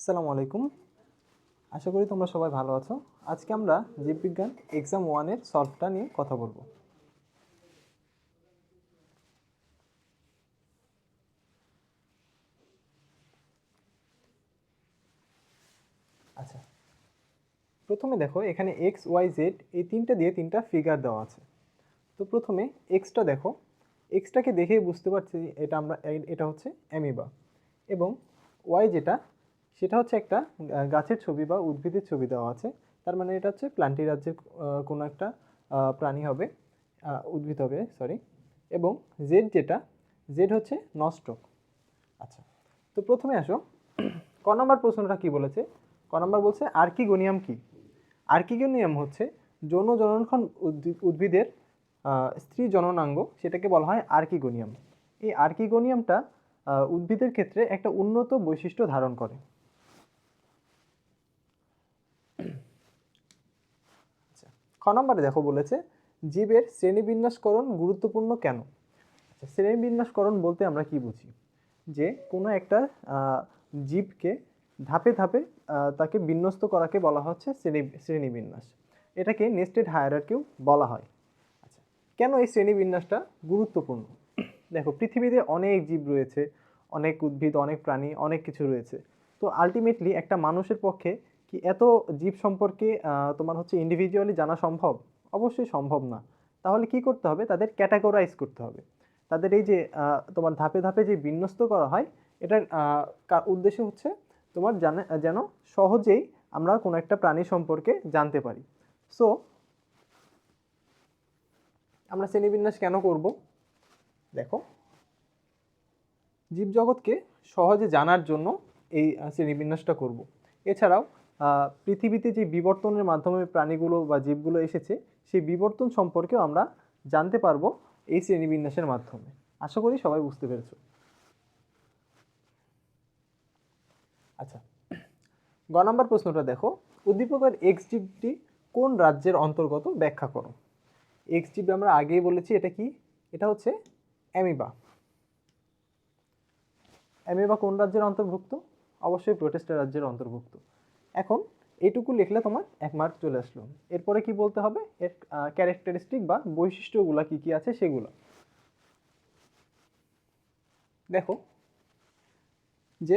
আসসালামু আলাইকুম। আশা করি তোমরা সবাই ভালো আছো। আজকে আমরা জীববিজ্ঞান এক্সাম 1 এর সলভটা নিয়ে কথা বলবো। আচ্ছা, প্রথমে দেখো এখানে এক্স ওয়াই জেড এই তিনটা দিয়ে তিনটা ফিগার দেওয়া আছে। তো প্রথমে এক্সটা দেখো, এক্সটাকে দেখেই বুঝতে পারছি এটা হচ্ছে অ্যামিবা, এবং ওয়াই যেটা সেটা হচ্ছে একটা গাছের ছবি বা উদ্ভিদের ছবি দেওয়া আছে। তার মানে এটা হচ্ছে প্ল্যান্টি রাজ্যের কোনো একটা প্রাণী হবে, উদ্ভিদ হবে, সরি। এবং জেড যেটা, জেড হচ্ছে নস্ট্রক। আচ্ছা, তো প্রথমে আসো, ক নম্বর প্রশ্নটা কি বলেছে? ক নম্বর বলছে আর্কিগোনিয়াম কি? আর্কিগোনিয়াম হচ্ছে যৌন জননক্ষণ উদ্ভিদের স্ত্রী জননাঙ্গ, সেটাকে বলা হয় আর্কিগোনিয়াম। এই আর্কিগোনিয়ামটা উদ্ভিদের ক্ষেত্রে একটা উন্নত বৈশিষ্ট্য ধারণ করে। আচ্ছা, খ নম্বরে দেখো বলেছে জীবের শ্রেণীবিন্যাসকরণ গুরুত্বপূর্ণ কেন? আচ্ছা, শ্রেণীবিন্যাসকরণ বলতে আমরা কি বুঝি? যে কোনো একটা জীবকে ধাপে ধাপে তাকে বিন্যস্ত করাকে বলা হচ্ছে শ্রেণীবিন্যাস। এটাকে নেস্টেড হায়ারার্কিও বলা হয়। আচ্ছা, কেন এই শ্রেণীবিন্যাসটা গুরুত্বপূর্ণ? দেখো, পৃথিবীতে অনেক জীব রয়েছে, অনেক উদ্ভিদ, অনেক প্রাণী, অনেক কিছু রয়েছে। তো আলটিমেটলি একটা মানুষের পক্ষে কি এত জীব সম্পর্কে তোমার হচ্ছে ইন্ডিভিজুয়ালি জানা সম্ভব? অবশ্যই সম্ভব না। তাহলে কি করতে হবে? তাদের ক্যাটাগরাইজ করতে হবে। তাদের এই যে তোমার ধাপে ধাপে যে বিন্যস্ত করা হয়, এটার উদ্দেশ্য হচ্ছে তোমার যেন সহজেই আমরা কোনো একটা প্রাণী সম্পর্কে জানতে পারি। সো আমরা শ্রেণীবিন্যাস কেন করব? দেখো, জীবজগৎকে সহজে জানার জন্য এই শ্রেণীবিন্যাসটা করব। এছাড়াও পৃথিবীতে যে বিবর্তনের মাধ্যমে প্রাণীগুলো বা জীবগুলো এসেছে, সেই বিবর্তন সম্পর্কেও আমরা জানতে পারবো এই শ্রেণীবিন্যাসের মাধ্যমে। আশা করি সবাই বুঝতে পেরেছো। আচ্ছা, গ নম্বর প্রশ্নটা দেখো, উদ্দীপকের এক্স জীবটি কোন রাজ্যের অন্তর্গত ব্যাখ্যা করো। এক্স জীব আমরা আগেই বলেছি এটা কি, এটা হচ্ছে অ্যামিবা। অ্যামিবা কোন রাজ্যের অন্তর্ভুক্ত? অবশ্যই প্রোটিস্টা রাজ্যের অন্তর্ভুক্ত। এখন এইটুকু লিখলে তোমার 1 মার্ক চলে আসলো। এরপরে কি বলতে হবে? এর ক্যারেক্টারিস্টিক বা বৈশিষ্ট্যগুলো কি কি আছে সেগুলো দেখো। যে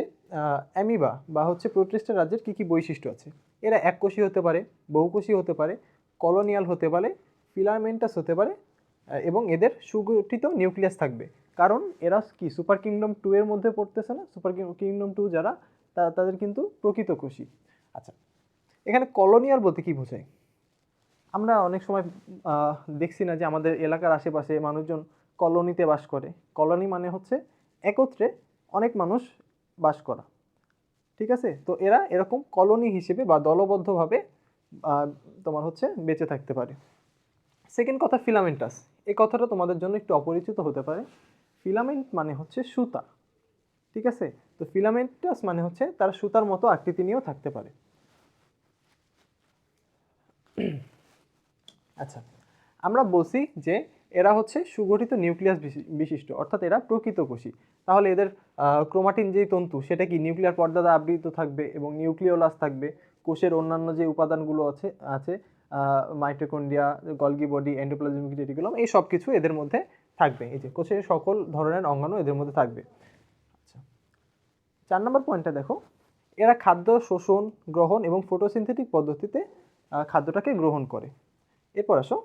অ্যামিবা বা হচ্ছে প্রোটিস্টা রাজ্যের কি কি বৈশিষ্ট্য আছে? এরা এককোষী হতে পারে, বহুকোষী হতে পারে, কলোনিয়াল হতে পারে, ফিলামেন্টাস হতে পারে, এবং এদের সুগঠিত নিউক্লিয়াস থাকবে। কারণ এরা কি সুপার কিংডম 2 এর মধ্যে পড়তেছে না? সুপার কিংডম 2 যারা, তাদের কিন্তু প্রকৃত কোষী। আচ্ছা, এখানে কলোনিয়াল বলতে কি বোঝায়? আমরা অনেক সময় দেখছি না যে আমাদের এলাকার আশেপাশে মানুষজন কলোনিতে বাস করে? কলোনি মানে হচ্ছে একত্রে অনেক মানুষ বাস করা। ঠিক আছে, তো এরা এরকম কলোনি হিসেবে বা দলবদ্ধভাবে তোমার হচ্ছে বেঁচে থাকতে পারে। সেকেন্ড কথা, ফিলামেন্টাস। এই কথাটা তোমাদের জন্য একটু অপরিচিত হতে পারে। ফিলামেন্ট মানে হচ্ছে সুতা। ঠিক আছে, তো ফিলামেন্টাস মানে হচ্ছে তারা সুতার মতো আকৃতি নিয়েও থাকতে পারে। আচ্ছা, আমরা বলছি যে এরা হচ্ছে সুগঠিত নিউক্লিয়াস বিশিষ্ট, অর্থাৎ এরা প্রকৃত কোষী। তাহলে এদের ক্রোমাটিন যে তন্তু, সেটা কি নিউক্লিয়ার পর্দা দ্বারা আবৃত থাকবে এবং নিউক্লিওলাস থাকবে। কোষের অন্যান্য যে উপাদানগুলো আছে আছে mitochondria, Golgi body, endoplasmic reticulum, এই সব কিছু এদের মধ্যে থাকবে। এই যে কোষের সকল ধরনের অঙ্গাণু এদের মধ্যে থাকবে। আচ্ছা, 4 নম্বর পয়েন্টটা দেখো, এরা খাদ্য শোষণ, গ্রহণ এবং ফটোসিনথেটিক পদ্ধতিতে খাদ্যটাকে গ্রহণ করে। এরপর আসো,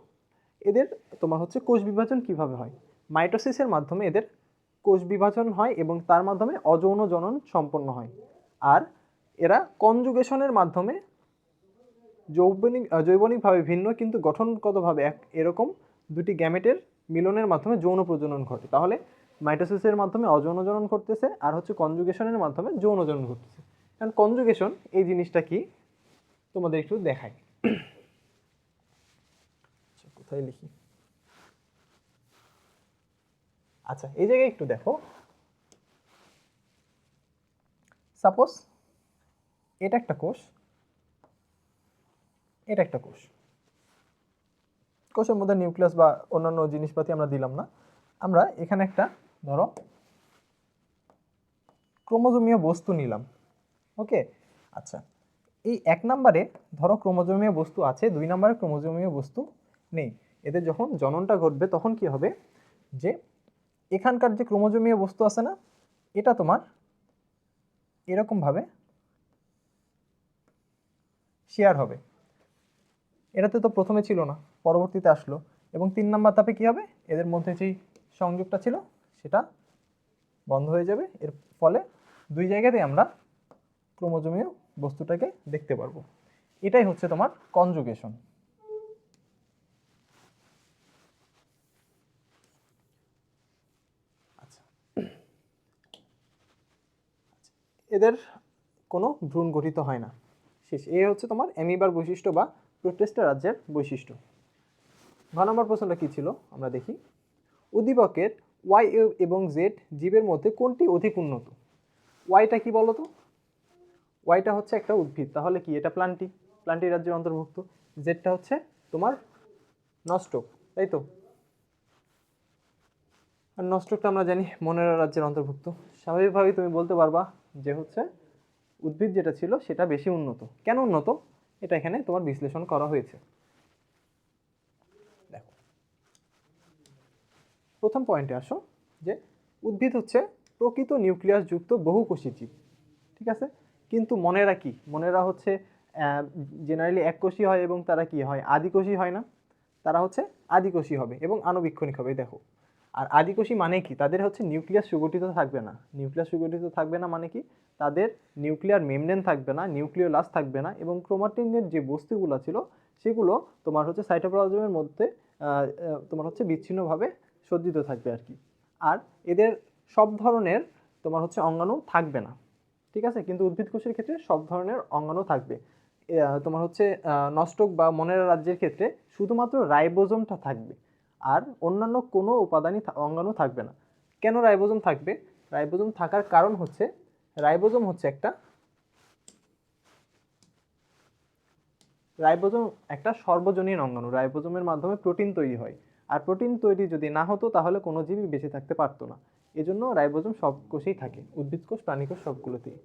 এদের তোমার হচ্ছে কোষ বিভাজন কিভাবে হয়? মাইটোসিসের মাধ্যমে এদের কোষ বিভাজন হয় এবং তার মাধ্যমে অযৌন জনন সম্পন্ন হয়। আর এরা কনজুগেশনের মাধ্যমে জৈবনিকভাবে ভিন্ন কিন্তু গঠনগতভাবে এরকম দুটি গ্যামেটের মিলনের মাধ্যমে যৌন প্রজনন ঘটে। তাহলে মাইটোসিসের মাধ্যমে অযৌন জনন ঘটতেছে, আর হচ্ছে কনজুগেশনের মাধ্যমে যৌন জনন ঘটতেছে। কারণ কনজুগেশন এই জিনিসটা কি তোমাদের একটু দেখাই। কোথায় লিখি? আচ্ছা, এই জায়গায় একটু দেখো। সাপোজ এটা একটা কোষ, এটা একটা কোষ। কোষের মধ্যে নিউক্লিয়াস বা অন্যান্য জিনিসপাতি আমরা দিলাম না। আমরা এখানে একটা ধরো ক্রোমোজোমীয় বস্তু নিলাম। ওকে, আচ্ছা, এই 1 নম্বরে ধরো ক্রোমোজোমীয় বস্তু আছে, 2 নম্বরে ক্রোমোজোমীয় বস্তু নেই। এদের যখন জননটা ঘটবে তখন কি হবে, যে এখানকার যে ক্রোমোজোমীয় বস্তু আছে না, এটা তোমার এরকমভাবে শেয়ার হবে। এটাতে তো প্রথমে ছিল না, পরবর্তীতে আসলো, এবং 3 নম্বর ধাপে কি হবে, এদের মধ্যে যেই সংযোগটা ছিল সেটা বন্ধ হয়ে যাবে। এর ফলে 2 জায়গাতেই আমরা ক্রোমোজোমীয় বস্তুটাকে দেখতে পারবো। এটাই হচ্ছে তোমার কনজুগেশন। আচ্ছা, এদের কোনো ভ্রূণ গঠিত হয় না। শেষ। এই হচ্ছে তোমার অ্যামিবার বৈশিষ্ট্য বা প্রোটিস্টা রাজ্যের বৈশিষ্ট্য। ঘ নম্বর প্রশ্নটা কি ছিল আমরা দেখি। উদ্দীপকের ওয়াই এবং জেড জীবের মধ্যে কোনটি অধিক উন্নত? ওয়াইটা কি বলো তো? ওয়াইটা হচ্ছে একটা উদ্ভিদ, তাহলে কি এটা প্লান্টি, প্লান্টি রাজ্যের অন্তর্ভুক্ত। জেডটা হচ্ছে তোমার নস্টক, তাই তো? আর নস্টকটা আমরা জানি মনেরা রাজ্যের অন্তর্ভুক্ত। স্বাভাবিকভাবেই তুমি বলতে পারবা যে হচ্ছে উদ্ভিদ যেটা ছিল সেটা বেশি উন্নত। কেন উন্নত, এটা এখানে তোমার বিশ্লেষণ করা হয়েছে। দেখো, প্রথম পয়েন্টে আসো, যে উদ্ভিদ হচ্ছে প্রকৃত নিউক্লিয়াস যুক্ত বহুকোষী জীব, ঠিক আছে? কিন্তু মনেরা কি, মনেরা হচ্ছে জেনারেলি এককোষী হয়, এবং তারা কি হয়, আদিকোষী হয় না। তারা হচ্ছে আদিকোষী হবে এবং আণুবীক্ষণিক হবে। দেখো, আর আদিকোষী মানে কি, তাদের হচ্ছে নিউক্লিয়াস সুগঠিত থাকবে না। নিউক্লিয়াস সুগঠিত থাকবে না মানে কি, তাদের নিউক্লিয়ার মেমব্রেন থাকবে না, নিউক্লিওলাস থাকবে না, এবং ক্রোমাটিনের যে বস্তুগুলো ছিল সেগুলো তোমার হচ্ছে সাইটোপ্লাজমের মধ্যে তোমার হচ্ছে বিচ্ছিন্নভাবে সজ্জিত থাকবে আর কি। আর এদের সব ধরনের তোমার হচ্ছে অঙ্গাণু থাকবে না, ঠিক আছে? কিন্তু উদ্ভিদ কোষের ক্ষেত্রে সব ধরনের অঙ্গাণু থাকবে। তোমার হচ্ছে নস্টক বা মনেরা রাজ্যের ক্ষেত্রে শুধুমাত্র রাইবোজোমটা থাকবে, আর অন্যান্য কোনো উপাদানই অঙ্গাণু থাকবে না। কেন রাইবোজোম থাকবে? রাইবোজোম থাকার কারণ হচ্ছে, রাইবোজোম হচ্ছে একটা সর্বজনীন অঙ্গাণু। রাইবোজোমের মাধ্যমে প্রোটিন তৈরি হয়, আর প্রোটিন তৈরি যদি না হতো তাহলে কোনো জীবই বেঁচে থাকতে পারতো না। এজন্য রাইবোজোম সব কোষেই থাকে, উদ্ভিদ কোষ, প্রাণী কোষ, সবগুলোতেই।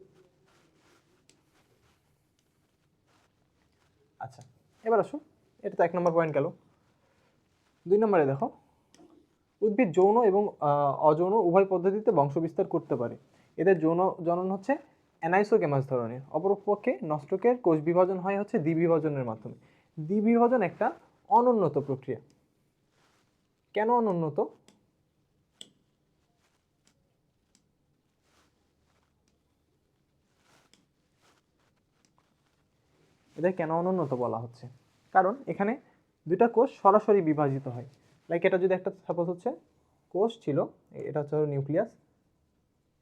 আচ্ছা, এবার আসো, এটা তো 1 নম্বর পয়েন্ট গেল। 2 নম্বরে দেখো, উদ্ভিদ যৌন এবং অযৌন উভয় পদ্ধতিতে বংশবিস্তার করতে পারে। এদের যৌন জনন হচ্ছে অ্যানাইসোগেমাস ধরনের। অপরপক্ষে নস্টকের কোষ বিভাজন হয় হচ্ছে দ্বিবিভাজনের মাধ্যমে। দ্বিবিভাজন একটা অনুন্নত প্রক্রিয়া। কেন অনুন্নত? এদের কেন অনুন্নত বলা হচ্ছে, কারণ এখানে 2টা কোষ সরাসরি বিভাজিত হয়। লাইক এটা যদি একটা সাপোজ হচ্ছে কোষ ছিল, এটা হচ্ছে নিউক্লিয়াস,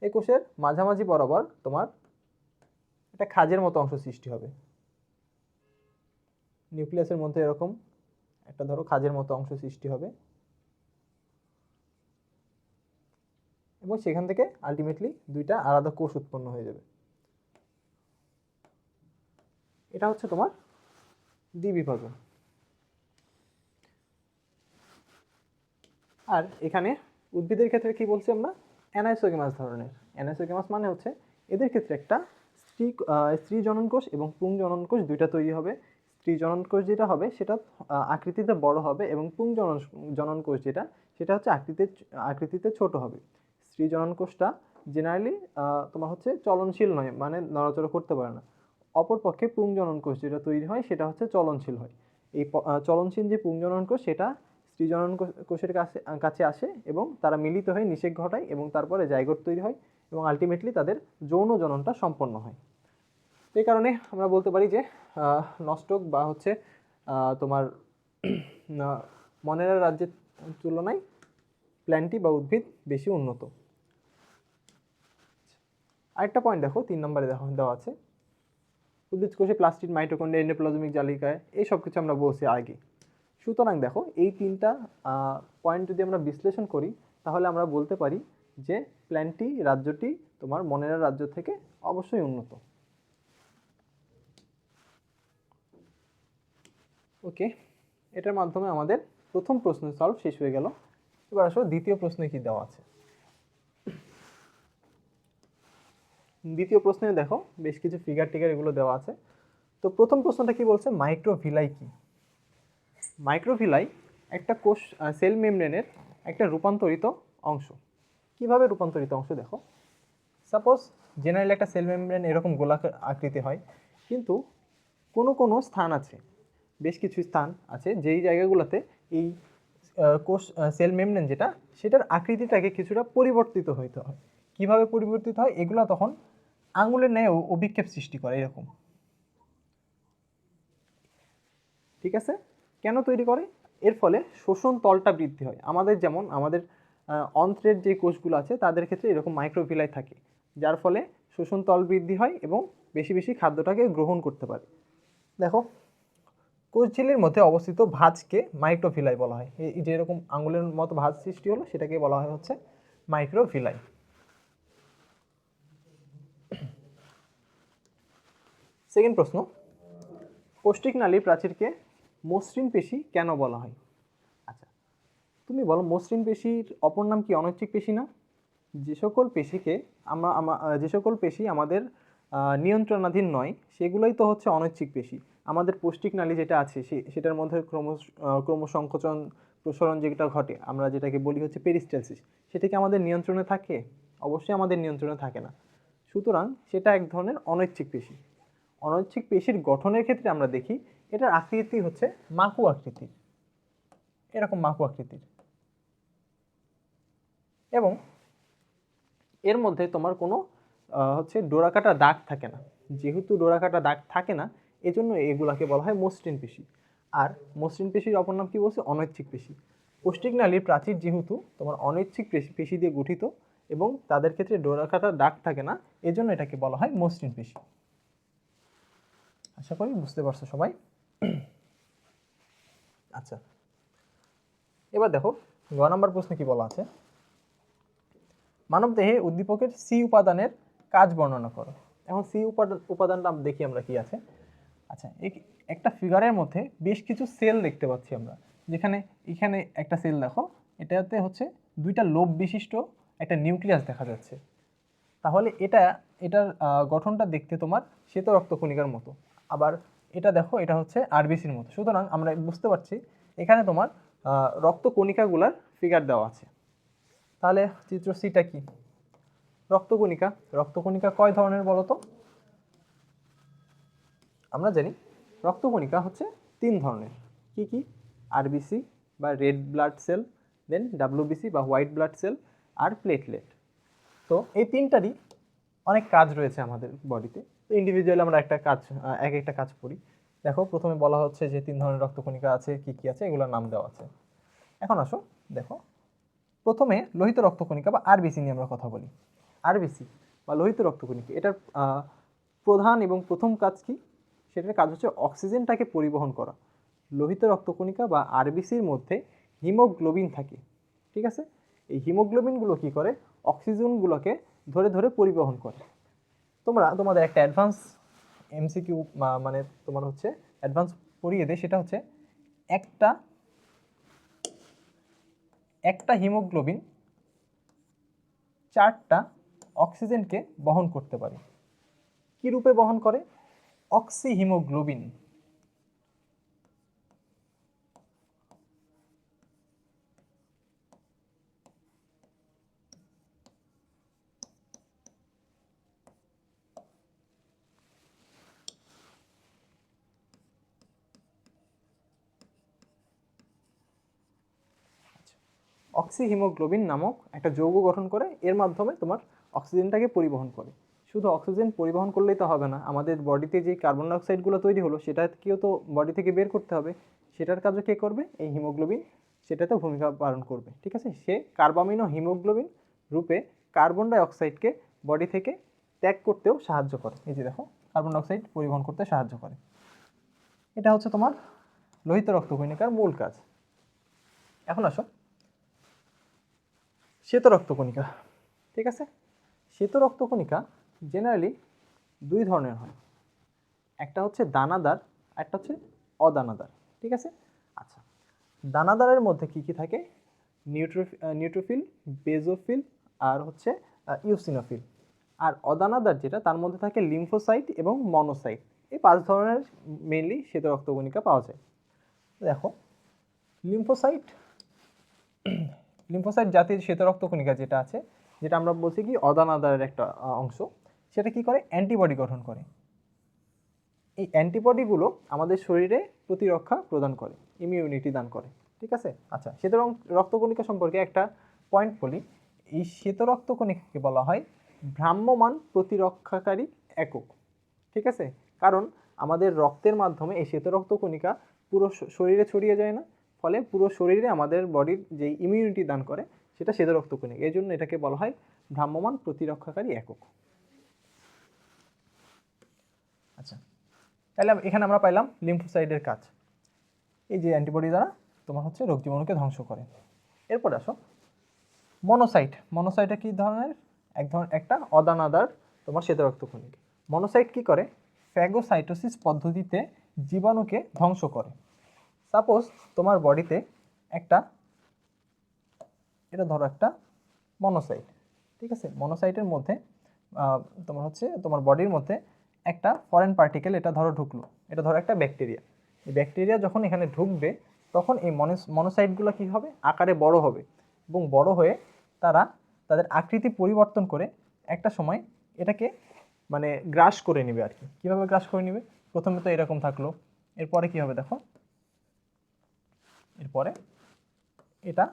এই কোষের মাঝামাঝি বরাবর তোমার একটা খাঁজের মতো অংশ সৃষ্টি হবে। নিউক্লিয়াসের মধ্যে এরকম একটা ধরো খাঁজের মতো অংশ সৃষ্টি হবে, এবং সেখান থেকে আলটিমেটলি 2টা আলাদা কোষ উৎপন্ন হয়ে যাবে। এটা হচ্ছে তোমার দ্বিবিভাজন। আর এখানে উদ্ভিদের ক্ষেত্রে কি বলছি আমরা, অ্যানাইসোগেমাস ধরনের। অ্যানাইসোগেমাস মানে হচ্ছে এদের ক্ষেত্রে একটা স্ত্রী জনন কোষ এবং পুং জনন কোষ 2টা তৈরি হবে। স্ত্রী জনন কোষ যেটা হবে সেটা আকৃতিতে বড় হবে, এবং পুং জনন কোষ যেটা, সেটা হচ্ছে আকৃতিতে ছোট হবে। স্ত্রী জনন কোষটা জেনারেলি তোমার হচ্ছে চলনশীল নয়, মানে নড়াচড়া করতে পারে না। অপরপক্ষে পুং জনন কোষ যেটা তৈরি হয় সেটা হচ্ছে চলনশীল হয়। এই চলনশীল যে পুং জনন কোষ সেটা স্ত্রী জনন কোষের কাছে আসে, এবং তারা মিলিত হয়ে নিষেক ঘটায়, এবং তারপরে জাইগোট তৈরি হয়, এবং আলটিমেটলি তাদের যৌন জননটা সম্পন্ন হয়। এই কারণে আমরা বলতে পারি যে নস্টক বা হচ্ছে তোমার মনেরা রাজ্যের তুলনায় প্ল্যান্টি বা উদ্ভিদ বেশি উন্নত। আরেকটা পয়েন্ট দেখো, 3 নম্বরে দেওয়া আছে, উদ্ভিদ কোষে প্লাস্টিড, মাইটোকন্ড্রিয়া, এন্ডোপ্লাজমিক জালিকায়, এই সব কিছু আমরা বলছি আগে। সুতরাং দেখো, এই 3টা পয়েন্ট যদি আমরা বিশ্লেষণ করি তাহলে আমরা বলতে পারি যে প্ল্যান্টি রাজ্যটি তোমার মনেরা রাজ্য থেকে অবশ্যই উন্নত। ওকে, এটার মাধ্যমে আমাদের প্রথম প্রশ্ন সলভ শেষ হয়ে গেল। এবার আসো দ্বিতীয় প্রশ্নে কি দেওয়া আছে। দ্বিতীয় প্রশ্নে দেখো বেশ কিছু ফিগার টিগার এগুলো দেওয়া আছে। তো প্রথম প্রশ্নটা কি বলছে, মাইক্রোভিলাই কি? মাইক্রোভিলাই একটা কোষ সেল মেমব্রেনের একটা রূপান্তরিত অংশ। কিভাবে রূপান্তরিত অংশ দেখো, সাপোজ জেনারেলি একটা সেল মেমব্রেন এরকম গোলাকার আকৃতি হয়, কিন্তু কোনো কোনো স্থান আছে, বেশ কিছু স্থান আছে যেই জায়গাগুলোতে এই কোষ সেল মেমব্রেন যেটা সেটার আকৃতিটাকে কিছুটা পরিবর্তিত হইতে হয়। কিভাবে পরিবর্তিত হয়, এগুলো তখন আঙুলের ন্যায় অভিক্ষেপ সৃষ্টি করে এরকম। ঠিক আছে, কেন তৈরি করে? এর ফলে শোষণ তলটা বৃদ্ধি হয়। আমাদের যেমন আমাদের অন্ত্রের যে কোষগুলো আছে তাদের ক্ষেত্রে এরকম মাইক্রোভিলাই থাকে, যার ফলে শোষণ তল বৃদ্ধি হয় এবং বেশি বেশি খাদ্যটাকে গ্রহণ করতে পারে। দেখো কোষঝিল্লির মধ্যে অবস্থিত ভাঁজকে মাইক্রোভিলাই বলা হয়। এই যে এরকম আঙুলের মতো ভাঁজ সৃষ্টি হলো সেটাকে বলা হয় হচ্ছে মাইক্রোভিলাই। সেকেন্ড প্রশ্ন, কোষ্ঠিক নালীর প্রাচীরকে মসৃণ পেশি কেন বলা হয়? আচ্ছা, তুমি বলো, মসৃণ পেশির অপর নাম কি অনৈচ্ছিক পেশি না? যে সকল পেশিকে যে সকল পেশি আমাদের নিয়ন্ত্রণাধীন নয় সেগুলোই তো হচ্ছে অনৈচ্ছিক পেশি। আমাদের কোষ্ঠিক নালী যেটা আছে সেটার মধ্যে ক্রমসংকোচন প্রসারণ যেটা ঘটে, আমরা যেটাকে বলি হচ্ছে পেরিস্টালসিস, সেটা কি আমাদের নিয়ন্ত্রণে থাকে? অবশ্যই আমাদের নিয়ন্ত্রণে থাকে না। সুতরাং সেটা এক ধরনের অনৈচ্ছিক পেশি। অনৈচ্ছিক পেশির গঠনের ক্ষেত্রে আমরা দেখি এটার আকৃতি হচ্ছে মাকু আকৃতির, এরকম মাকু আকৃতির, এবং এর মধ্যে তোমার কোনো হচ্ছে ডোরাকাটা দাগ থাকে না। যেহেতু ডোরাকাটা দাগ থাকে না, এজন্য এগুলাকে বলা হয় মসৃণ পেশি। আর মসৃণ পেশির অপর নাম কি বলছে, অনৈচ্ছিক পেশি। কোষ্ঠিক নালীর প্রাচীর যেহেতু তোমার অনৈচ্ছিক পেশি দিয়ে গঠিত এবং তাদের ক্ষেত্রে ডোরাকাটা দাগ থাকে না, এজন্য এটাকে বলা হয় মসৃণ পেশি। আশা করি বুঝতে পারছো সবাই। আচ্ছা, এবার দেখো গ নাম্বার প্রশ্নে কি বলা আছে, মানবদেহে উদ্দীপকের সি উপাদানের কাজ বর্ণনা করো। এখন সি উপাদানটা দেখি আমরা কি আছে। আচ্ছা, একটা ফিগারের মধ্যে বেশ কিছু সেল দেখতে পাচ্ছি আমরা, যেখানে এখানে একটা সেল দেখো, এটাতে হচ্ছে দুইটা লোব বিশিষ্ট একটা নিউক্লিয়াস দেখা যাচ্ছে। তাহলে এটার গঠনটা দেখতে তোমার শ্বেত রক্তকণিকার মতো। আবার এটা দেখো, এটা হচ্ছে আরবিসির মতো। সুতরাং আমরা বুঝতে পারছি এখানে তোমার রক্তকণিকাগুলার ফিগার দেওয়া আছে। তাহলে চিত্র সিটা কি? রক্তকণিকা। রক্তকণিকা কয় ধরনের বলো তো? আমরা জানি রক্তকণিকা হচ্ছে 3 ধরনের। কি কি? আরবিসি বা রেড ব্লাড সেল, দেন ডাব্লিউবিসি বা হোয়াইট ব্লাড সেল, আর প্লেটলেট। তো এই তিনটারই অনেক কাজ রয়েছে আমাদের বডিতে। তো ইন্ডিভিজুয়ালি আমরা একটা কাজ করি। দেখো প্রথমে বলা হচ্ছে যে 3 ধরনের রক্তকণিকা আছে, কি কি আছে এগুলোর নাম দেওয়া আছে। এখন আসো দেখো, প্রথমে লোহিত রক্তকণিকা বা আরবিসি নিয়ে আমরা কথা বলি। আরবিসি বা লোহিত রক্তকণিকা, এটার প্রধান এবং প্রথম কাজ কি? সেটার কাজ হচ্ছে অক্সিজেনটাকে পরিবহন করা। লোহিত রক্তকণিকা বা আরবিসির মধ্যে হিমোগ্লোবিন থাকে, ঠিক আছে? এই হিমোগ্লোবিনগুলো কি করে? অক্সিজেনগুলোকে ধরে ধরে পরিবহন করে। তোমাদের একটা অ্যাডভান্স এমসিকিউ মানে তোমার হচ্ছে অ্যাডভান্স পড়িয়ে দেয়, সেটা হচ্ছে একটা একটা হিমোগ্লোবিন 4টা অক্সিজেনকে বহন করতে পারে। কি রূপে বহন করে? Oxy haemoglobin. অক্সি হিমোগ্লোবিন নামক একটা যৌগ গঠন করে, এর মাধ্যমে তোমার অক্সিজেনটাকে পরিবহন করে। শুধু অক্সিজেন পরিবহন করলেই তো হবে না, আমাদের বডিতে যে কার্বন ডাইঅক্সাইডগুলো তৈরি হলো সেটাকেও তো বডি থেকে বের করতে হবে। সেটার কাজও কে করবে? এই হিমোগ্লোবিন সেটাতে ভূমিকা পালন করবে, ঠিক আছে? সে কার্বামিনো হিমোগ্লোবিন রূপে কার্বন ডাইঅক্সাইডকে বডি থেকে ত্যাগ করতেও সাহায্য করে। এই যে দেখো, কার্বন ডাইঅক্সাইড পরিবহন করতে সাহায্য করে। এটা হচ্ছে তোমার লোহিত রক্তকণিকার মূল কাজ। এখন আসো শ্বেত রক্তকণিকা, ঠিক আছে? শ্বেত রক্তকণিকা জেনারেলি 2 ধরনের হয়, একটা হচ্ছে দানাদার, একটা হচ্ছে অদানাদার, ঠিক আছে? আচ্ছা, দানাদারের মধ্যে কি কি থাকে? নিউট্রোফিল, বেজোফিল, আর হচ্ছে ইউসিনোফিল। আর অদানাদার যেটা, তার মধ্যে থাকে লিম্ফোসাইট এবং মনোসাইট। এই 5 ধরনের মেইনলি শ্বেত রক্তকণিকা পাওয়া যায়। দেখো, লিম্ফোসাইট লিম্ফোসাইট জাতির শ্বেত রক্তকণিকা যেটা আছে, যেটা আমরা বলছি কি অদানাদারের একটা অংশ, সেটা কি করে, অ্যান্টিবডি গঠন করে। এই অ্যান্টিবডিগুলো আমাদের শরীরে প্রতিরক্ষা প্রদান করে, ইমিউনিটি দান করে। ঠিক আছে। আচ্ছা, শ্বেত রক্তকণিকা সম্পর্কে একটা পয়েন্ট বলি। এই শ্বেত রক্তকণিকাকে বলা হয় ভ্রাম্যমাণ প্রতিরক্ষাকারী একক। ঠিক আছে। কারণ আমাদের রক্তের মাধ্যমে এই শ্বেত রক্তকণিকা পুরো শরীরে ছড়িয়ে যায় না, ফলে পুরো শরীরে আমাদের বডির যে ইমিউনিটি দান করে সেটা শ্বেত রক্তকণিকা। এই জন্য এটাকে বলা হয় ভ্রাম্যমাণ প্রতিরক্ষাকারী একক। আচ্ছা, তাহলে এখানে আমরা পাইলাম লিম্ফোসাইটের কাজ, এই যে অ্যান্টিবডি দ্বারা তোমার হচ্ছে রোগ জীবাণুকে ধ্বংস করে। এরপর আসো মনোসাইট। মনোসাইটটা কী ধরনের, একটা অদানাদার তোমার শ্বেত রক্তকণিকা। মনোসাইট কি করে, ফ্যাগোসাইটোসিস পদ্ধতিতে জীবাণুকে ধ্বংস করে। সাপোজ তোমার বডিতে একটা, এটা ধরো একটা মনোসাইট। ঠিক আছে। মনোসাইটের মধ্যে তোমার হচ্ছে তোমার বডির মধ্যে একটা ফরেন পার্টিকেল, এটা ধরো ঢুকলো, এটা ধরো একটা ব্যাকটেরিয়া। এই ব্যাকটেরিয়া যখন এখানে ঢুকবে তখন এই মনোসাইটগুলো কী হবে, আকারে বড় হবে এবং বড় হয়ে তারা তাদের আকৃতি পরিবর্তন করে একটা সময় এটাকে মানে গ্রাস করে নেবে আর কি। কীভাবে গ্রাস করে নেবে, প্রথমে তো এরকম থাকলো, এরপরে কী হবে দেখো, এরপরে এটা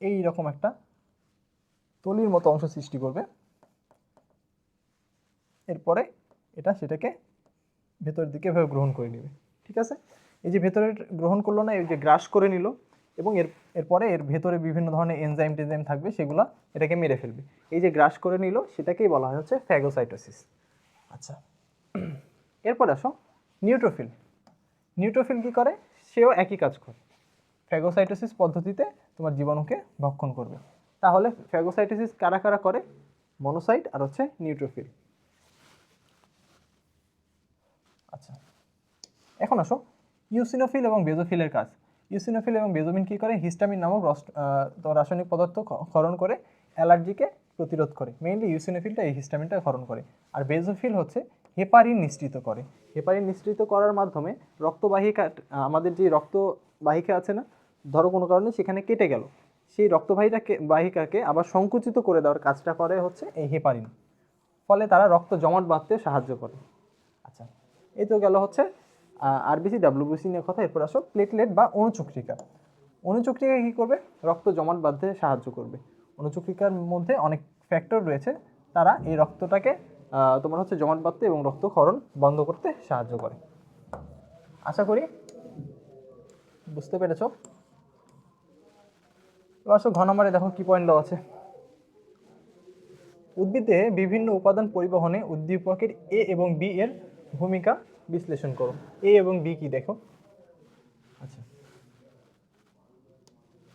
এই রকম একটা তলির মতো অংশ সৃষ্টি করবে। এরপরে এটা সেটাকে ভেতরের দিকে এভাবে গ্রহণ করে নেবে। ঠিক আছে। এই যে ভেতরে গ্রহণ করলো না, এই যে গ্রাস করে নিল, এবং এরপরে এর ভেতরে বিভিন্ন ধরনের এনজাইম টেনজাইম থাকবে, সেগুলো এটাকে মেরে ফেলবে। এই যে গ্রাস করে নিল সেটাকেই বলা হয় হচ্ছে ফ্যাগোসাইটোসিস। আচ্ছা, এরপর আসো নিউট্রোফিল। নিউট্রোফিল কী করে, সেও একই কাজ করে, ফ্যাগোসাইটোসিস পদ্ধতিতে তোমার জীবাণুকে ভক্ষণ করবে। তাহলে ফ্যাগোসাইটোসিস কারা কারা করে, মনোসাইট আর হচ্ছে নিউট্রোফিল। আচ্ছা, এখন আসো ইউসিনোফিল এবং বেজোফিলের কাজ। ইউসিনোফিল এবং বেজোফিল কী করে, হিস্টামিন নামক রাসায়নিক পদার্থ ক্ষরণ করে অ্যালার্জিকে প্রতিরোধ করে। মেইনলি ইউসিনোফিলটা এই হিস্টামিনটা ক্ষরণ করে, আর বেজোফিল হচ্ছে হেপারিন নিঃসৃত করে। হেপারিন নিঃসৃত করার মাধ্যমে রক্তবাহিকা, আমাদের যে রক্তবাহিকা আছে না, ধরো কোনো কারণে সেখানে কেটে গেল, সেই বাহিকাকে আবার সংকুচিত করে দেওয়ার কাজটা করে হচ্ছে এই হেপারিন। ফলে তারা রক্ত জমাট বাঁধতে সাহায্য করে। আচ্ছা, এই তো গেল হচ্ছে আরবিসি ডাব্লিউবিসি নিয়ে কথা। এরপর আসো প্লেটলেট বা অণুচক্রিকা। অণুচক্রিকা কী করবে, রক্ত জমাট বাঁধতে সাহায্য করবে। অণুচক্রিকার মধ্যে অনেক ফ্যাক্টর রয়েছে, তারা এই রক্তটাকে তোমার হচ্ছে জমাট বাঁধতে এবং রক্তক্ষরণ বন্ধ করতে সাহায্য করে। আশা করি বুঝতে পেরেছ। এবার আসো ঘ নম্বরে দেখো কি পয়েন্ট দেওয়া আছে। উদ্ভিদে বিভিন্ন উপাদান পরিবহনে উদ্দীপকের এ এবং বি এর ভূমিকা বিশ্লেষণ করো। এ এবং বি কি দেখো। আচ্ছা,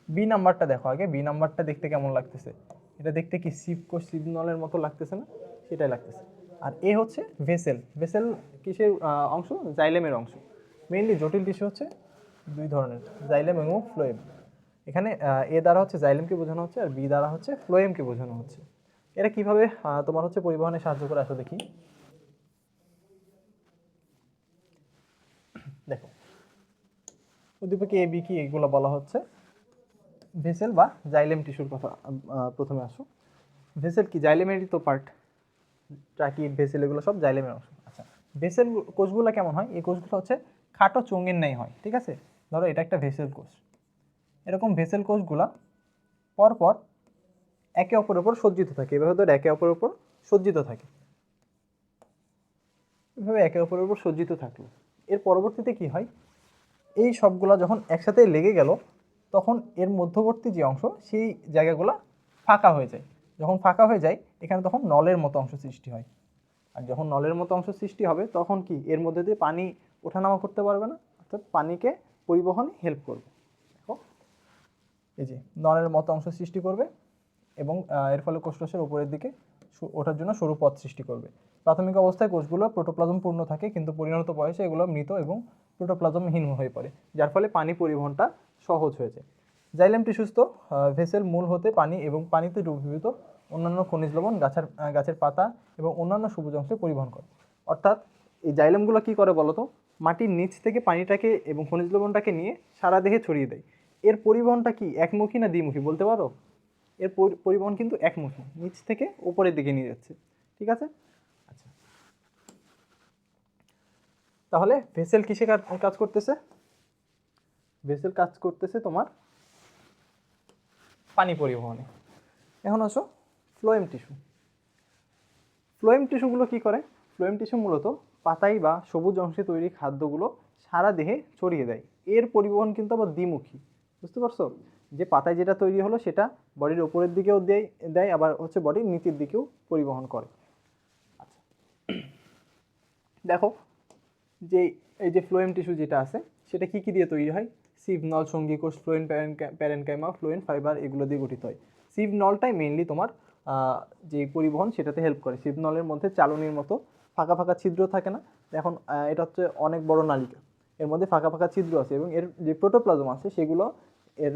বি নাম্বারটা দেখো আগে। বি নাম্বারটা দেখতে কেমন লাগতেছে, এটা দেখতে কি শিবকোষ সিগনলের মতো লাগতেছে না, সেটাই লাগতেছে। আর এ হচ্ছে ভেসেল। ভেসেল কিসের অংশ, জাইলেমের অংশ। মেইনলি জটিল টিস্যু হচ্ছে দুই ধরনের, জাইলেম এবং ফ্লোয়েম। এখানে এ দ্বারা হচ্ছে জাইলেমকে বোঝানো হচ্ছে, আর বি দ্বারা হচ্ছে ফ্লোয়েমকে বোঝানো হচ্ছে। এরা কিভাবে তোমার হচ্ছে পরিবহনে সাহায্য করে আসো দেখি। দেখো, উদ্দীপক এ বি কি, এগুলো বলা হচ্ছে ভেসেল বা জাইলেম টিস্যুর কথা। প্রথমে আসো, ভেসেল কি, জাইলেমেরই তো পার্ট। ট্রাকিড, ভেসেল এগুলো সব জাইলেমের অংশ। আচ্ছা, ভেসেল কোষগুলো কেমন হয়, এই কোষগুলো হচ্ছে খাটো চোঙের ন্যায় হয়। ঠিক আছে। ধরো এটা একটা ভেসেল কোষ, এরকম ভেসেল কোষগুলা পরপর একে অপরের উপর সজ্জিত থাকে। এভাবে ধর একে অপরের উপর সজ্জিত থাকে, এভাবে একে অপরের উপর সজ্জিত থাকলো। এর পরবর্তীতে কি হয়, এই সবগুলা যখন একসাথে লেগে গেল, তখন এর মধ্যবর্তী যে অংশ, সেই জায়গাগুলো ফাঁকা হয়ে যায়। যখন ফাঁকা হয়ে যায়, এখানে তখন নলের মতো অংশ সৃষ্টি হয়। আর যখন নলের মতো অংশ সৃষ্টি হবে, তখন কি এর মধ্যে দিয়ে পানি ওঠানামা করতে পারবে না, অর্থাৎ পানিকে পরিবহনে হেল্প করবে। দেখো, এই যে নলের মতো অংশ সৃষ্টি করবে এবং এর ফলে কোষরসের উপরের দিকে ওঠার জন্য সরু পথ সৃষ্টি করবে। প্রাথমিক অবস্থায় কোষগুলো প্রোটোপ্লাজম পূর্ণ থাকে, কিন্তু পরিণত বয়সে এগুলো মৃত এবং প্রোটোপ্লাজমহীন হয়ে পড়ে, যার ফলে পানি পরিবহনটা সহজ হয়ে যায়। জাইলেম টিস্যুস্থ ভেসেল মূল হতে পানি এবং পানিতে দ্রবীভূত অন্যান্য খনিজ লবণ গাছের পাতা এবং অন্যান্য সবুজ অংশে পরিবহন করে। অর্থাৎ এই জাইলেমগুলো কী করে বলো তো, মাটির নিচ থেকে পানিটাকে এবং খনিজ লবণটাকে নিয়ে সারা দেহে ছড়িয়ে দেয়। এর পরিবহনটা কি একমুখী না দ্বিমুখী বলতে পারো? এর পরিবহন কিন্তু একমুখী, নিচ থেকে উপরের দিকে নিয়ে যাচ্ছে। ঠিক আছে, আচ্ছা তাহলে ভেসেল কিসে কাজ করতেছে? ভেসেল কাজ করতেছে তোমার পানি পরিবহনে। এখন আসো ফ্লোয়েম টিস্যু। ফ্লোয়েম টিস্যুগুলো কী করে? ফ্লোয়েম টিস্যু মূলত পাতায় বা সবুজ অংশে তৈরি খাদ্যগুলো সারা দেহে ছড়িয়ে দেয়। এর পরিবহন কিন্তু আবার দ্বিমুখী, বুঝতে পারছো? যে পাতায় যেটা তৈরি হলো সেটা বডির ওপরের দিকেও দেয় আবার হচ্ছে বডির নিচের দিকেও পরিবহন করে। আচ্ছা দেখো যে এই যে ফ্লোয়েম টিস্যু যেটা আছে সেটা কী কী দিয়ে তৈরি হয়? সিভ নল, সঙ্গী কোষ, ফ্লোয়েম প্যারেনকাইমা, ফ্লোয়েম ফাইবার এগুলো দিয়ে গঠিত হয়। সিভ নলটাই মেইনলি তোমার যে পরিবহন সেটাতে হেল্প করে। সিভ নলের মধ্যে চালনির মতো ফাঁকা ফাঁকা ছিদ্র থাকে না? এখন এটা হচ্ছে অনেক বড় নালিকা, এর মধ্যে ফাঁকা ফাঁকা ছিদ্র আছে এবং এর যে প্রোটোপ্লাজম আছে সেগুলো এর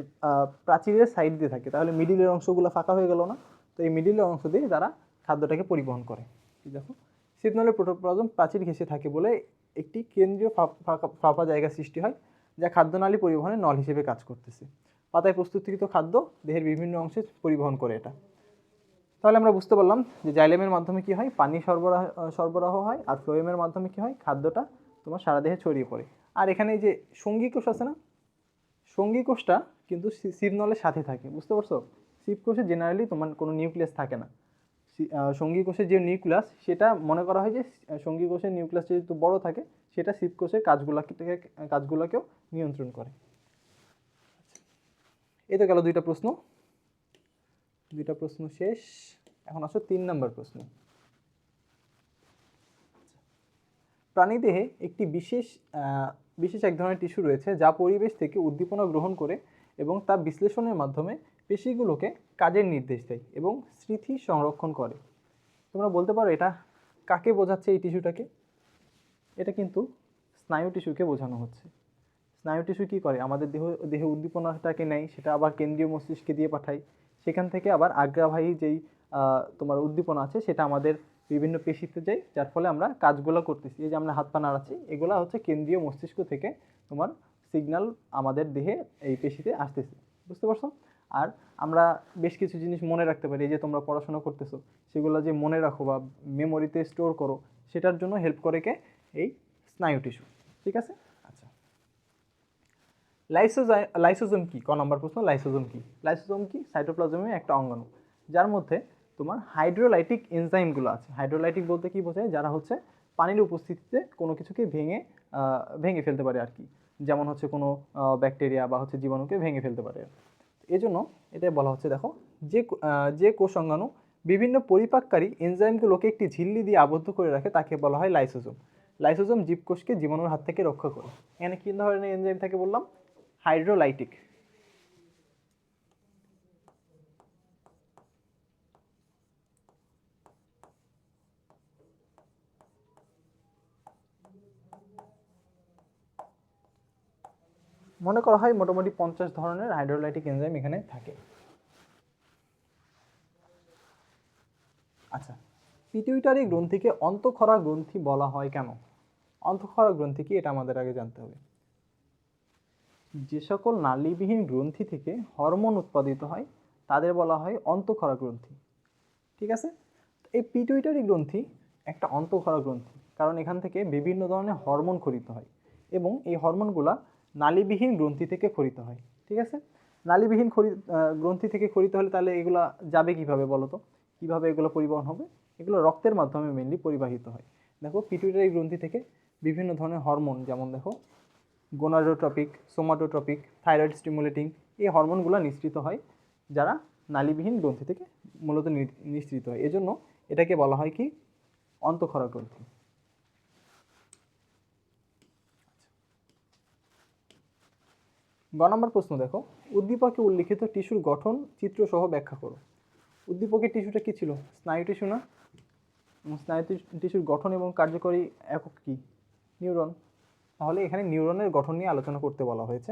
প্রাচীরের সাইড দিয়ে থাকে, তাহলে মিডিলের অংশগুলো ফাঁকা হয়ে গেল না? তো এই মিডিলের অংশ দিয়ে তারা খাদ্যটাকে পরিবহন করে। দেখো সিভ নলের প্রোটোপ্লাজম প্রাচীর ঘেঁষে থাকে বলে একটি কেন্দ্রীয় ফাঁপা জায়গা সৃষ্টি হয় যা খাদ্যনালী পরিবহনের নল হিসেবে কাজ করতেছে। পাতায় প্রস্তুতকৃত খাদ্য দেহের বিভিন্ন অংশে পরিবহন করে এটা। তাহলে আমরা বুঝতে পারলাম যে জাইলেমের মাধ্যমে কি হয়, পানি সরবরাহ হয়, আর ফ্লোয়েমের মাধ্যমে কি হয়, খাদ্যটা তোমার সারা দেহে ছড়িয়ে পড়ে। আর এখানে এই যে সঙ্গী কোষ আছে না, সঙ্গী কোষটা কিন্তু সিভ নলের সাথে থাকে, বুঝতে পারছো? সিভ কোষে জেনারেলি তোমার কোনো নিউক্লিয়াস থাকে না। সঙ্গী কোষের যে নিউক্লিয়াস সেটা মনে করা হয় যে সঙ্গী কোষের নিউক্লিয়াস যেহেতু বড় থাকে সেটা সিভ কোষের কাজগুলোকেও নিয়ন্ত্রণ করে। এই তো গেল দুইটা প্রশ্ন শেষ। এখন আসো 3 নম্বর প্রশ্ন। প্রাণীদেহে একটি বিশেষ এক ধরনের টিস্যু রয়েছে যা পরিবেশ থেকে উদ্দীপনা গ্রহণ করে এবং তা বিশ্লেষণের মাধ্যমে পেশিগুলোকে কাজের নির্দেশ দেয় এবং স্মৃতি সংরক্ষণ করে। তোমরা বলতে পারো এটা কাকে বোঝাচ্ছে এই টিস্যুটাকে? এটা কিন্তু স্নায়ু টিস্যুকে বোঝানো হচ্ছে। স্নায়ু টিস্যু কী করে, আমাদের দেহে উদ্দীপনাটাকে নেয়, সেটা আবার কেন্দ্রীয় মস্তিষ্কে দিয়ে পাঠায়, সেখান থেকে আবার আজ্ঞাবাহী যেই তোমার উদ্দীপনা আছে সেটা আমাদের বিভিন্ন পেশিতে যায়, যার ফলে আমরা কাজগুলো করতেছি। এই যে আমরা হাত পা নাড়াচ্ছি, এগুলো হচ্ছে কেন্দ্রীয় মস্তিষ্ক থেকে তোমার সিগন্যাল আমাদের দেহে এই পেশিতে আসতেছে, বুঝতে পারছো? আর আমরা বেশ কিছু জিনিস মনে রাখতে পারি, এই যে তোমরা পড়াশোনা করতেছো সেগুলো যে মনে রাখো বা মেমোরিতে স্টোর করো, সেটার জন্য হেল্প করে কে? এই স্নায়ু টিস্যু। ঠিক আছে, আচ্ছা লাইসোজোম কি? ক নম্বর প্রশ্ন, লাইসোজোম কি? লাইসোজোম কি? সাইটোপ্লাজমের একটা অঙ্গাণু যার মধ্যে তোমার হাইড্রোলাইটিক এনজাইমগুলো আছে। হাইড্রোলাইটিক বলতে কি বোঝায়? যারা হচ্ছে পানির উপস্থিতিতে কোনো কিছুকে ভেঙে ফেলতে পারে আর কি, যেমন হচ্ছে কোনো ব্যাকটেরিয়া বা হচ্ছে জীবাণুকে ভেঙে ফেলতে পারে। এই জন্য এটাই বলা হচ্ছে, দেখো যে কোষ অঙ্গাণু বিভিন্ন পরিপাককারী এনজাইমগুলোকে একটি ঝিল্লি দিয়ে আবদ্ধ করে রাখে তাকে বলা হয় লাইসোজোম। লাইসোজোম জীবকোষকে জীবাণুর হাত থেকে রক্ষা করে। এখানে কী ধরনের এনজাইম থাকে বললাম? হাইড্রোলাইটিক। মনে করা হয় মোটামুটি 50 ধরনের হাইড্রোলাইটিক এনজাইম এখানে থাকে। আচ্ছা, পিটুইটারি গ্রন্থিকে অন্তঃক্ষরা গ্রন্থি বলা হয় কেন? অন্তঃক্ষরা গ্রন্থি কি এটা আমাদের আগে জানতে হবে। যে সকল নালীবিহীন গ্রন্থি থেকে হরমোন উৎপাদিত হয় তাদের বলা হয় অন্তঃক্ষরা গ্রন্থি। ঠিক আছে, এই পিটুইটারি গ্রন্থি একটা অন্তঃক্ষরা গ্রন্থি, কারণ এখান থেকে বিভিন্ন ধরনের হরমোন খরিত হয় এবং এই হরমোনগুলা নালীবিহীন গ্রন্থি থেকে খরিত হয়। ঠিক আছে, নালীবিহীন গ্রন্থি থেকে খরিত হলে তাহলে এগুলা যাবে কিভাবে বলো তো? কীভাবে এগুলো পরিবহন হবে? এগুলো রক্তের মাধ্যমে মেনলি পরিবাহিত হয়। দেখো পিটুইটারি গ্রন্থি থেকে বিভিন্ন ধরনের হরমোন, যেমন দেখো গোনাডোট্রপিক, সোমাটোট্রপিক, থাইরয়েড স্টিমুলেটিং, এই হরমোনগুলো নিঃসৃত হয় যারা নালীবিহীন গ্রন্থি থেকে মূলত নিঃসৃত হয়। এজন্য এটাকে বলা হয় কি? অন্তঃক্ষরা গ্রন্থি। গ নম্বর প্রশ্ন দেখো, উদ্দীপকে উল্লিখিত টিস্যুর গঠন চিত্র সহ ব্যাখ্যা করো। উদ্দীপকের টিস্যুটা কি ছিল? স্নায়ু টিস্যু না? স্নায়ু টিস্যুর গঠন এবং কার্যকরী একক কি? নিউরন। তাহলে এখানে নিউরনের গঠন নিয়ে আলোচনা করতে বলা হয়েছে।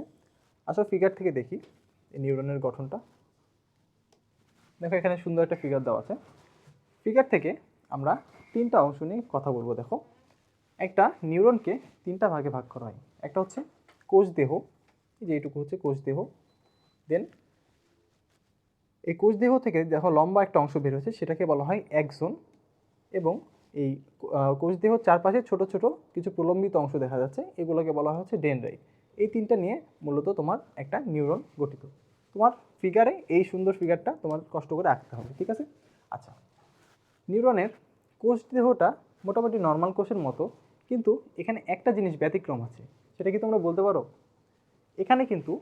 আসলে ফিগার থেকে দেখি এই নিউরনের গঠনটা। দেখো এখানে সুন্দর একটা ফিগার দেওয়া আছে। ফিগার থেকে আমরা তিনটা অংশ নিয়ে কথা বলবো। দেখো একটা নিউরনকে তিনটা ভাগে ভাগ করা হয়। একটা হচ্ছে কোষ দেহ, এই যে এইটুকু হচ্ছে কোষ দেহ। দেন এই কোষ দেহ থেকে দেখো লম্বা একটা অংশ বের হয়েছে, সেটাকে বলা হয় অ্যাক্সন। এবং এই কোষ দেহ চারপাশে ছোট ছোট কিছু প্রলম্বিত অংশ দেখা যাচ্ছে, এগুলোকে বলা হচ্ছে ডেনড্রাইট। এই তিনটা নিয়ে মূলত তোমার একটা নিউরন গঠিত। তোমার ফিগারে এই সুন্দর ফিগারটা তোমার কষ্ট করে আঁকতে হবে, ঠিক আছে? আচ্ছা, নিউরনের কোষ দেহটা মোটামুটি নর্মাল কোষের মতো, কিন্তু এখানে একটা জিনিস ব্যতিক্রম আছে। সেটা কি তোমরা বলতে পারো? এখানে কিন্তু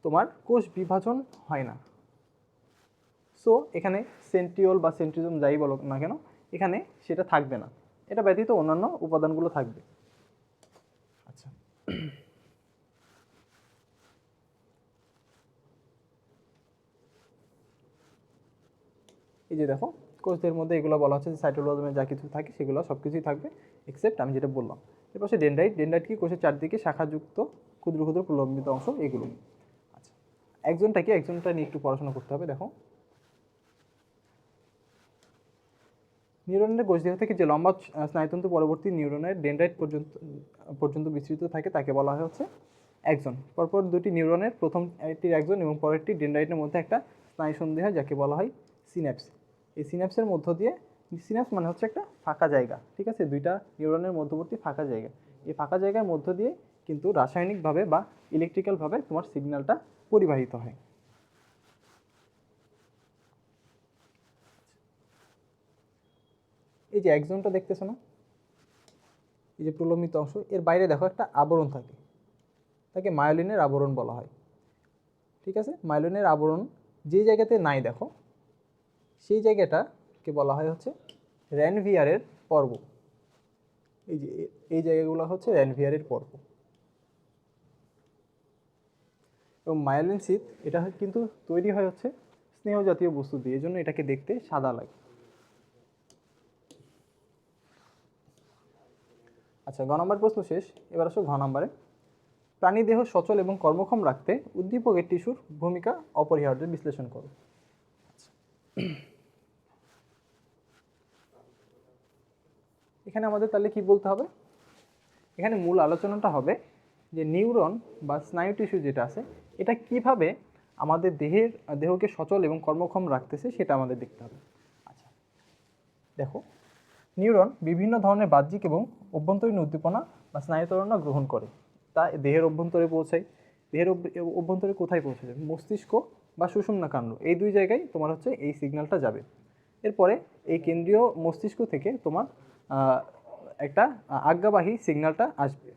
তোমার কোষ বিভাজন হয় না। সো এখানে সেন্ট্রিওল বা সেন্ট্রিজম যাই বলো না কেন, এখানে সেটা থাকবে না। এটা ব্যতীত অন্যান্য উপাদানগুলো থাকবে। আচ্ছা, এই যে দেখো কোষদের মধ্যে এগুলো বলা হচ্ছে যে সাইটোপ্লাজমে যা কিছু থাকে সেগুলো সব কিছুই থাকবে এক্সেপ্ট আমি যেটা বললাম। এরপর সে ডেনড্রাইট। ডেনড্রাইট কি? কোষের চারদিকে শাখাযুক্ত ক্ষুদ্র ক্ষুদ্র প্রলম্বিত অংশ, এগুলো। আচ্ছা, একজনটা নিয়ে একটু পড়াশোনা করতে হবে। দেখো নিউরনের কোষদেহ থেকে যে লম্বা স্নায়ুতন্তু পরবর্তী নিউরনের ডেনড্রাইট পর্যন্ত বিস্তৃত থাকে তাকে বলা হয় হচ্ছে অ্যাক্সন। পরপর দুটি নিউরনের প্রথম একটির অ্যাক্সন এবং পরেরটি ডেনড্রাইটের মধ্যে একটা স্নায়ুসন্ধি হয় যাকে বলা হয় সিন্যাপস। এই সিন্যাপসের মধ্য দিয়ে, সিন্যাপস মানে হচ্ছে একটা ফাঁকা জায়গা, ঠিক আছে? দুইটা নিউরনের মধ্যবর্তী ফাঁকা জায়গা। এই ফাঁকা জায়গার মধ্য দিয়ে কিন্তু রাসায়নিকভাবে বা ইলেকট্রিক্যালভাবে তোমার সিগন্যালটা পরিবাহিত হয়। এই যে অ্যাক্সনটা দেখতেছো না, এই যে প্রলম্বিত অংশ, এর বাইরে দেখো একটা আবরণ থাকে, তাকে মায়োলিনের আবরণ বলা হয়, ঠিক আছে? মায়োলিনের আবরণ যে জায়গাতে নাই দেখো, সেই জায়গাটাকে বলা হয় হচ্ছে র্যানভিয়ারের পর্ব। এই যে এই জায়গাগুলো হচ্ছে র্যানভিয়ারের পর্ব। এবং মায়োলিন শীথ এটা কিন্তু তৈরি হয় হচ্ছে স্নেহ জাতীয় বস্তু দিয়ে, এই জন্য এটাকে দেখতে সাদা লাগে। আচ্ছা, ঘ নম্বর প্রশ্ন শেষ, এবার আসো ঘ নম্বরে। প্রাণীদেহ সচল এবং কর্মক্ষম রাখতে উদ্দীপকের টিস্যুর ভূমিকা অপরিহার্য, বিশ্লেষণ করো। এখানে আমাদের তাহলে কি বলতে হবে? এখানে মূল আলোচনাটা হবে যে নিউরন বা স্নায়ু টিস্যু যেটা আছে, এটা কিভাবে আমাদের দেহকে সচল এবং কর্মক্ষম রাখতেছে সেটা আমাদের দেখতে হবে। আচ্ছা, দেখো নিউরন বিভিন্ন ধরনের বাহ্যিক এবং অভ্যন্তরীণ উদ্দীপনা বা স্নায়ুতরণা গ্রহণ করে, তা দেহের অভ্যন্তরে পৌঁছায়। দেহের অভ্যন্তরে কোথায় পৌঁছে যাবে? মস্তিষ্ক বা সুষুম্না কাণ্ড, এই দুই জায়গায় তোমার হচ্ছে এই সিগন্যালটা যাবে। এরপরে এই কেন্দ্রীয় মস্তিষ্ক থেকে তোমার একটা আজ্ঞাবাহী সিগন্যালটা আসবে।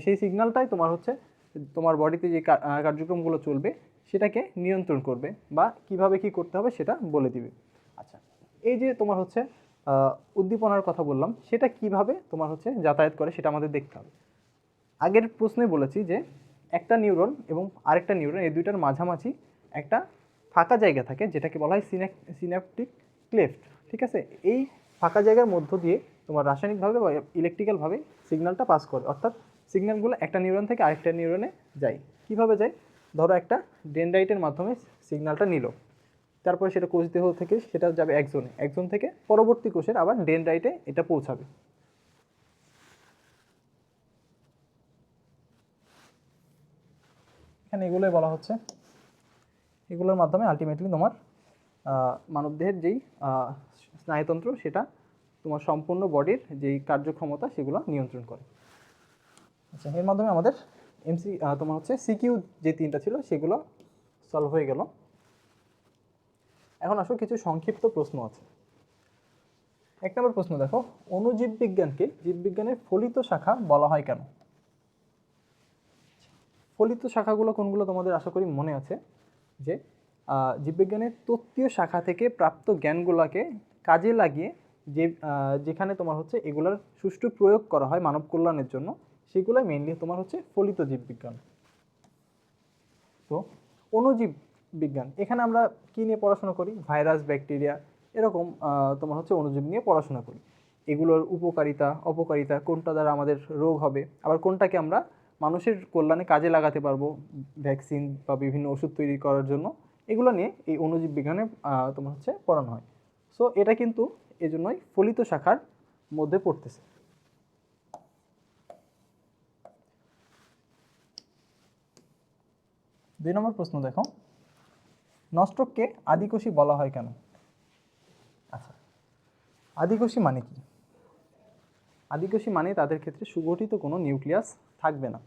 সেই সিগন্যালটাই তোমার হচ্ছে তোমার বডিতে যে কার্যক্রমগুলো চলবে সেটাকে নিয়ন্ত্রণ করবে বা কিভাবে কি করতে হবে সেটা বলে দিবে। আচ্ছা, এই যে তোমার হচ্ছে উদ্দীপনার কথা বললাম, সেটা কিভাবে তোমার হচ্ছে যাতায়াত করে সেটা আমাদের দেখতে হবে। আগের প্রশ্নে বলেছি যে একটা নিউরন এবং আরেকটা নিউরন, এই দুইটার মাঝামাঝি একটা ফাঁকা জায়গা থাকে যেটাকে বলা হয় সিন্যাপটিক ক্লেফট, ঠিক আছে? এই ফাঁকা জায়গার মধ্য দিয়ে তোমার রাসায়নিকভাবে বা ইলেকট্রিক্যালভাবে সিগন্যালটা পাস করে, অর্থাৎ সিগন্যালগুলো একটা নিউরন থেকে আরেকটা নিউরনে যায়। কিভাবে যায়? ধরো একটা ডেনড্রাইটের মাধ্যমে সিগন্যালটা নিল, তারপরে সেটা কোষ দেহ থেকে সেটা যাবে একজনে, একজন থেকে পরবর্তী কোষের আবার ডেনড্রাইটে এটা পৌঁছাবে। এখানে এগুলোই বলা হচ্ছে, এগুলোর মাধ্যমে আলটিমেটলি তোমার মানবদেহের যেই স্নায়ুতন্ত্র সেটা তোমার সম্পূর্ণ বডির যেই কার্যক্ষমতা সেগুলো নিয়ন্ত্রণ করে। আচ্ছা, এর মাধ্যমে আমাদের তোমার হচ্ছে সিকিউ যে তিনটা ছিল সেগুলো সলভ হয়ে গেল। এখন আসো কিছু সংক্ষিপ্ত প্রশ্ন আছে। 1 নম্বর প্রশ্ন দেখো, অণুজীব বিজ্ঞানকে জীববিজ্ঞানের ফলিত শাখা বলা হয় কেন? ফলিত শাখাগুলো কোনগুলো তোমাদের আশা করি মনে আছে, যে জীববিজ্ঞানের তত্ত্বীয় শাখা থেকে প্রাপ্ত জ্ঞানগুলোকে কাজে লাগিয়ে যে যেখানে তোমার হচ্ছে এগুলোর সুষ্ঠু প্রয়োগ করা হয় মানব কল্যাণের জন্য, সেগুলোই মেইনলি তোমার হচ্ছে ফলিত জীববিজ্ঞান। তো অণুজীব বিজ্ঞান, এখানে আমরা কী নিয়ে পড়াশোনা করি? ভাইরাস, ব্যাকটেরিয়া, এরকম তোমার হচ্ছে অণুজীব নিয়ে পড়াশোনা করি। এগুলোর উপকারিতা অপকারিতা, কোনটা দ্বারা আমাদের রোগ হবে, আবার কোনটাকে আমরা মানুষের কল্যাণে কাজে লাগাতে পারবো, ভ্যাকসিন বা বিভিন্ন ওষুধ তৈরি করার জন্য, এগুলো নিয়ে এই অণুজীব বিজ্ঞানে তোমার হচ্ছে পড়ানো হয়। সো এটা কিন্তু এজন্যই ফলিত শাখার মধ্যে পড়তেছে। 2 নম্বর প্রশ্ন দেখো, নষ্টককে আদিকোষী বলা হয় কেন? আচ্ছা, আদিকোষী মানে কি? আদিকোষী মানে তাদের ক্ষেত্রে সুগঠিত কোনো নিউক্লিয়াস থাকবে না।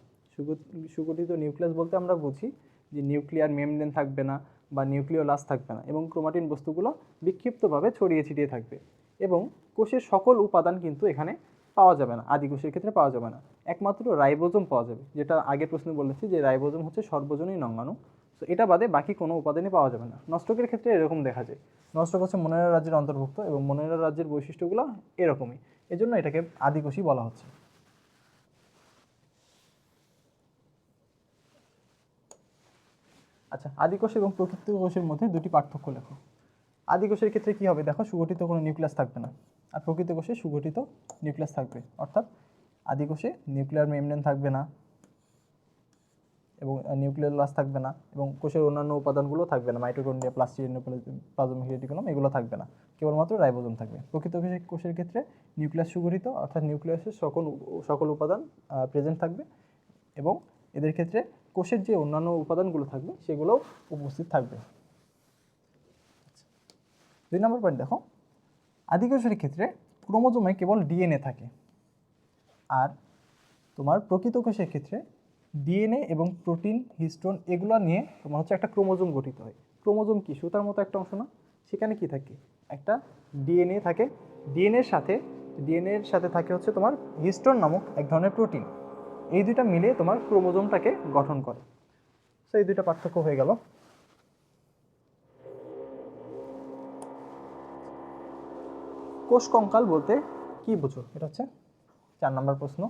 সুগঠিত নিউক্লিয়াস বলতে আমরা বুঝি যে নিউক্লিয়ার মেমব্রেন থাকবে না বা নিউক্লিওলাস থাকবে না, এবং ক্রোমাটিন বস্তুগুলো বিক্ষিপ্তভাবে ছড়িয়ে ছিটিয়ে থাকবে, এবং কোষের সকল উপাদান কিন্তু এখানে পাওয়া যাবে না, আদিকোষের ক্ষেত্রে পাওয়া যাবে না। একমাত্র রাইবোজোম পাওয়া যাবে, যেটা আগের প্রশ্নে বলেছি যে রাইবোজোম হচ্ছে সর্বজনীন অঙ্গাণু। তো এটা বাদে বাকি কোনো উপাদানই পাওয়া যাবে না। নষ্টকের ক্ষেত্রে এরকম দেখা যায়। নষ্টক হচ্ছে মোনেরা রাজ্যের অন্তর্ভুক্ত, এবং মোনেরা রাজ্যের বৈশিষ্ট্যগুলো এরকমই, এজন্য এটাকে আদিকোষী বলা হচ্ছে। আচ্ছা, আদিকোষ এবং প্রকৃত কোষের মধ্যে দুটি পার্থক্য লেখো। আদিকোষের ক্ষেত্রে কি হবে দেখো, সুগঠিত কোনো নিউক্লিয়াস থাকবে না, আর প্রকৃত কোষে সুগঠিত নিউক্লিয়াস থাকবে। অর্থাৎ আদিকোষে নিউক্লিয়ার মেমব্রেন থাকবে না, এবং নিউক্লিওলাস থাকবে না, এবং কোষের অন্যান্য উপাদানগুলো থাকবে না, মাইটোকন্ড্রিয়া, প্লাজমিক রেটিকুলাম এগুলো থাকবে না, কেবলমাত্র রাইবোজোম থাকবে। প্রকৃত কোষের ক্ষেত্রে নিউক্লিয়াস সুগঠিত, অর্থাৎ নিউক্লিয়াসের সকল উপাদান প্রেজেন্ট থাকবে, এবং এদের ক্ষেত্রে কোষের যে অন্যান্য উপাদানগুলো থাকবে সেগুলোও উপস্থিত থাকবে। 2 নম্বর পয়েন্ট দেখো, আদিকোষের ক্ষেত্রে ক্রোমোজোমে কেবল ডিএনএ থাকে, আর তোমার প্রকৃত কোষের ক্ষেত্রে ডিএনএ এবং প্রোটিন, হিস্টোন এগুলো নিয়ে তোমার হচ্ছে একটা ক্রোমোজোম গঠিত হয়। ক্রোমোজোম কি সুতার মতো একটা অংশ না? সেখানে কি থাকে, একটা ডিএনএ থাকে। ডিএনএর সাথে থাকে হচ্ছে তোমার হিস্টোন নামক এক ধরনের প্রোটিন। এই দুইটা মিলে তোমার ক্রোমোজোমটাকে গঠন করে। সো এই দুইটা পার্থক্য হয়ে গেল। কোষ কঙ্কাল বলতে কি বুঝো? এটা হচ্ছে 4 নম্বর প্রশ্ন।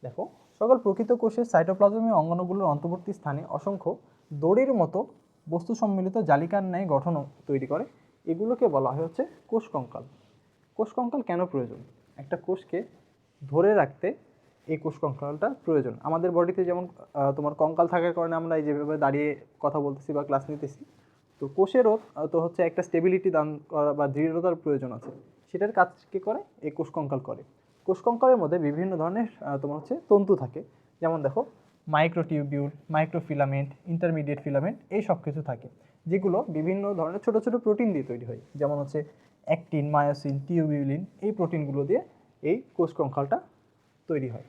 দেখো, সকল প্রকৃত কোষের সাইটোপ্লাজমীয় অঙ্গাণুগুলোর অন্তর্বর্তী স্থানে অসংখ্য দড়ির মতো বস্তু সম্মিলিত জালিকার ন্যায় গঠন তৈরি করে, এগুলোকে বলা হয় হচ্ছে কোষ কঙ্কাল। কোষ কঙ্কাল কেন প্রয়োজন? একটা কোষকে ধরে রাখতে এই কোষ কঙ্কালটা প্রয়োজন। আমাদের বডিতে যেমন তোমার কঙ্কাল থাকার কারণে আমরা এই যেভাবে দাঁড়িয়ে কথা বলতেছি বা ক্লাস নিতেছি, তো কোষেরও তো হচ্ছে একটা স্টেবিলিটি দান করা বা দৃঢ়তার প্রয়োজন আছে। সেটার কাজ কে করে? এই কোষ কঙ্কাল করে। কোষ কঙ্কালের মধ্যে বিভিন্ন ধরনের তোমার হচ্ছে তন্তু থাকে। যেমন দেখো, মাইক্রোটিউবিউল, মাইক্রোফিলামেন্ট, ইন্টারমিডিয়েট ফিলামেন্ট, এই সব কিছু থাকে, যেগুলো বিভিন্ন ধরনের ছোট ছোট প্রোটিন দিয়ে তৈরি হয়। যেমন হচ্ছে অ্যাক্টিন, মায়োসিন, টিউবিউলিন, এই প্রোটিনগুলো দিয়ে এই কোষ কঙ্কালটা তৈরি হয়।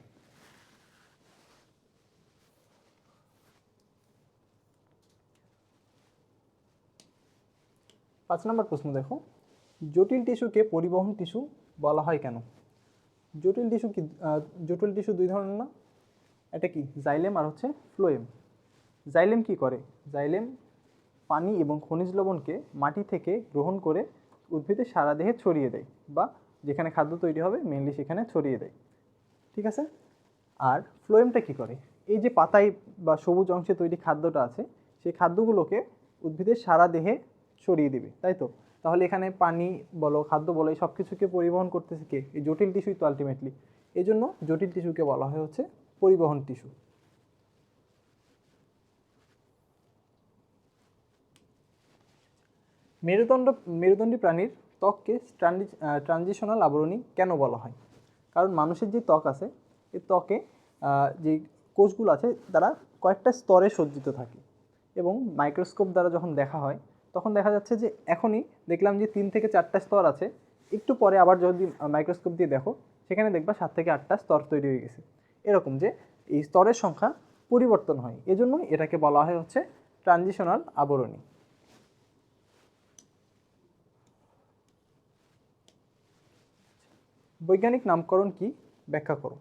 পাঁচ নম্বর প্রশ্ন দেখো, জটিল টিস্যুকে পরিবহন টিস্যু বলা হয় কেন? জটিল টিস্যু কি, জটিল টিস্যু 2 ধরনের না? এটা কি জাইলেম আর হচ্ছে ফ্লোয়েম। জাইলেম কি করে? জাইলেম পানি এবং খনিজ লবণকে মাটি থেকে গ্রহণ করে উদ্ভিদের সারা দেহে ছড়িয়ে দেয়, বা যেখানে খাদ্য তৈরি হবে মেইনলি সেখানে ছড়িয়ে দেয়। ঠিক আছে? আর ফ্লোয়েমটা কি করে? এই যে পাতায় বা সবুজ অংশে তৈরি খাদ্যটা আছে, সেই খাদ্যগুলোকে উদ্ভিদের সারা দেহে ছড়িয়ে দিবে, তাই তো? তাহলে এখানে পানি বলো, খাদ্য বলো, এই সব কিছুকে পরিবহন করতেছে কে? এই জটিল টিস্যুই তো আলটিমেটলি। এই জন্য জটিল টিস্যুকে বলা হয় হচ্ছে পরিবহন টিস্যু। মেরুদণ্ডী প্রাণীর ত্বককে ট্রানজিশনাল আবরণী কেন বলা হয়? কারণ মানুষের যে ত্বক আছে, এই ত্বকে যে কোষগুলো আছে তারা কয়েকটা স্তরে সজ্জিত থাকে, এবং মাইক্রোস্কোপ দ্বারা যখন দেখা হয় তখন দেখা যাচ্ছে যে এখনই দেখলাম যে 3 থেকে 4টা স্তর আছে, একটু পরে আবার যদি মাইক্রোস্কোপ দিয়ে দেখো সেখানে দেখবা 7 থেকে 8টা স্তর তৈরি হয়ে গেছে। এরকম যে এই স্তরের সংখ্যা পরিবর্তন হয়, এজন্যই এটাকে বলা হয় হচ্ছে ট্রানজিশনাল আবরণী। বৈজ্ঞানিক নামকরণ কি ব্যাখ্যা করো।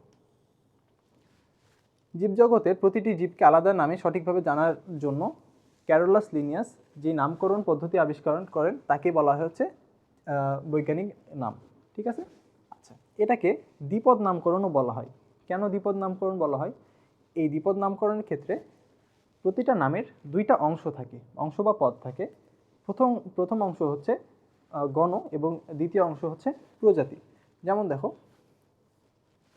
জীবজগতের প্রতিটি জীবকে আলাদা নামে সঠিকভাবে জানার জন্য ক্যারোলাস লিনিয়াস যে নামকরণ পদ্ধতি আবিষ্কার করেন তাকে বলা হয় হচ্ছে বৈজ্ঞানিক নাম। ঠিক আছে? আচ্ছা, এটাকে দ্বিপদ নামকরণও বলা হয়। কেন দ্বিপদ নামকরণ বলা হয়? এই দ্বিপদ নামকরণের ক্ষেত্রে প্রতিটা নামের 2টা অংশ থাকে, অংশ বা পদ থাকে। প্রথম অংশ হচ্ছে গণ, এবং দ্বিতীয় অংশ হচ্ছে প্রজাতি। যেমন দেখো,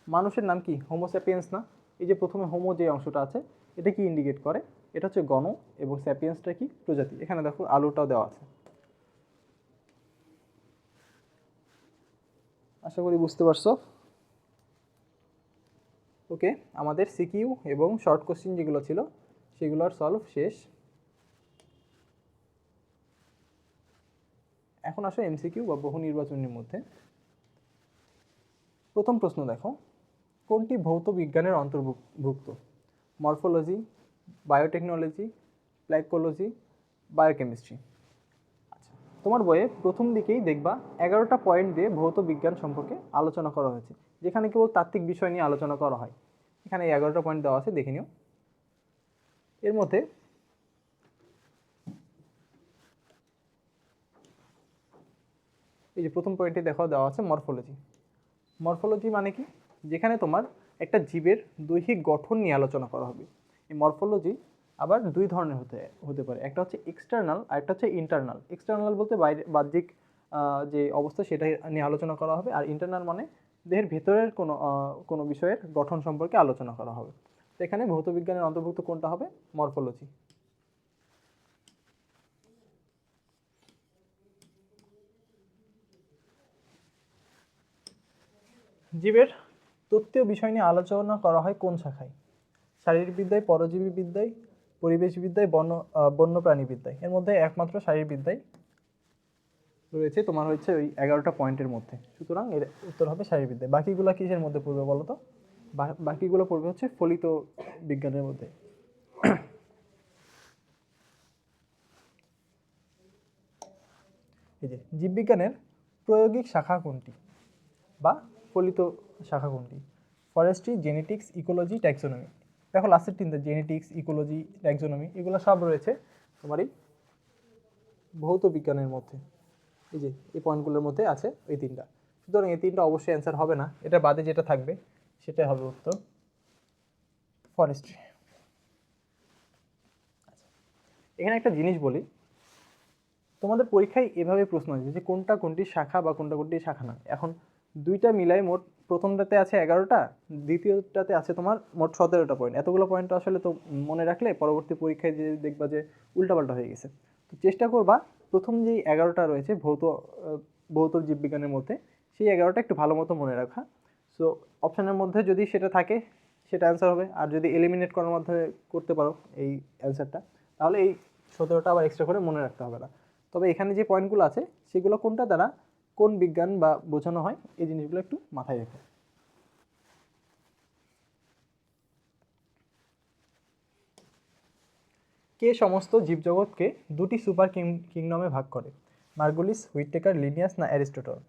মানুষের নাম কি? হোমোস্যাপিয়েন্স না? এই যে প্রথমে হোমো যে অংশটা আছে, এটা কি ইন্ডিকেট করে? এটা হচ্ছে গণ, এবং স্যাপিয়েন্সটা কি প্রজাতি। এখানে দেখো আলুটাও দেওয়া আছে। আশা করি বুঝতে পারছো। ওকে, আমাদের সিকিউ এবং শর্ট কোশ্চেন যেগুলো ছিল সেগুলোর সলভ শেষ। এখন আসো এমসিকিউ বা বহু নির্বাচনের মধ্যে। প্রথম প্রশ্ন দেখো, কোনটি ভৌত বিজ্ঞানের অন্তর্ভুক্ত? Morphology, biotechnology, phycology, biochemistry. আচ্ছা, তোমার বইয়ে প্রথম দিকেই দেখবা 11টা পয়েন্ট দিয়ে ভৌত বিজ্ঞান সম্পর্কে আলোচনা করা হয়েছে, যেখানে কেবল তাত্ত্বিক বিষয় নিয়ে আলোচনা করা হয়। এখানে 11টা পয়েন্ট দেওয়া আছে, দেখে নিও। এর মধ্যে এই যে প্রথম পয়েন্টে দেওয়া আছে মরফোলজি। মরফোলজি মানে কি? যেখানে তোমার একটা জীবের দৈহিক গঠন নিয়ে আলোচনা করা হবে। এই মরফোলজি আবার দুই ধরনের হতে পারে, একটা হচ্ছে এক্সটার্নাল আর একটা হচ্ছে ইন্টারনাল। এক্সটার্নাল বলতে বাইরে বাহ্যিক যে অবস্থা সেটা নিয়ে আলোচনা করা হবে, আর ইন্টারনাল মানে দেহের ভেতরের কোনো বিষয়ের গঠন সম্পর্কে আলোচনা করা হবে। তো এখানে ভৌত বিজ্ঞানের অন্তর্ভুক্ত কোনটা হবে? মরফোলজি। জীবের তত্ত্বীয় বিষয় নিয়ে আলোচনা করা হয় কোন শাখায়? শারীরবিদ্যায়, পরজীবীবিদ্যায়, পরিবেশবিদ্যায়, বন্যপ্রাণীবিদ্যায়। এর মধ্যে একমাত্র শারীরবিদ্যায় রয়েছে তোমার হচ্ছে ওই 11টা পয়েন্টের মধ্যে, সুতরাং এর উত্তর হবে শারীরবিদ্যায়। বাকিগুলো কিসের মধ্যে পড়বে বলো তো? বাকিগুলো পড়বে হচ্ছে ফলিত বিজ্ঞানের মধ্যে। এই যে জীববিজ্ঞানের প্রায়োগিক শাখা কোনটি বা ফলিত শাখা কোনটি? Forestry, genetics, ecology, taxonomy. দেখো লাস্টের তিনটে, জেনেটিক্স, ইকোলজি, ট্যাক্সোনমি, এগুলো সব রয়েছে তোমার এই ভৌত বিজ্ঞানের মধ্যে। এই যে এই পয়েন্টগুলোর মধ্যে আছে এই তিনটা, সুতরাং এই তিনটা অবশ্যই অ্যান্সার হবে না। এটা বাদে যেটা থাকবে সেটাই হবে উত্তর, ফরেস্ট্রি। আচ্ছা, এখানে একটা জিনিস বলি, তোমাদের পরীক্ষায় এভাবে প্রশ্ন আসবে যে কোনটা কোনটি শাখা বা কোনটা কোনটি শাখা না। এখন দুইটা মিলাই মোট প্রথমটাতে আছে 11টা, দ্বিতীয়টাতে আছে তোমার মোট 17টা পয়েন্ট। এতগুলো পয়েন্ট আসলে তো মনে রাখলে পরবর্তী পরীক্ষায় যে দেখবা যে উল্টাপাল্টা হয়ে গেছে। তো চেষ্টা করবা প্রথম যেই 11টা রয়েছে ভৌত জীববিজ্ঞানের মধ্যে, সেই 11টা একটু ভালো মতো মনে রাখা। সো অপশানের মধ্যে যদি সেটা থাকে সেটা অ্যান্সার হবে, আর যদি এলিমিনেট করার মাধ্যমে করতে পারো এই অ্যান্সারটা, তাহলে এই 17টা আবার এক্সট্রা করে মনে রাখতে হবে না। তবে এখানে যে পয়েন্টগুলো আছে সেগুলো কোনটা দ্বারা কোন বিজ্ঞান বা বোঝানো হয়, এই জিনিসগুলো একটু মাথায় রেখো। কে সমস্ত জীবজগৎকে দুটি সুপার কিংডমে ভাগ করে? মার্গুলিস, হুইটেকার, লিনিয়াস না অ্যারিস্টটল?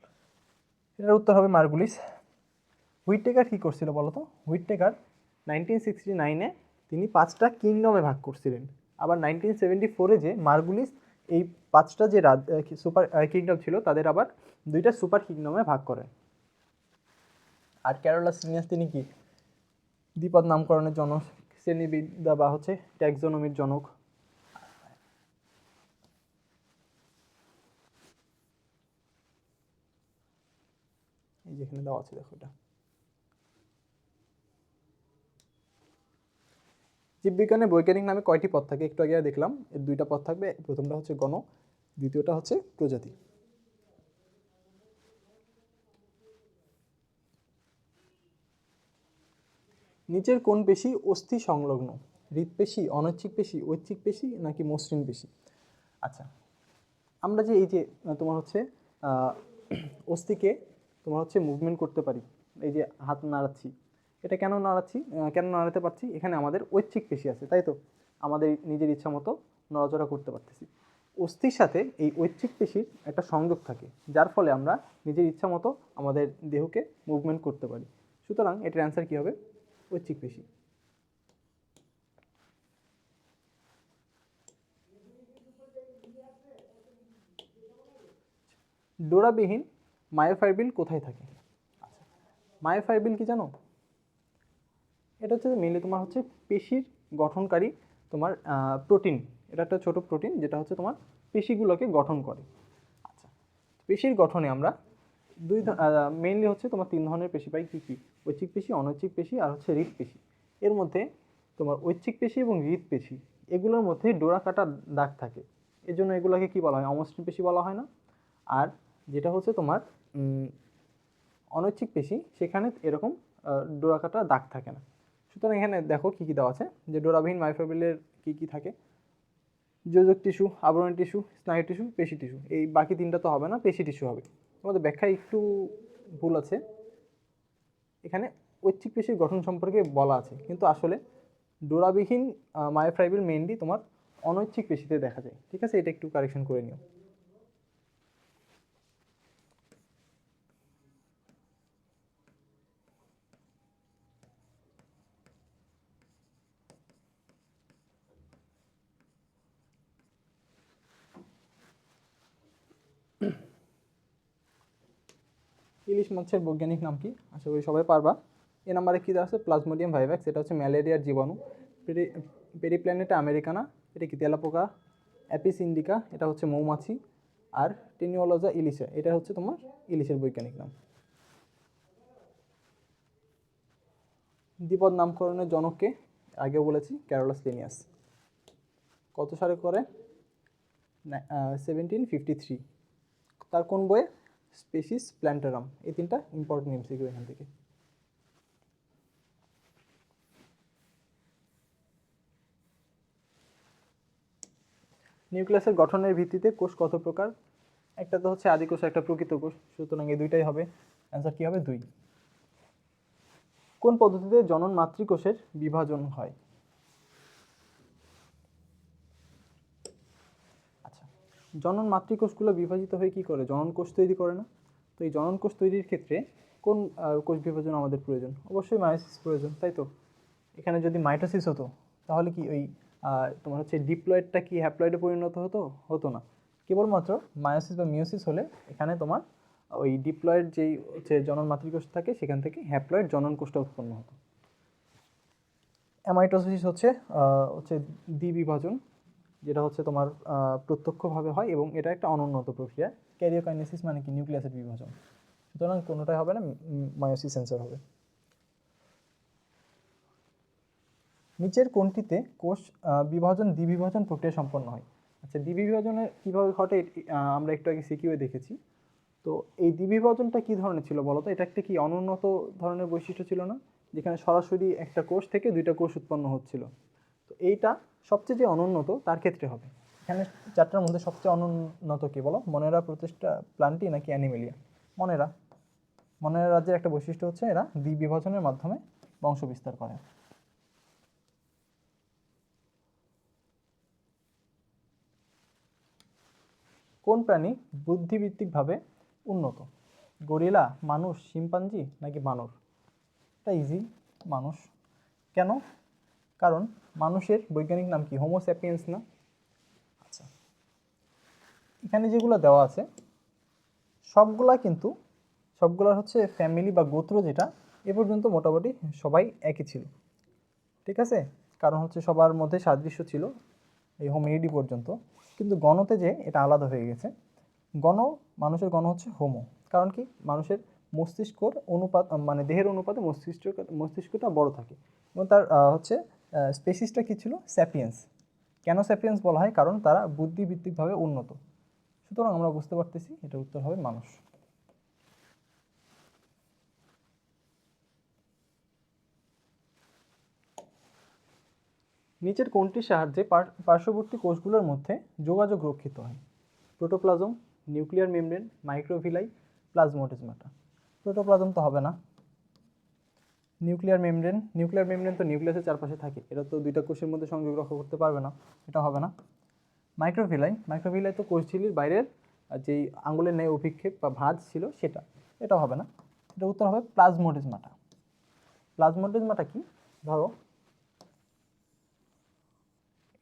এটার উত্তর হবে মার্গুলিস। হুইটেকার কী করছিল বলো তো? হুইটেকার 1969-এ তিনি 5টা কিংডমে ভাগ করছিলেন। আবার 1974-এ যে মার্গুলিস এই 5টা যে সুপার কিংডম ছিল তাদের আবার 2টা সুপার কিংডমে ভাগ করেন। আর ক্যারোলাস লিনিয়াস তিনি কি দ্বিপদ নামকরণের জনক, শ্রেণীবিদ্যা বা হচ্ছে ট্যাক্সোনমির জনক। এই যেখানে দেওয়া আছে দেখো এটা। জীববিজ্ঞানের বৈজ্ঞানিক নামে কয়টি পদ থাকে? একটু আগে দেখলাম এর 2টা পদ থাকবে, প্রথমটা হচ্ছে গণ, দ্বিতীয়টা হচ্ছে প্রজাতি। নিচের কোন পেশি অস্থি সংলগ্ন? হৃৎপেশি, অনৈচ্ছিক পেশি, ঐচ্ছিক পেশি নাকি মসৃণ পেশি? আচ্ছা, আমরা যে এই যে তোমার হচ্ছে অস্থিকে তোমার হচ্ছে মুভমেন্ট করতে পারি, এই যে হাত নাড়াচ্ছি, এটা কেন নাড়াচ্ছি, কেন নাড়াতে পারছি? এখানে আমাদের ঐচ্ছিক পেশি আছে, তাই তো? আমাদের নিজের ইচ্ছা মতো নড়াচড়া করতে পারতেছি। অস্থির সাথে এই ঐচ্ছিক পেশির একটা সংযোগ থাকে, যার ফলে আমরা নিজের ইচ্ছা মতো আমাদের দেহকে মুভমেন্ট করতে পারি। সুতরাং এটার অ্যান্সার কী হবে? ঐচ্ছিক পেশি। ডোরাবিহীন মায়োফাইব্রিল কোথায় থাকে? আচ্ছা, মায়োফাইব্রিল কি জানো? এটা হচ্ছে মেনলি তোমার হচ্ছে পেশির গঠনকারী তোমার প্রোটিন। এটা একটা ছোট প্রোটিন যেটা হচ্ছে তোমার পেশিগুলোকে গঠন করে। আচ্ছা, পেশির গঠনে আমরা মেইনলি হচ্ছে তোমার 3 ধরনের পেশি পাই। কী কী? ঐচ্ছিক পেশি, অনৈচ্ছিক পেশি আর হচ্ছে হৃৎপেশি। এর মধ্যে তোমার ঐচ্ছিক পেশি এবং হৃৎপেশি এগুলোর মধ্যে ডোরা কাটা দাগ থাকে, এজন্য এগুলোকে কি বলা হয়, অমসৃণ পেশি বলা হয় না। আর যেটা হচ্ছে তোমার অনৈচ্ছিক পেশি, সেখানে এরকম ডোরা কাটা দাগ থাকে না। সুতরাং এখানে দেখো কী কী দেওয়া আছে, যে ডোরাবিহীন মাইক্রোফিলের কী কী থাকে, যোজক টিস্যু, আবরণী টিস্যু, স্নায়ু টিস্যু, পেশি টিস্যু। এই বাকি তিনটা তো হবে না, পেশি টিস্যু হবে। তোমাদের ব্যাখ্যায় একটু ভুল আছে, এখানে ঐচ্ছিক পেশির গঠন সম্পর্কে বলা আছে, কিন্তু আসলে ডোরাবিহীন মায়োফাইব্রিল মেইনলি তোমার অনৈচ্ছিক পেশিতে দেখা যায়। ঠিক আছে, এটা একটু কারেকশন করে নিও। ইলিশ মাছের বৈজ্ঞানিক নাম কি, আশা করি সবাই পারবা। এ নাম্বারে কী দেওয়া আছে, প্লাজমোডিয়াম ভাইভ্যাক্স, এটা হচ্ছে ম্যালেরিয়ার জীবাণু। পেরিপ্ল্যানেটা আমেরিকানা, এটা কি তেলাপোকা। অ্যাপিস ইন্ডিকা, এটা হচ্ছে মৌমাছি। আর টেনিওলজা ইলিশা, এটা হচ্ছে তোমার ইলিশের বৈজ্ঞানিক নাম। দ্বিপদ নামকরণের জনককে আগেও বলেছি, ক্যারোলাস লিনিয়াস। কত সালে করে, 1753। তার কোন বইয়ে, স্পেসিস প্ল্যান্টারাম। এই তিনটা ইম্পর্টেন্ট এমসিকিউ এখান থেকে। নিউক্লিয়াসের গঠনের ভিত্তিতে কোষ কত প্রকার, একটা তো হচ্ছে আদি কোষ, একটা প্রকৃত কোষ, সুতরাং এই দুইটাই হবে। অ্যান্সার কি হবে, 2। কোন পদ্ধতিতে জনন মাতৃকোষের বিভাজন হয়। আচ্ছা, জনন মাতৃকোষগুলো বিভাজিত হয়ে কি করে, জনন কোষ তৈরি করে না। তো এই জনন কোষ তৈরির ক্ষেত্রে কোন কোষ বিভাজন আমাদের প্রয়োজন, অবশ্যই মায়োসিস প্রয়োজন, তাই তো। এখানে যদি মাইটোসিস হতো তাহলে কি ওই তোমার হচ্ছে ডিপ্লয়েডটা কি হ্যাপ্লয়েডে পরিণত হতো, হতো না। কেবলমাত্র মায়োসিস বা মিওসিস হলে এখানে তোমার ওই ডিপ্লয়েড যেই হচ্ছে জনন মাতৃকোষ থাকে, সেখান থেকে হ্যাপ্লয়েড জনন কোষটা উৎপন্ন হতো। অ্যামাইটোসিস হচ্ছে হচ্ছে দ্বিবিভাজন, যেটা হচ্ছে তোমার প্রত্যক্ষভাবে হয় এবং এটা একটা অনুন্নত প্রক্রিয়া। ক্যারিওকাইনেসিস মানে কি, নিউক্লিয়াসের বিভাজন। সুতরাং কোনোটাই হবে না, মায়োসিস অ্যান্সার হবে। নিচের কোনটিতে কোষ বিভাজন দ্বিবিভাজন প্রক্রিয়া সম্পন্ন হয়। আচ্ছা, দ্বিবিভাজনের কীভাবে ঘটে আমরা একটু আগে সিকিউয়ে দেখেছি। তো এই দ্বিবিভাজনটা কী ধরনের ছিল বলো তো, এটা একটা কি অনুন্নত ধরনের বৈশিষ্ট্য ছিল না, যেখানে সরাসরি একটা কোষ থেকে দুইটা কোষ উৎপন্ন হচ্ছিল। তো এইটা সবচেয়ে যে অনুন্নত তার ক্ষেত্রে হবে। এখানে চারটার মধ্যে সবচেয়ে অনুন্নত কি বলো, মনেরা, প্রচেষ্টা, প্লান্টি নাকি অ্যানিমেলিয়া। মনেরা। মনেরা রাজ্যের একটা বৈশিষ্ট্য হচ্ছে এরা দ্বিবিভাজনের মাধ্যমে বংশ বিস্তার করে। কোন প্রাণী বুদ্ধিবৃত্তিকভাবে উন্নত, গরিলা, মানুষ, শিম্পাঞ্জি নাকি বানর। এটা ইজি, মানুষ। কেন, কারণ মানুষের বৈজ্ঞানিক নাম কি, হোমো স্যাপিয়েন্স না। আচ্ছা, এখানে যেগুলো দেওয়া আছে সবগুলার হচ্ছে ফ্যামিলি বা গোত্র যেটা এ পর্যন্ত মোটামুটি সবাই একই ছিল। ঠিক আছে, কারণ হচ্ছে সবার মধ্যে সাদৃশ্য ছিল এই হোমিনিডি পর্যন্ত, কিন্তু গণতে যে এটা আলাদা হয়ে গেছে। মানুষের গণ হচ্ছে হোমো, কারণ কি, মানুষের মস্তিষ্কর অনুপাত মানে দেহের অনুপাতে মস্তিষ্কটা বড় থাকে, এবং তার হচ্ছে স্পেসিসটা কী ছিল, স্যাপিয়েন্স। কেন স্যাপিয়েন্স বলা হয়, কারণ তারা বুদ্ধিভিত্তিকভাবে উন্নত। সুতরাং আমরা বুঝতে পারতেছি এটার উত্তর হবে মানুষ। নিচের কোনটির সাহায্যে পার্শ্ববর্তী কোষগুলোর মধ্যে যোগাযোগ রক্ষিত হয়, প্রোটোপ্লাজম, নিউক্লিয়ার মেমব্রেন, মাইক্রোভিলাই, প্লাজমোডেজমাটা। প্রোটোপ্লাজম তো হবে না। নিউক্লিয়ার মেমব্রেন তো নিউক্লিয়াসের চারপাশে থাকে, এটা তো দুইটা কোষের মধ্যে সংযোগ রক্ষা করতে পারবে না, এটা হবে না। মাইক্রোভিলাই তো কোষঝিল্লির বাইরের যেই আঙুলের ন্যায় অভিক্ষেপ বা ভাঁজ ছিল সেটা, এটা হবে না। এটা উত্তর হবে প্লাজমোডেজমাটা। প্লাজমোডেজমাটা কি, ধরো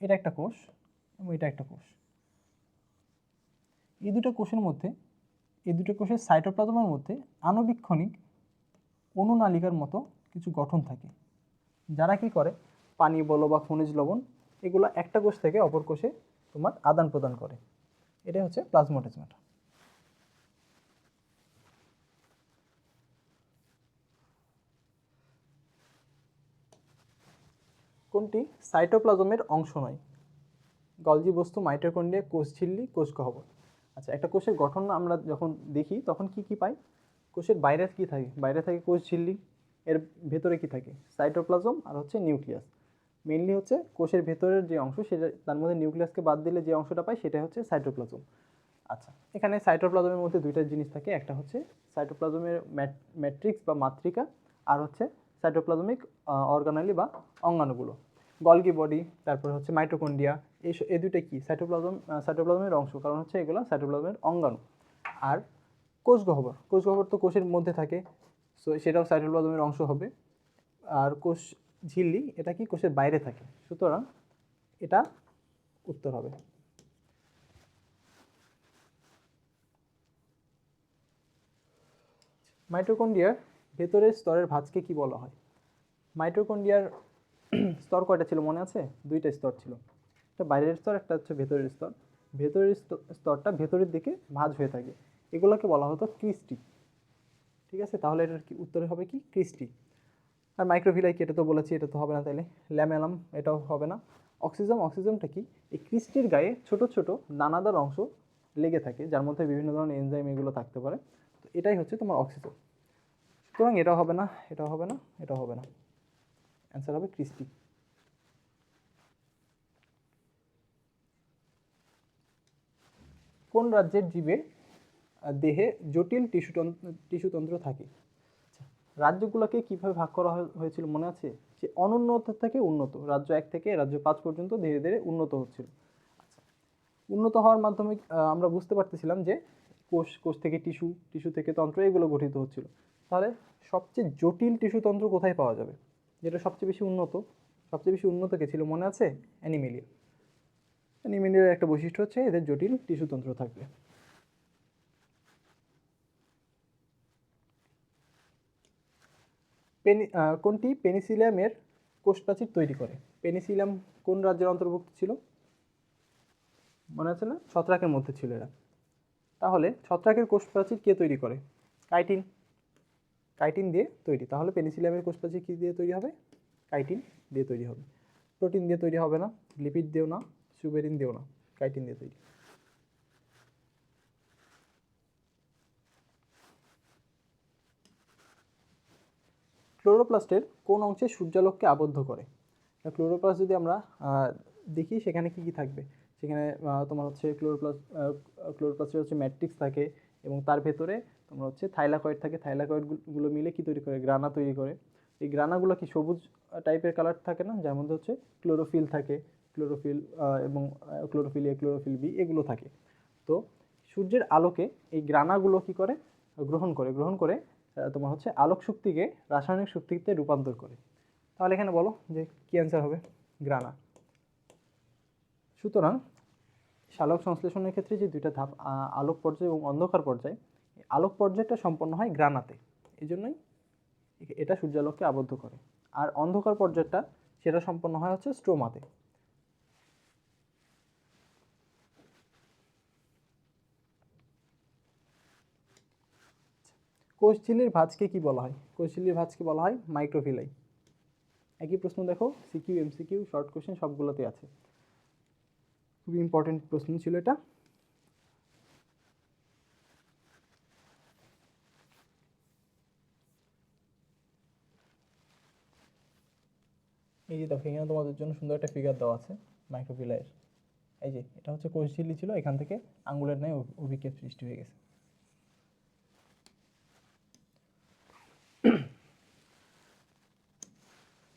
এটা একটা কোষ এবং এটা একটা কোষ, এই দুটো কোষের সাইটোপ্লাজমের মধ্যে আণুবীক্ষণিক অনুনালিকার মতো কিছু গঠন থাকে, যারা কি করে, পানি বলো বা খনিজ লবণ এগুলো একটা কোষ থেকে অপর কোষে তোমার আদান প্রদান করে। এটাই হচ্ছে প্লাজমোডেজমাটা। কোনটি সাইটোপ্লাজমের অংশ নয়, গলজি বস্তু, মাইটোকন্ড্রিয়া, কোষ ঝিল্লি, কোষ গহ্বর। আচ্ছা, একটা কোষের গঠন আমরা যখন দেখি তখন কি কি পাই? কোষের বাইরে কি থাকে? বাইরে থাকে কোষ ঝিল্লি, এর ভেতরে কি থাকে? সাইটোপ্লাজম আর হচ্ছে নিউক্লিয়াস। মেইনলি হচ্ছে কোষের ভেতরের যে অংশ সেটা, তার মধ্যে নিউক্লিয়াসকে বাদ দিলে যে অংশটা পাই সেটা হচ্ছে সাইটোপ্লাজম। আচ্ছা, এখানে সাইটোপ্লাজমের মধ্যে দুইটা জিনিস থাকে, একটা হচ্ছে সাইটোপ্লাজমের ম্যাট্রিক্স বা মাতৃকা, আর হচ্ছে সাইটোপ্লাজমিক অর্গানালি বা অঙ্গাণুগুলো, গলগি বডি, তারপর হচ্ছে মাইটোকন্ড্রিয়া। এই দুইটা কি সাইটোপ্লাজমের অংশ, কারণ হচ্ছে এগুলো সাইটোপ্লাজমের অঙ্গাণু। আর কোষ গহ্বর, কোষ গহ্বর তো কোষের মধ্যে থাকে, সো সেটাও সাইটোপ্লাজমের অংশ হবে। আর কোষ ঝিল্লি, এটা কি কোষের বাইরে থাকে, সুতরাং এটা উত্তর হবে। মাইটোকন্ড্রিয়ার ভেতরের স্তরের ভাঁজকে কি বলা হয়? মাইটোকন্ড্রিয়ার স্তর কয়টা ছিল মনে আছে? দুইটা স্তর ছিল, একটা বাইরের স্তর, একটা হচ্ছে ভেতরের স্তর। ভেতরের স্তরটা ভেতরের দিকে ভাঁজ হয়ে থাকে, এগুলোকে বলা হতো ক্রিস্টি। ঠিক আছে, তাহলে এটার কি উত্তরে হবে কি? ক্রিস্টি। আর মাইক্রোভিলাই কি? এটা তো বলেছি, এটা তো হবে না, তাইলে ল্যামেলাম, এটাও হবে না। অক্সিজমটা কি? এই ক্রিস্টির গায়ে ছোট ছোট দানাদার অংশ লেগে থাকে, যার মধ্যে বিভিন্ন ধরনের এনজাইম এগুলো থাকতে পারে। তো এটাই হচ্ছে তোমার অক্সিজম। সুতরাং এটাও হবে না, এটাও হবে না, এটাও হবে না, অ্যান্সার হবে ক্রিস্টি। কোন রাজ্যের জীবের দেহে জটিল টিস্যুতন্ত্র থাকে? রাজ্যগুলোকে কিভাবে ভাগ করা হয়েছিল মনে আছে? যে অনুন্নত থেকে উন্নত, রাজ্য 1 থেকে রাজ্য 5 পর্যন্ত ধীরে ধীরে উন্নত হচ্ছিল। আচ্ছা, উন্নত হওয়ার মাধ্যমে আমরা বুঝতে পারতেছিলাম যে কোষ থেকে টিস্যু থেকে তন্ত্র, এগুলো গঠিত হচ্ছিল। তাহলে সবচেয়ে জটিল টিস্যুতন্ত্র কোথায় পাওয়া যাবে, যেটা সবচেয়ে বেশি উন্নত? সবচেয়ে বেশি উন্নত কে ছিল মনে আছে? অ্যানিমেলিয়া। অ্যানিমেলিয়ার একটা বৈশিষ্ট্য হচ্ছে এদের জটিল টিস্যুতন্ত্র থাকবে। কোনটি পেনিসিলিয়ামের কোষপ্রাচীর তৈরি করে? পেনিসিলিয়াম কোন রাজ্যের অন্তর্ভুক্ত ছিল মনে আছে না? ছত্রাকের মধ্যে ছিল এরা। তাহলে ছত্রাকের কোষপ্রাচীর কে তৈরি করে? কাইটিন। কাইটিন দিয়ে তৈরি। তাহলে পেনিসিলিয়ামের কোষপ্রাচীর কী দিয়ে তৈরি হবে? কাইটিন দিয়ে তৈরি হবে। প্রোটিন দিয়ে তৈরি হবে না, লিপিড দিয়েও না, সুবেরিন দিয়েও না, কাইটিন দিয়ে তৈরি। ক্লোরোপ্লাস্টের কোন অংশে সূর্যালোককে আবদ্ধ করে? ক্লোরোপ্লাস্ট যদি আমরা দেখি, সেখানে কি কি থাকবে? সেখানে তোমার হচ্ছে ক্লোরোপ্লাস্টের হচ্ছে ম্যাট্রিক্স থাকে, এবং তার ভেতরে তোমার হচ্ছে থাইলাকয়েড থাকে। থাইলাকয়েডগুলো মিলে কি তৈরি করে? গ্রানা তৈরি করে। এই গ্রানাগুলো কি সবুজ টাইপের কালার থাকে না, যার মধ্যে হচ্ছে ক্লোরোফিল থাকে, ক্লোরোফিল এবং ক্লোরোফিল এ, ক্লোরোফিল বি, এগুলো থাকে। তো সূর্যের আলোকে এই গ্রানাগুলো কি করে? গ্রহণ করে তোমার হচ্ছে আলোক শক্তিকে রাসায়নিক শক্তিতে রূপান্তর করে। তাহলে এখানে বলো যে কি অ্যান্সার হবে? গ্রানা। সুতরাং সালোক সংশ্লেষণের ক্ষেত্রে যে দুইটা ধাপ, আলোক পর্যায় এবং অন্ধকার পর্যায়, আলোক পর্যায়টা সম্পন্ন হয় গ্রানাতে, এই জন্যই এটা সূর্যালোককে আবদ্ধ করে। আর অন্ধকার পর্যায়টা সেটা সম্পন্ন হয় হচ্ছে স্ট্রোমাতে। কোষঝিল্লির ভাঁজকে কি বলা হয়? কোষঝিল্লির ভাঁজকে বলা হয় মাইক্রোভিলাই। একই প্রশ্ন দেখো, সিকিউ, এমসিকিউ, শর্ট কোশ্চেন সবগুলোতে আছে। খুবই ইম্পর্টেন্ট প্রশ্ন ছিল এটা। এই যে দেখো, এখানে তোমাদের জন্য সুন্দর একটা ফিগার দেওয়া আছে মাইক্রোভিলাইয়ের। এই যে এটা হচ্ছে কোষঝিল্লি ছিল, এখান থেকে আঙ্গুলের ন্যায় অভিক্ষেপ সৃষ্টি হয়ে গেছে।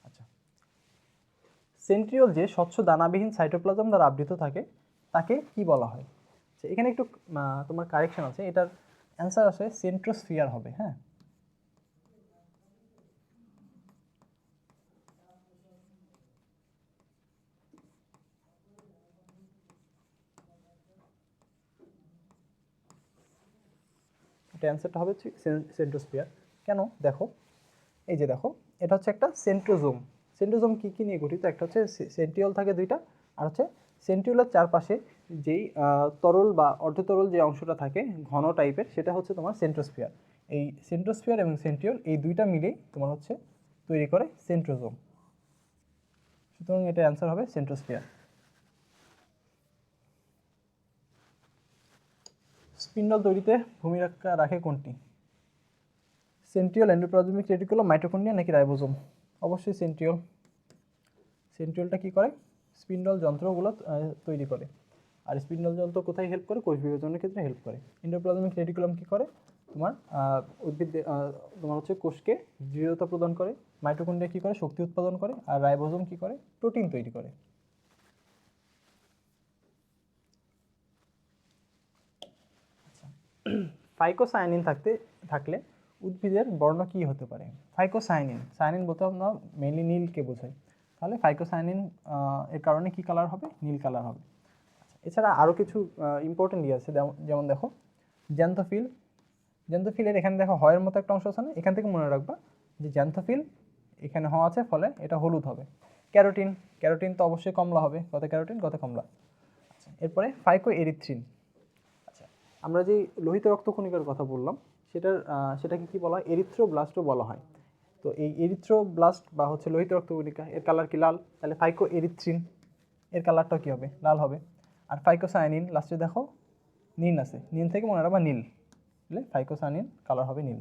আচ্ছা, সেন্ট্রিওল যে স্বচ্ছ দানাবিহীন সাইটোপ্লাজম দ্বারা আবৃত থাকে তাকে কি বলা হয়? আচ্ছা, এখানে একটু তোমার কারেকশন আছে, এটার অ্যান্সার আছে সেন্ট্রোস্ফিয়ার হবে। হ্যাঁ, এটা অ্যান্সারটা হবে সেন্ট্রোস্ফিয়ার। কেন? দেখো, এই যে দেখো, এটা হচ্ছে একটা সেন্ট্রোজোম। সেন্ট্রোজোম কী কী নিয়ে গঠিত? একটা হচ্ছে সেন্ট্রিওল থাকে দুইটা, আর হচ্ছে সেন্ট্রিওলের চারপাশে যেই তরল বা অর্ধতরল যে অংশটা থাকে ঘন টাইপের, সেটা হচ্ছে তোমার সেন্ট্রোস্ফিয়ার। এই সেন্ট্রোস্ফিয়ার এবং সেন্ট্রিওল এই দুইটা মিলেই তোমার হচ্ছে তৈরি করে সেন্ট্রোজোম। সুতরাং এটা অ্যান্সার হবে সেন্ট্রোস্ফিয়ার। স্পিন্ডল তৈরিতে ভূমিকা রাখে কোনটি? সেন্ট্রিওল, এন্ডোপ্লাজমিক রেটিকুলাম, মাইটোকন্ড্রিয়া নাকি রাইবোজোম? অবশ্যই সেন্ট্রিওল। সেন্ট্রিওলটা কী করে? স্পিন্ডল যন্ত্রগুলো তৈরি করে। আর স্পিন্ডল যন্ত্র কোথায় হেল্প করে? কোষ বিভাজনের ক্ষেত্রে হেল্প করে। এন্ডোপ্লাজমিক রেটিকুলাম কী করে? তোমার উদ্ভিদ তোমার হচ্ছে কোষকে দৃঢ়তা প্রদান করে। মাইটোকন্ড্রিয়া কী করে? শক্তি উৎপাদন করে। আর রাইবোজোম কী করে? প্রোটিন তৈরি করে। ফাইকোসায়ানিন থাকলে উদ্ভিদের বর্ণ কী হতে পারে? ফাইকোসায়ানিন, সায়ানিন বলতে আমরা মেনলি নীলকে বোঝাই। তাহলে ফাইকোসায়ানিন এর কারণে কি কালার হবে? নীল কালার হবে। এছাড়া আরও কিছু ইম্পর্টেন্ট ইয়ে আছে, যেমন দেখো জ্যান্থোফিল। জ্যান্থোফিলের এখানে দেখো হয়ের মতো একটা অংশ আছে না, এখান থেকে মনে রাখবা যে জ্যান্থোফিল এখানে হ আছে, ফলে এটা হলুদ হবে। ক্যারোটিন, ক্যারোটিন তো অবশ্যই কমলা হবে, কত ক্যারোটিন কত কমলা। আচ্ছা, এরপরে ফাইকো এরিথ্রিন। আচ্ছা, আমরা যে লোহিত রক্তকণিকার কথা বললাম সেটাকে কি বলা হয়? এরিথ্রোব্লাস্টও বলা হয়। তো এই এরিথ্রোব্লাস্ট বা হচ্ছে লোহিত রক্তকণিকা এর কালার কি? লাল। তাহলে ফাইকো এরিথ্রিন এর কালারটা কী হবে? লাল হবে। আর ফাইকোসায়ানিন লাস্টে দেখো নীল আছে, নীল থেকে মনে রাখবা নীল, তাহলে ফাইকোসায়ানিন কালার হবে নীল।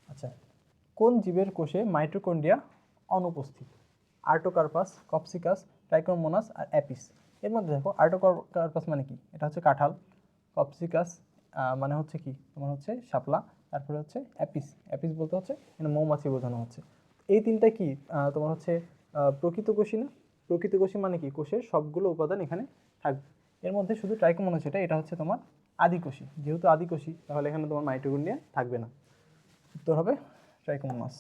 আচ্ছা, কোন জীবের কোষে মাইটোকন্ড্রিয়া অনুপস্থিত? আর্টোকার্পাস, কপসিকাস, ট্রাইকোমোনাস আর অ্যাপিস। এর মধ্যে দেখো আর্টোকার্পাস মানে কি? এটা হচ্ছে কাঁঠাল। কপসিকাস মানে হচ্ছে কি? তোমার হচ্ছে শাপলা। তারপরে হচ্ছে অ্যাপিস, অ্যাপিস বলতে হচ্ছে এখানে মৌমাছি বোঝানো হচ্ছে। এই তিনটা কি তোমার হচ্ছে প্রকৃতকোষী না? প্রকৃতকোষী মানে কি? কোষের সবগুলো উপাদান এখানে থাকবে। এর মধ্যে শুধু ট্রাইকোমোনাস এটা হচ্ছে তোমার আদিকোষী। যেহেতু আদিকোষী তাহলে এখানে তোমার মাইটোকন্ড্রিয়া থাকবে না। উত্তর হবে ট্রাইকোমোনাস।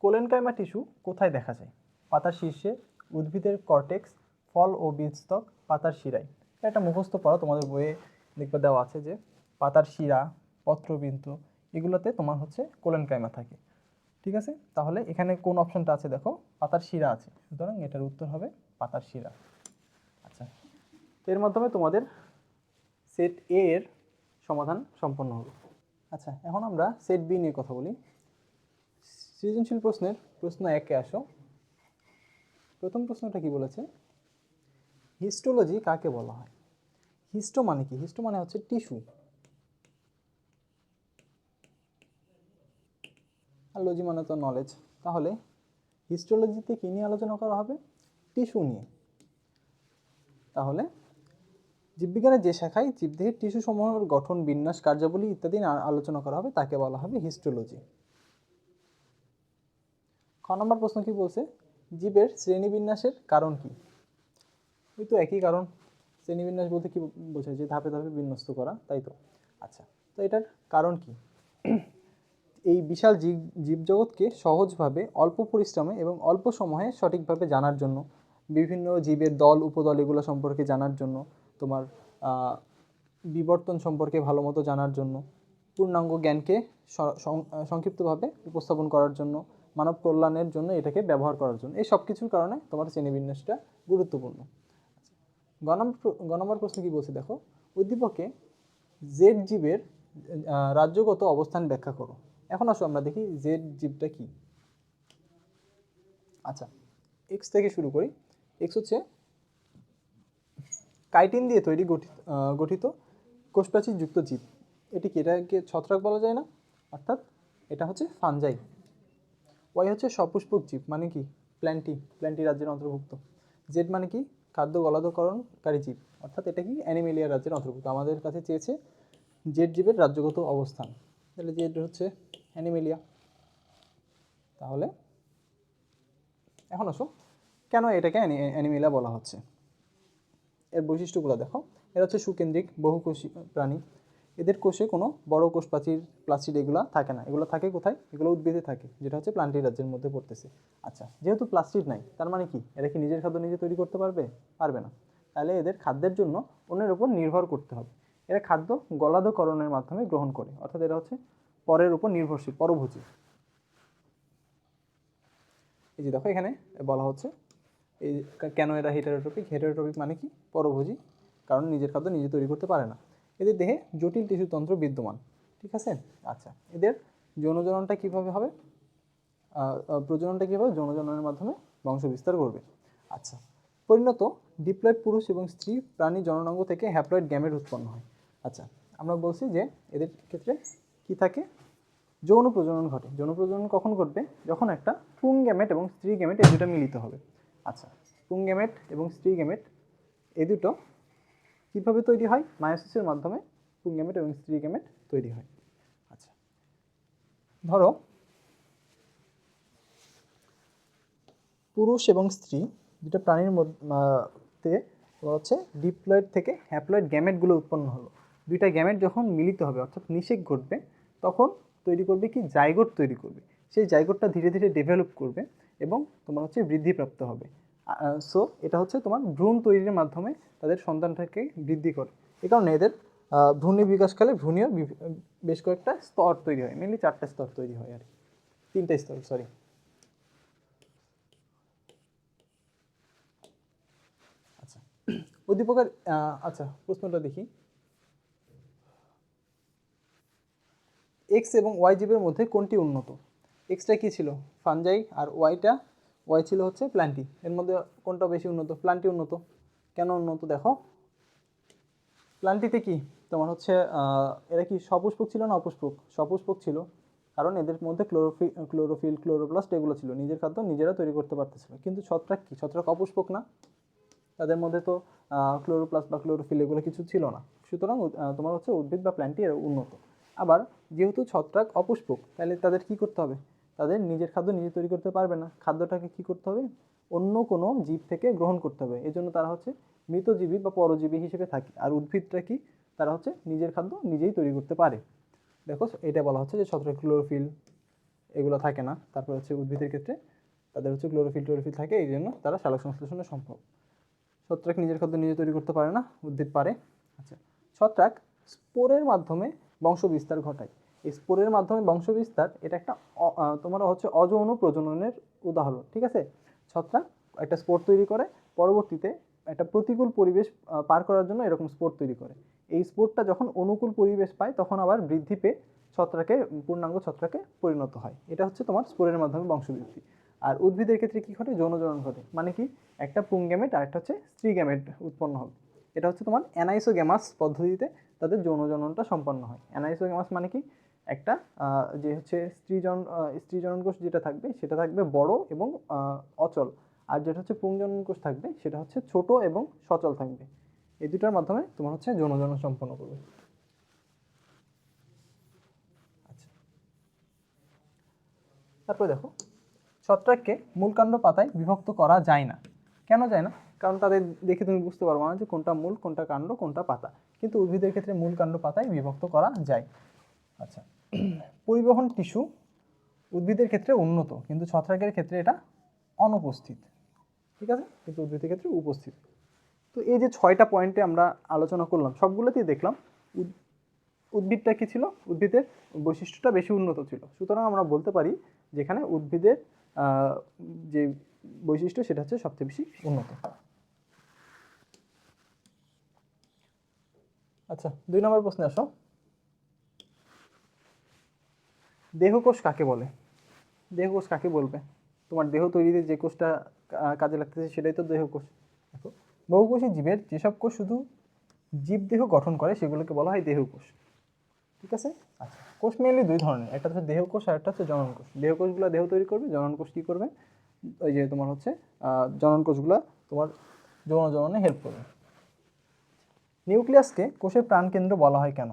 কোলেনকাইমা টিস্যু কোথায় দেখা যায়? পাতার শীর্ষে, উদ্ভিদের কর্টেক্স, ফল ও বীজস্তক, পাতার শিরায়। এটা মুখস্থ পড়া, তোমাদের বইয়ে দেখবে দেওয়া আছে যে পাতার শিরা, পত্রবিন্দু এগুলোতে তোমার হচ্ছে কোলেনকাইমা থাকে। ঠিক আছে, তাহলে এখানে কোন অপশনটা আছে? দেখো পাতার শিরা আছে, সুতরাং এটার উত্তর হবে পাতার শিরা। আচ্ছা, এর মাধ্যমে তোমাদের সেট এ এর সমাধান সম্পন্ন হবে। আচ্ছা, এখন আমরা সেট বি নিয়ে কথা বলি। সৃজনশীল প্রশ্নের প্রশ্ন 1-এ আসো। প্রথম প্রশ্নটা কি বলেছে? হিস্টোলজি কাকে বলা হয়? হিস্টো মানে কি? হিস্টো মানে হচ্ছে টিস্যু, আর লজি মানে তো নলেজ। তাহলে হিস্টোলজিতে কী নিয়ে আলোচনা করা হবে? টিস্যু নিয়ে। তাহলে জীববিজ্ঞানের যে শাখায় জীবদেহের টিস্যু সমূহের গঠন, বিন্যাস, কার্যাবলী ইত্যাদি আলোচনা করা হবে তাকে বলা হবে হিস্টোলজি। খ নম্বর প্রশ্ন কি বলছে? জীবের শ্রেণীবিন্যাসের কারণ কি? ওই তো একই কারণ। শ্রেণীবিন্যাস বলতে কি বোঝায়? যে ধাপে ধাপে বিন্যস্ত করা, তাই তো। আচ্ছা, তো এটার কারণ কি? এই বিশাল জীবজগৎকে সহজভাবে, অল্প পরিশ্রমে এবং অল্প সময়ে সঠিকভাবে জানার জন্য, বিভিন্ন জীবের দল উপদল এগুলো সম্পর্কে জানার জন্য, তোমার বিবর্তন সম্পর্কে ভালো মতো জানার জন্য, পূর্ণাঙ্গ জ্ঞানকে সংক্ষিপ্তভাবে উপস্থাপন করার জন্য, মানব কল্যাণের জন্য এটাকে ব্যবহার করার জন্য, এই সব কিছুর কারণে তোমার শ্রেণীবিন্যাসটা গুরুত্বপূর্ণ। গ নম্বর প্রশ্ন কি বলছে দেখো? উদ্দীপকে জেড জীবের রাজ্যগত অবস্থান ব্যাখ্যা করো। এখন আসো আমরা দেখি জেড জীবটা কি। আচ্ছা, এক্স থেকে শুরু করি। এক্স হচ্ছে কাইটিন দিয়ে তৈরি গঠিত কোষপ্রাচীর যুক্ত জীব। এটি কি? এটাকে ছত্রাক বলা যায় না, অর্থাৎ এটা হচ্ছে ফানজাই। ওয়াই হচ্ছে সপুষ্পক জীব, মানে কি? প্ল্যান্টি রাজ্যের অন্তর্ভুক্ত। জেড মানে কি? খাদ্য গলাধকরণকারী জীব, অর্থাৎ এটা কি? অ্যানিমেলিয়া রাজ্যের অন্তর্ভুক্ত। আমাদের কাছে চেয়েছে জেড জীবের রাজ্যগত অবস্থান, তাহলে জেড হচ্ছে অ্যানিমেলিয়া। তাহলে এখন আসো কেন এটাকে অ্যানিমেলিয়া বলা হচ্ছে। এর বৈশিষ্ট্যগুলো দেখো। এরা হচ্ছে সুকেন্দ্রিক বহুকোষী প্রাণী। এদের কোষে কোনো বড় কোষ প্লাস্টিড এগুলো থাকে না। এগুলো থাকে কোথায়? এগুলো উদ্ভিদে থাকে, যেটা হচ্ছে প্লান্টি রাজ্যের মধ্যে পড়তেছে। আচ্ছা, যেহেতু প্লাস্টিড নাই, তার মানে কি এরা কি নিজের খাদ্য নিজে তৈরি করতে পারবে? পারবে না। তাহলে এদের খাদ্যের জন্য অন্যের উপর নির্ভর করতে হবে। এরা খাদ্য গলাধকরণের মাধ্যমে গ্রহণ করে, অর্থাৎ এরা হচ্ছে পরের উপর নির্ভরশীল, পরভোজী। এই যে দেখো এখানে বলা হচ্ছে এই কেন এরা হেটারোট্রপিক। হেটারোট্রপিক মানে কি? পরভোজী, কারণ নিজের খাদ্য নিজে তৈরি করতে পারে না। এদের দেহে জটিল টিস্যুতন্ত্র বিদ্যমান, ঠিক আছে। আচ্ছা, এদের যৌনজননটা কীভাবে হবে, প্রজননটা কীভাবে, যৌনজননের মাধ্যমে বংশ বিস্তার করবে। আচ্ছা, পরিণত ডিপ্লয়েড পুরুষ এবং স্ত্রী প্রাণী জননাঙ্গ থেকে হ্যাপ্লয়েড গ্যামেট উৎপন্ন হয়। আচ্ছা, আমরা বলছি যে এদের ক্ষেত্রে কি থাকে, যৌন প্রজনন ঘটে। যৌন প্রজনন কখন ঘটবে, যখন একটা পুং গ্যামেট এবং স্ত্রী গ্যামেট এই দুটো মিলিত হবে। আচ্ছা, পুং গ্যামেট এবং স্ত্রী গ্যামেট এই দুটো কীভাবে তৈরি হয়, মায়োসিসের মাধ্যমে পুং গ্যামেট এবং স্ত্রী গ্যামেট তৈরি হয়। আচ্ছা, ধরো পুরুষ এবং স্ত্রী দুটো প্রাণীর মধ্যে হচ্ছে ডিপ্লয়েড থেকে হ্যাপ্লয়েড গ্যামেটগুলো উৎপন্ন হলো। দুইটা গ্যামেট যখন মিলিত হবে অর্থাৎ নিষেক ঘটবে, তখন তৈরি করবে কি, জাইগোট তৈরি করবে। সেই জাইগোটটা ধীরে ধীরে ডেভেলপ করবে এবং তোমার হচ্ছে বৃদ্ধিপ্রাপ্ত হবে। সো এটা হচ্ছে তোমার ভ্রূণ তৈরির মাধ্যমে তাদের সন্তানটাকে বৃদ্ধি করে। এই কারণে এদের ভ্রূণের বিকাশকালে ভ্রূণীয় বেশ কয়েকটা স্তর তৈরি হয়, মেনলি 4টা স্তর তৈরি হয় আর 3টা স্তর, সরি। আচ্ছা, উদ্দীপকের আচ্ছা প্রশ্নটা দেখি, এক্স এবং ওয়াই জীবের মধ্যে কোনটি উন্নত? এক্সটা কি ছিল, ফানজাই, আর ওয়াই ছিল হচ্ছে প্ল্যান্টি। এর মধ্যে কোনটা বেশি উন্নত? প্ল্যান্টি উন্নত। কেন উন্নত দেখো, প্ল্যান্টিতে কি তোমার হচ্ছে এরা কি সপুষ্পক ছিল না অপুষ্পক? সপুষ্পক ছিল, কারণ এদের মধ্যে ক্লোরোফিল ক্লোরোপ্লাস্ট এগুলো ছিল, নিজের খাদ্য নিজেরা তৈরি করতে পারতেছিল। কিন্তু ছত্রাক কি, ছত্রাক অপুষ্পক না, তাদের মধ্যে তো ক্লোরোপ্লাস্ট বা ক্লোরোফিল এগুলো কিছু ছিল না। সুতরাং তোমার হচ্ছে উদ্ভিদ বা প্ল্যান্টই এর উন্নত। আবার যেহেতু ছত্রাক অপুষ্পক, তাহলে তাদের কি করতে হবে, তাদের নিজের খাদ্য নিজে তৈরি করতে পারবে না, খাদ্যটাকে কি করতে হবে, অন্য কোনো জীব থেকে গ্রহণ করতে হবে। এই জন্য তারা হচ্ছে মৃতজীবী বা পরজীবী হিসেবে থাকে। আর উদ্ভিদটা কি, তারা হচ্ছে নিজের খাদ্য নিজেই তৈরি করতে পারে। দেখো এটা বলা হচ্ছে যে ছত্রাক ক্লোরোফিল এগুলো থাকে না। তারপর হচ্ছে উদ্ভিদের ক্ষেত্রে তাদের হচ্ছে ক্লোরোফিল থাকে, এই জন্য তারা সালোক সংশ্লেষণে সম্ভব। ছত্রাক নিজের খাদ্য নিজে তৈরি করতে পারে না, উদ্ভিদ পারে। আচ্ছা, ছত্রাক স্পোরের মাধ্যমে বংশ বিস্তার ঘটায়। এই স্পোরের মাধ্যমে বংশ বিস্তার, এটা একটা তোমার হচ্ছে অযৌন প্রজননের উদাহরণ, ঠিক আছে। ছত্রাক একটা স্পোর তৈরি করে, পরবর্তীতে একটা প্রতিকূল পরিবেশ পার করার জন্য এরকম স্পোর তৈরি করে। এই স্পোরটা যখন অনুকূল পরিবেশ পায়, তখন আবার বৃদ্ধি পেয়ে ছত্রাকে পূর্ণাঙ্গ ছত্রাকে পরিণত হয়। এটা হচ্ছে তোমার স্পোরের মাধ্যমে বংশবৃদ্ধি। আর উদ্ভিদের ক্ষেত্রে কি ঘটে, যৌনজনন ঘটে। মানে কি, একটা পুং গ্যামেট আর একটা হচ্ছে স্ত্রী গ্যামেট উৎপন্ন হবে। এটা হচ্ছে তোমার অ্যানাইসোগ্যামাস পদ্ধতিতে তাদের যৌনজননটা সম্পন্ন হয়। অ্যানাইসোগ্যামাস মানে কি, একটা যে হচ্ছে স্ত্রী জননকোষ যেটা থাকবে সেটা থাকবে বড় এবং অচল, আর যেটা হচ্ছে পুংজনন কোষ থাকবে সেটা হচ্ছে ছোট এবং সচল থাকবে। এই দুটার মাধ্যমে তোমার হচ্ছে যৌনজনন সম্পন্ন করবে। আচ্ছা, তারপরে দেখো, ছত্রাককে মূলকাণ্ড পাতায় বিভক্ত করা যায় না। কেন যায় না? কারণ তাদের দেখে তুমি বুঝতে পারবো না যে কোনটা মূল, কোনটা কাণ্ড, কোনটা পাতা। কিন্তু উদ্ভিদের ক্ষেত্রে মূল কাণ্ড পাতায় বিভক্ত করা যায়। আচ্ছা, পরিবহন টিস্যু উদ্ভিদের ক্ষেত্রে উন্নত, কিন্তু ছত্রাকের ক্ষেত্রে এটা অনুপস্থিত, ঠিক আছে, কিন্তু উদ্ভিদের ক্ষেত্রে উপস্থিত। তো এই যে 6টা পয়েন্টে আমরা আলোচনা করলাম, সবগুলোতেই দেখলাম উদ্ভিদটা কি ছিল, উদ্ভিদের বৈশিষ্ট্যটা বেশি উন্নত ছিল। সুতরাং আমরা বলতে পারি যেখানে উদ্ভিদের যে বৈশিষ্ট্য সেটা হচ্ছে সবচেয়ে বেশি উন্নত। আচ্ছা, 2 নম্বর প্রশ্নে আসো। দেহকোষ কাকে বলে? দেহকোষ কাকে বলবে? তোমার দেহ তৈরিতে যে কোষটা কাজে লাগতেছে সেটাই তো দেহকোষ। দেখো, বহুকোষী জীবের যেসব কোষ শুধু জীবদেহ গঠন করে সেগুলোকে বলা হয় দেহকোষ, ঠিক আছে। আচ্ছা, কোষ মেনলি 2 ধরনের, একটা হচ্ছে দেহকোষ আর একটা হচ্ছে জনন কোষ। দেহকোষগুলো দেহ তৈরি করবে, জনন কোষ কী করবে, ওই যে তোমার হচ্ছে জনন কোষগুলো তোমার যৌনজননে হেল্প করবে। নিউক্লিয়াসকে কোষের প্রাণকেন্দ্র বলা হয় কেন?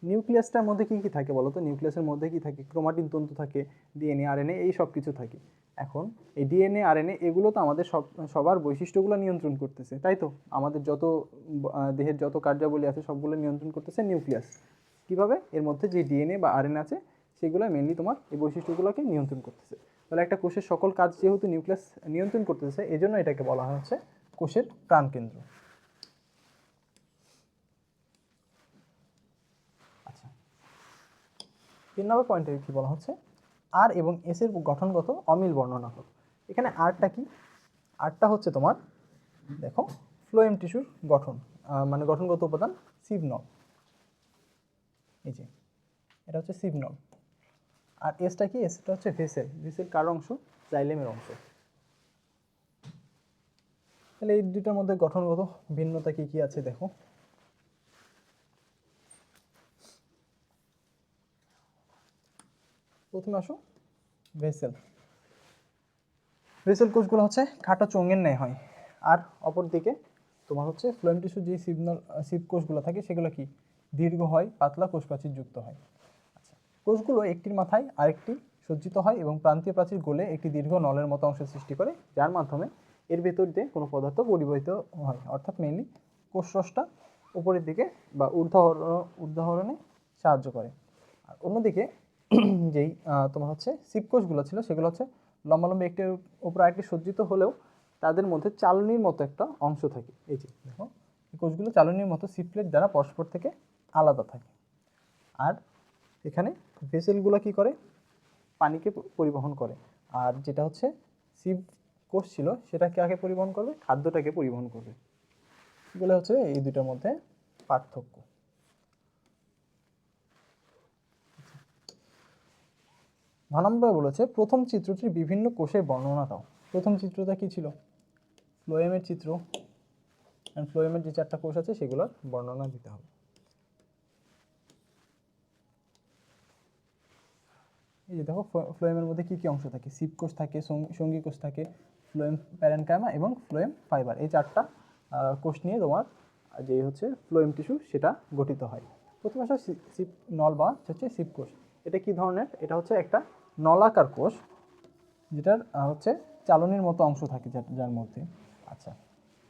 নিউক্লিয়াসটার মধ্যে কী কী থাকে বলো তো? নিউক্লিয়াসের মধ্যে কী থাকে? ক্রোমাটিন তন্তু থাকে, ডিএনএ আরএনএ এই সব কিছু থাকে। এখন এই ডিএনএ আরএনএ এগুলো তো আমাদের সবার বৈশিষ্ট্যগুলো নিয়ন্ত্রণ করতেছে, তাই তো? আমাদের যত দেহের যত কার্যাবলী আছে সবগুলো নিয়ন্ত্রণ করতেছে নিউক্লিয়াস। কীভাবে? এর মধ্যে যে ডিএনএ বা আরএনএ আছে সেগুলো মেনলি তোমার এই বৈশিষ্ট্যগুলোকে নিয়ন্ত্রণ করতেছে। তাহলে একটা কোষের সকল কাজ যেহেতু নিউক্লিয়াস নিয়ন্ত্রণ করতেছে, এই জন্য এটাকে বলা হয় হচ্ছে কোষের প্রাণকেন্দ্র। আচ্ছা, 3 নম্বর পয়েন্টে কি বলা হচ্ছে, আর এবং এস এর গঠনগত অমিল বর্ণনা করো। এখানে আরটা কি? আরটা হচ্ছে তোমার দেখো ফ্লোয়েম টিস্যুর গঠন। মানে গঠনগত উপাদান সিভ নল। এই যে এটা হচ্ছে সিভ নল। আর এসটা কি? এসটা হচ্ছে ভেসেল। ভেসেল কার অংশ? জাইলেমের অংশ। তাহলে এই দুটার মধ্যে গঠনগত ভিন্নতা কি কি আছে দেখো। প্রথমে আসো ভেসেল। ভেসেল কোষগুলো হচ্ছে খাটো চোঙের ন্যায় হয়। আর অপর দিকে তোমার হচ্ছে ফ্লোয়েম টিস্যু যে সিভ কোষগুলো থাকে সেগুলো কি দীর্ঘ হয়, পাতলা কোষপ্রাচীর যুক্ত হয়। আচ্ছা, কোষগুলো একটির মাথায় আরেকটি সজ্জিত হয় এবং প্রান্তীয় প্রাচীর গলে একটি দীর্ঘ নলের মতো অংশ সৃষ্টি করে, যার মাধ্যমে এর ভেতর দিয়ে কোনো পদার্থ পরিবাহিত হয়, অর্থাৎ মেইনলি কোষরসটা উপরের দিকে বা ঊর্ধ্বাহরণে সাহায্য করে। আর অন্যদিকে যেই তোমার হচ্ছে সিভ কোষগুলো ছিল সেগুলো হচ্ছে লম্বালম্বি একটির উপর আরেকটি সজ্জিত হলেও তাদের মধ্যে চালনির মতো একটা অংশ থাকে। এই যে দেখো, এই কোষগুলো চালনির মতো সিভ প্লেট দ্বারা পরস্পর থেকে আলাদা থাকে। আর এখানে ভেসেলগুলো কি করে? পানিকে পরিবহন করে। আর যেটা হচ্ছে সিভ কোষ ছিল সেটা কাকে পরিবহন করবে? খাদ্যটাকে পরিবহন করবে। এগুলো হচ্ছে এই দুটার মধ্যে পার্থক্য। ভানাম্বা বলেছে প্রথম চিত্রটির বিভিন্ন কোষের বর্ণনা দাও। প্রথম চিত্রটা কি ছিল? ফ্লোয়েমের চিত্র। অ্যান্ড ফ্লোয়েমের যে 4টা কোষ আছে সেগুলোর বর্ণনা দিতে হবে। এই যে দেখো, ফ্লোয়েমের মধ্যে কি কি অংশ থাকে? সিভ কোষ থাকে, সঙ্গী কোষ থাকে, ফ্লোয়েম প্যারেনকাইমা এবং ফ্লোয়েম ফাইবার। এই 4টা কোষ নিয়ে তোমার যে হচ্ছে ফ্লোয়েম টিস্যু সেটা গঠিত হয়। প্রথমে আসলে সিভ নল বা হচ্ছে সিভ কোষ। এটা কি ধরনের? এটা হচ্ছে একটা নলাকার কোষ যেটার হচ্ছে চালনির মতো অংশ থাকে যার মধ্যে। আচ্ছা,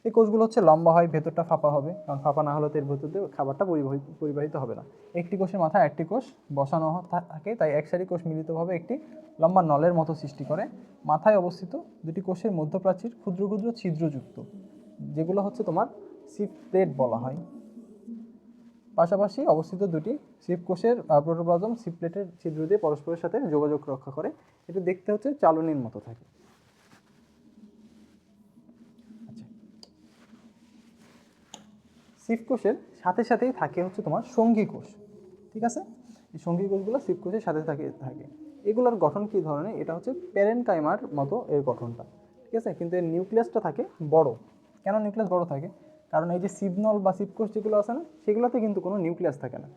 এই কোষগুলো হচ্ছে লম্বা হয়, ভেতরটা ফাঁপা হবে, কারণ ফাঁপা না হলে তো এর ভেতর দিয়ে খাবারটা পরিবাহিত হবে না। একটি কোষের মাথায় একটি কোষ বসানো থাকে, তাই এক সারি কোষ মিলিতভাবে একটি লম্বা নলের মতো সৃষ্টি করে। মাথায় অবস্থিত দুটি কোষের মধ্যপ্রাচীর ক্ষুদ্র ক্ষুদ্র ছিদ্রযুক্ত, যেগুলো হচ্ছে তোমার সিভ প্লেট বলা হয়। পাশাপাশি অবস্থিত দুটি সিভ কোষের প্রোটোপ্লাজম সিভ প্লেটের ছিদ্র দিয়ে পরস্পরের সাথে যোগাযোগ রক্ষা করে। এটা দেখতে হচ্ছে চালনির মতো থাকে। আচ্ছা, সিভ কোষের সাথে সাথেই থাকে হচ্ছে তোমার সঙ্গী কোষ। ঠিক আছে, এই সঙ্গী কোষগুলো সিভ কোষের সাথে থাকে। এগুলোর গঠন কী ধরনের? এটা হচ্ছে প্যারেনকাইমার মতো এর গঠনটা। ঠিক আছে, কিন্তু এর নিউক্লিয়াসটা থাকে বড়। কেন নিউক্লিয়াস বড় থাকে? কারণ এই যে সিভনল বা সিভ কোষ যেগুলো আছে না, সেগুলোতে কিন্তু কোনো নিউক্লিয়াস থাকে না।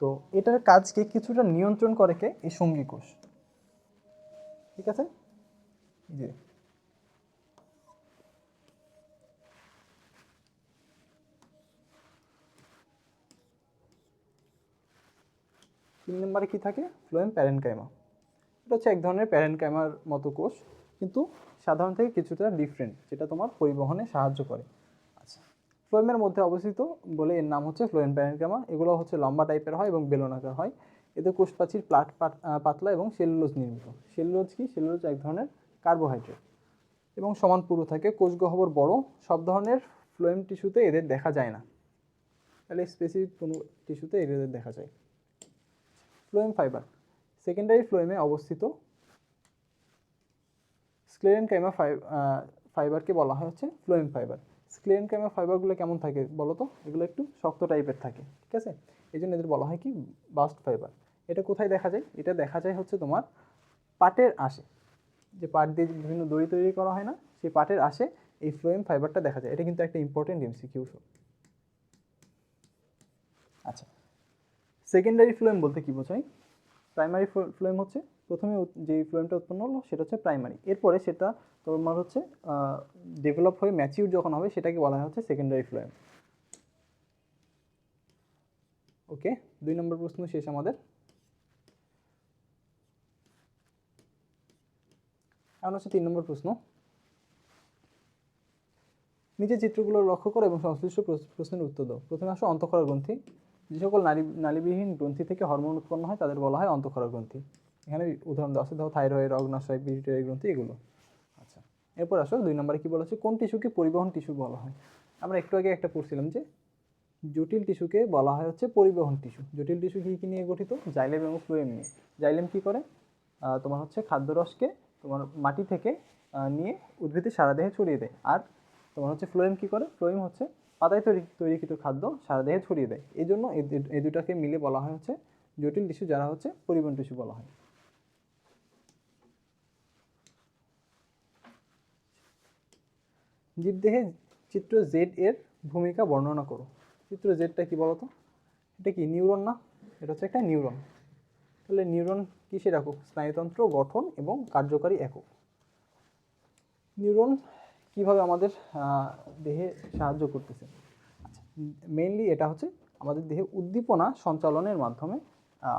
তো এটার কাজকে কিছুটা নিয়ন্ত্রণ করে কে? এই সঙ্গী কোষ। ঠিক আছে, জি। তিন নম্বরে কি থাকে? Phloem parenchyma. এটা হচ্ছে এক ধরনের প্যারেনকাইমার মতো কোষ, কিন্তু সাধারণ থেকে কিছুটা ডিফারেন্ট, যেটা তোমার পরিবহনে সাহায্য করে। আচ্ছা, ফ্লোয়েমের মধ্যে অবস্থিত বলে এর নাম হচ্ছে ফ্লোয়েম প্যারেনকাইমা। এগুলো হচ্ছে লম্বা টাইপের হয় এবং বেলনাকার হয়। এতে কোষপ্রাচীর পাতলা এবং সেলুলোজ নির্মিত। সেলুলোজ কি? সেলুলোজ এক ধরনের কার্বোহাইড্রেট এবং সমান পুরু থাকে। কোষ গহ্বর বড়। সব ধরনের ফ্লোয়েম টিস্যুতে এদের দেখা যায় না, তাহলে স্পেসিফিক কোনো টিস্যুতে এদের দেখা যায়। ফ্লোয়েম ফাইবার সেকেন্ডারি ফ্লোয়েমে অবস্থিত স্ক্লেরেনকাইমা ফাইবারকে বলা হয় হচ্ছে ফ্লোয়েম ফাইবার। স্ক্লেরেনকাইমা ফাইবারগুলো কেমন থাকে বলো তো? এগুলো একটু শক্ত টাইপের থাকে। ঠিক আছে, এই জন্য এদের বলা হয় কি? Bast fibre. এটা কোথায় দেখা যায়? এটা দেখা যায় হচ্ছে তোমার পাটের আঁশে। যে পাট দিয়ে বিভিন্ন দড়ি তৈরি করা হয় না, সেই পাটের আঁশে এই ফ্লোয়েম ফাইবারটা দেখা যায়। এটা কিন্তু একটা ইম্পর্টেন্ট এমসিকিউ। আচ্ছা, সেকেন্ডারি ফ্লোয়েম বলতে কি বোঝায়? প্রাইমারি ফ্লোয়েম হচ্ছে প্রথমে যে ফ্লোয়েমটা উৎপন্ন হলো সেটা হচ্ছে প্রাইমারি। এরপরে সেটা তোমার হচ্ছে ডেভেলপ হয়ে ম্যাচিউর যখন হবে সেটাকে বলা হয় হচ্ছে সেকেন্ডারি ফ্লোয়েম। ওকে, 2 নম্বর প্রশ্ন শেষ আমাদের। এখন হচ্ছে 3 নম্বর প্রশ্ন। নিচের চিত্রগুলো লক্ষ্য করো এবং সংশ্লিষ্ট প্রশ্নের উত্তর দাও। প্রথমে আসো অন্তঃক্ষরা গ্রন্থি। যে সকল নালীবিহীন গ্রন্থি থেকে হরমোন উৎপন্ন হয় তাদের বলা হয় অন্তঃক্ষরা গ্রন্থি। এখানে উদাহরণ দেওয়া আছে, ধরো থাইরয়েড, অগ্নাশয়, পিটুইটারি গ্রন্থি, এগুলো। আচ্ছা, এরপর আসো 2 নম্বরে কি বলা হচ্ছে? কোন টিস্যুকে পরিবহন টিস্যু বলা হয়? আমরা একটু আগে একটা পড়ছিলাম যে জটিল টিস্যুকে বলা হয় হচ্ছে পরিবহন টিস্যু। জটিল টিস্যু কী নিয়ে গঠিত? জাইলেম এবং ফ্লোয়েম নিয়ে। জাইলেম কি করে? তোমার হচ্ছে খাদ্যরসকে তোমার মাটি থেকে নিয়ে উদ্ভিদের সারা দেহে ছড়িয়ে দেয়। আর তোমার হচ্ছে ফ্লোয়েম কী করে? ফ্লোয়েম হচ্ছে পাতায় তৈরিকৃত খাদ্য সারা দেহে ছড়িয়ে দেয়। এই জন্য এই দুটাকে মিলে বলা হয় হচ্ছে জটিল টিস্যু, যারা হচ্ছে পরিবহন টিস্যু বলা হয়। জীবদেহে চিত্র জেড এর ভূমিকা বর্ণনা করো। চিত্র জেডটা কি বলতো? এটা কি নিউরন না? এটা হচ্ছে একটা নিউরন। তাহলে নিউরন কিসের একক? স্নায়ুতন্ত্র গঠন এবং কার্যকারী একক। নিউরন কিভাবে আমাদের দেহে সাহায্য করতেছে? আচ্ছা, মেইনলি এটা হচ্ছে আমাদের দেহে উদ্দীপনা সঞ্চালনের মাধ্যমে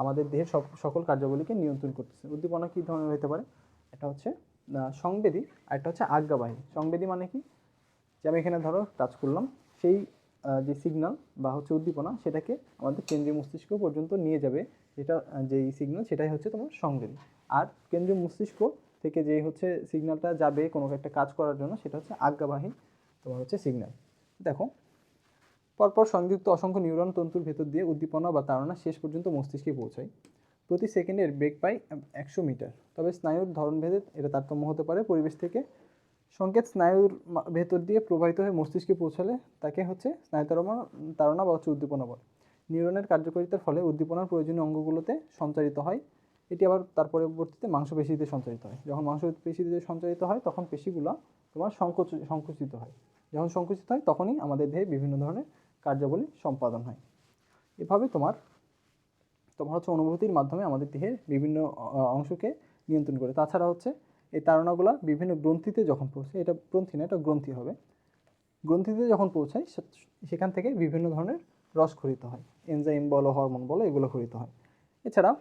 আমাদের দেহের সকল কার্যাবলীকে নিয়ন্ত্রণ করতেছে। উদ্দীপনা কী ধরনের হতে পারে? এটা হচ্ছে সংবেদী, আর এটা হচ্ছে আজ্ঞাবাহী। সংবেদী মানে কি? যে আমি এখানে ধরো টাচ করলাম, সেই যে সিগন্যাল বা হচ্ছে উদ্দীপনা সেটাকে আমাদের কেন্দ্রীয় মস্তিষ্ক পর্যন্ত নিয়ে যাবে, যেটা যেই সিগন্যাল সেটাই হচ্ছে তোমার সংবেদী। আর কেন্দ্রীয় মস্তিষ্ক থেকে যে হচ্ছে সিগন্যালটা যাবে কোনো একটা কাজ করার জন্য, সেটা হচ্ছে আজ্ঞাবাহী তোমার হচ্ছে সিগন্যাল। দেখো, পরপর সংযুক্ত অসংখ্য নিউরন তন্তুর ভেতর দিয়ে উদ্দীপনা বা তাড়না শেষ পর্যন্ত মস্তিষ্কে পৌঁছায়। প্রতি সেকেন্ডের বেগ পায় 100 মিটার। তবে স্নায়ুর ধরনভেদে এটা তারতম্য হতে পারে। পরিবেশ থেকে সংকেত স্নায়ুর ভেতর দিয়ে প্রবাহিত হয়ে মস্তিষ্কে পৌঁছালে তাকে হচ্ছে তাড়না বা হচ্ছে উদ্দীপনা বলে। নিউরনের কার্যকারিতার ফলে উদ্দীপনার প্রয়োজনীয় অঙ্গগুলোতে সঞ্চারিত হয়। এটি আবার তার পরবর্তীতে মাংসপেশিতে সঞ্চারিত হয়। যখন মাংসপেশিতে সঞ্চারিত হয় তখন পেশিগুলো তোমার সংকুচিত হয়। যখন সংকুচিত হয় তখনই আমাদের দেহে বিভিন্ন ধরনের কার্যাবলী সম্পাদন হয়। এভাবে তোমার হচ্ছে অনুভূতির মাধ্যমে আমাদের দেহের বিভিন্ন অংশকে নিয়ন্ত্রণ করে। তাছাড়া হচ্ছে এই তাড়নাগুলো বিভিন্ন গ্রন্থিতে যখন পৌঁছায়, এটা গ্রন্থি না, এটা গ্রন্থি হবে, গ্রন্থিতে যখন পৌঁছায় সেখান থেকে বিভিন্ন ধরনের রস ক্ষরিত হয়, এনজাইম বলো হরমোন বলো, এগুলো ক্ষরিত হয়। এছাড়া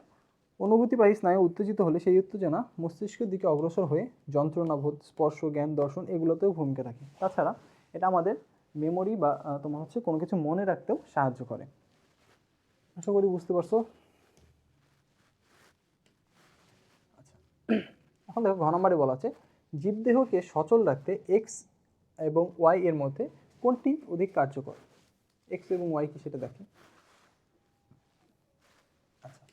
অনুভূতিবাহী স্নায়ু উত্তেজিত হলে সেই উত্তেজনা মস্তিষ্কের দিকে অগ্রসর হয়ে যন্ত্রণাবোধ, স্পর্শ, জ্ঞান, দর্শন এগুলোতেও ভূমিকা রাখে। তাছাড়া এটা আমাদের মেমোরি বা তোমার হচ্ছে কোনো কিছু মনে রাখতেও সাহায্য করে। আশা করি বুঝতে পারছো। আচ্ছা, এখন দেখো ঘ নম্বরে বলা আছে জীবদেহকে সচল রাখতে এক্স এবং ওয়াই এর মধ্যে কোনটি অধিক কার্যকর? এক্স এবং ওয়াই কি সেটা দেখে। আচ্ছা,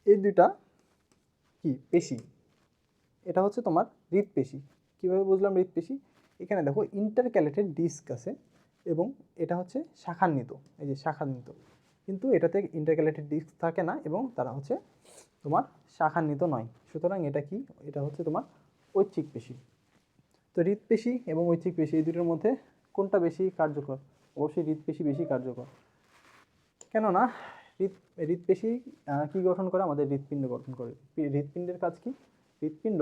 এই দুইটা কি পেশি? এটা হচ্ছে তোমার হৃদপেশি। কীভাবে বুঝলাম হৃদপেশি? এখানে দেখো ইন্টারক্যালেটেড ডিস্ক আছে এবং এটা হচ্ছে শাখান্বিত, এই যে শাখান্বিত, কিন্তু এটাতে ইন্টারক্যালেটেড ডিস্ক থাকে না এবং তারা হচ্ছে তোমার শাখান্বিত নয়। সুতরাং এটা কি? এটা হচ্ছে তোমার ঐচ্ছিক পেশি। তো হৃদপেশি এবং ঐচ্ছিক পেশি এই দুটোর মধ্যে কোনটা বেশি কার্যকর? অবশ্যই হৃদপেশি বেশি কার্যকর। কেননা হৃদপেশি কি গঠন করে? আমাদের হৃৎপিণ্ড গঠন করে। হৃৎপিণ্ডের কাজ কি? হৃৎপিণ্ড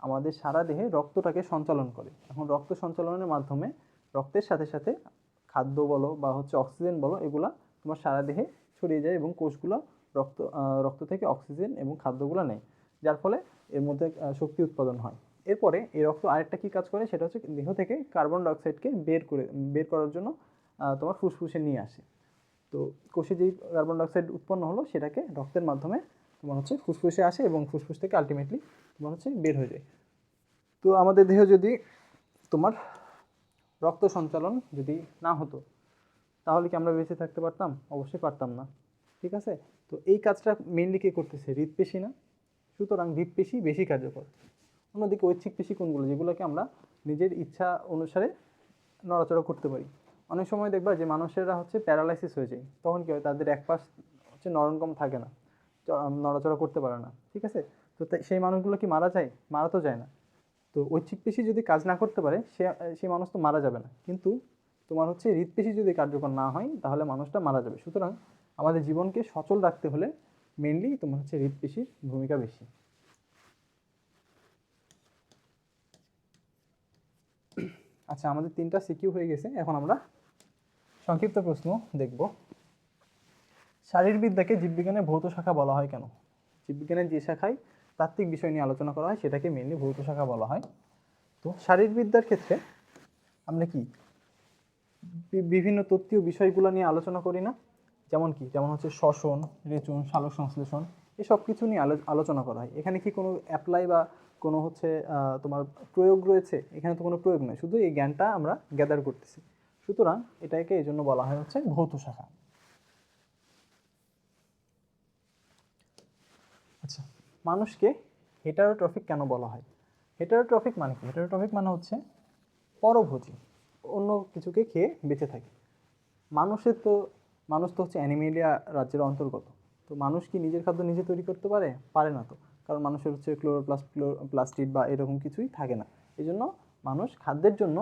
আমাদের সারা দেহে রক্তটাকে সঞ্চালন করে। এখন রক্ত সঞ্চালনের মাধ্যমে রক্তের সাথে সাথে খাদ্য বলো বা হচ্ছে অক্সিজেন বলো, এগুলা তোমার সারা দেহে ছড়িয়ে যায় এবং কোষগুলো রক্ত থেকে অক্সিজেন এবং খাদ্যগুলো নেয়, যার ফলে এর মধ্যে শক্তি উৎপাদন হয়। এরপরে এই রক্ত আরেকটা কি কাজ করে? সেটা হচ্ছে দেহ থেকে কার্বন ডাইঅক্সাইডকে বের করার জন্য তোমার ফুসফুসে নিয়ে আসে। তো কোষে যেই কার্বন ডাইঅক্সাইড উৎপন্ন হলো সেটাকে রক্তের মাধ্যমে তোমার হচ্ছে ফুসফুসে আসে এবং ফুসফুস থেকে আলটিমেটলি তোমার হচ্ছে বের হয়ে যায়। তো আমাদের দেহ যদি তোমার রক্ত সঞ্চালন যদি না হতো তাহলে কি আমরা বেঁচে থাকতে পারতাম? অবশ্যই পারতাম না। ঠিক আছে, তো এই কাজটা মেইনলি কে করতেছে? হৃদপেশি না? সুতরাং হৃদপেশি বেশি কার্যকর। অন্যদিকে ঐচ্ছিক পেশি কোনগুলো? যেগুলোকে আমরা নিজের ইচ্ছা অনুসারে নড়াচড়া করতে পারি। অনেক সময় দেখবা যে মানুষেরা হচ্ছে প্যারালাইসিস হয়ে যায়, তখন কি হয়? তাদের এক পাশ হচ্ছে নরনকম থাকে না, নড়াচড়া করতে পারে না। ঠিক আছে, তো সেই মানুষগুলো কি মারা যায়? মারা তো যায় না। তো ঐচ্ছিক পেশি যদি কাজ না করতে পারে সেই মানুষ তো মারা যাবে না, কিন্তু তোমার হচ্ছে হৃদপেশি যদি কার্যকর না হয় তাহলে মানুষটা মারা যাবে। সুতরাং আমাদের জীবনকে সচল রাখতে হলে মেইনলি তোমার হচ্ছে হৃদপেশির ভূমিকা বেশি। আচ্ছা, আমাদের 3টা সিকিউ হয়ে গেছে। এখন আমরা সংক্ষিপ্ত প্রশ্ন দেখব। শারীরবিদ্যাকে জীববিজ্ঞানের ভৌত শাখা বলা হয় কেন? জীববিজ্ঞানের যে শাখায় তাত্ত্বিক বিষয় নিয়ে আলোচনা করা হয় সেটাকে মেইনলি ভৌত শাখা বলা হয়। তো শারীরবিদ্যার ক্ষেত্রে আমরা কি বিভিন্ন তত্ত্বীয় বিষয়গুলো নিয়ে আলোচনা করি না? যেমন হচ্ছে শ্বসন, রেচন, সালোক সংশ্লেষণ, এসব কিছু নিয়ে আলোচনা করা হয়। এখানে কি কোনো অ্যাপ্লাই বা কোনো হচ্ছে তোমার প্রয়োগ রয়েছে? এখানে তো কোনো প্রয়োগ নয়, শুধু এই জ্ঞানটা আমরা গ্যাদার করতেছি। সুতরাং এটাকে এই জন্য বলা হয় হচ্ছে ভৌত শাখা। আচ্ছা, মানুষকে হেটারোট্রফিক কেন বলা হয়? হেটারোট্রফিক মানে কি? হেটারোট্রফিক মানে হচ্ছে পরভোজী, অন্য কিছুকে খেয়ে বেঁচে থাকে। মানুষ তো হচ্ছে অ্যানিমেলিয়া রাজ্যের অন্তর্গত। তো মানুষ কি নিজের খাদ্য নিজে তৈরি করতে পারে? পারে না তো, কারণ মানুষের হচ্ছে প্লাস্টিড বা এরকম কিছুই থাকে না। এই জন্য মানুষ খাদ্যের জন্য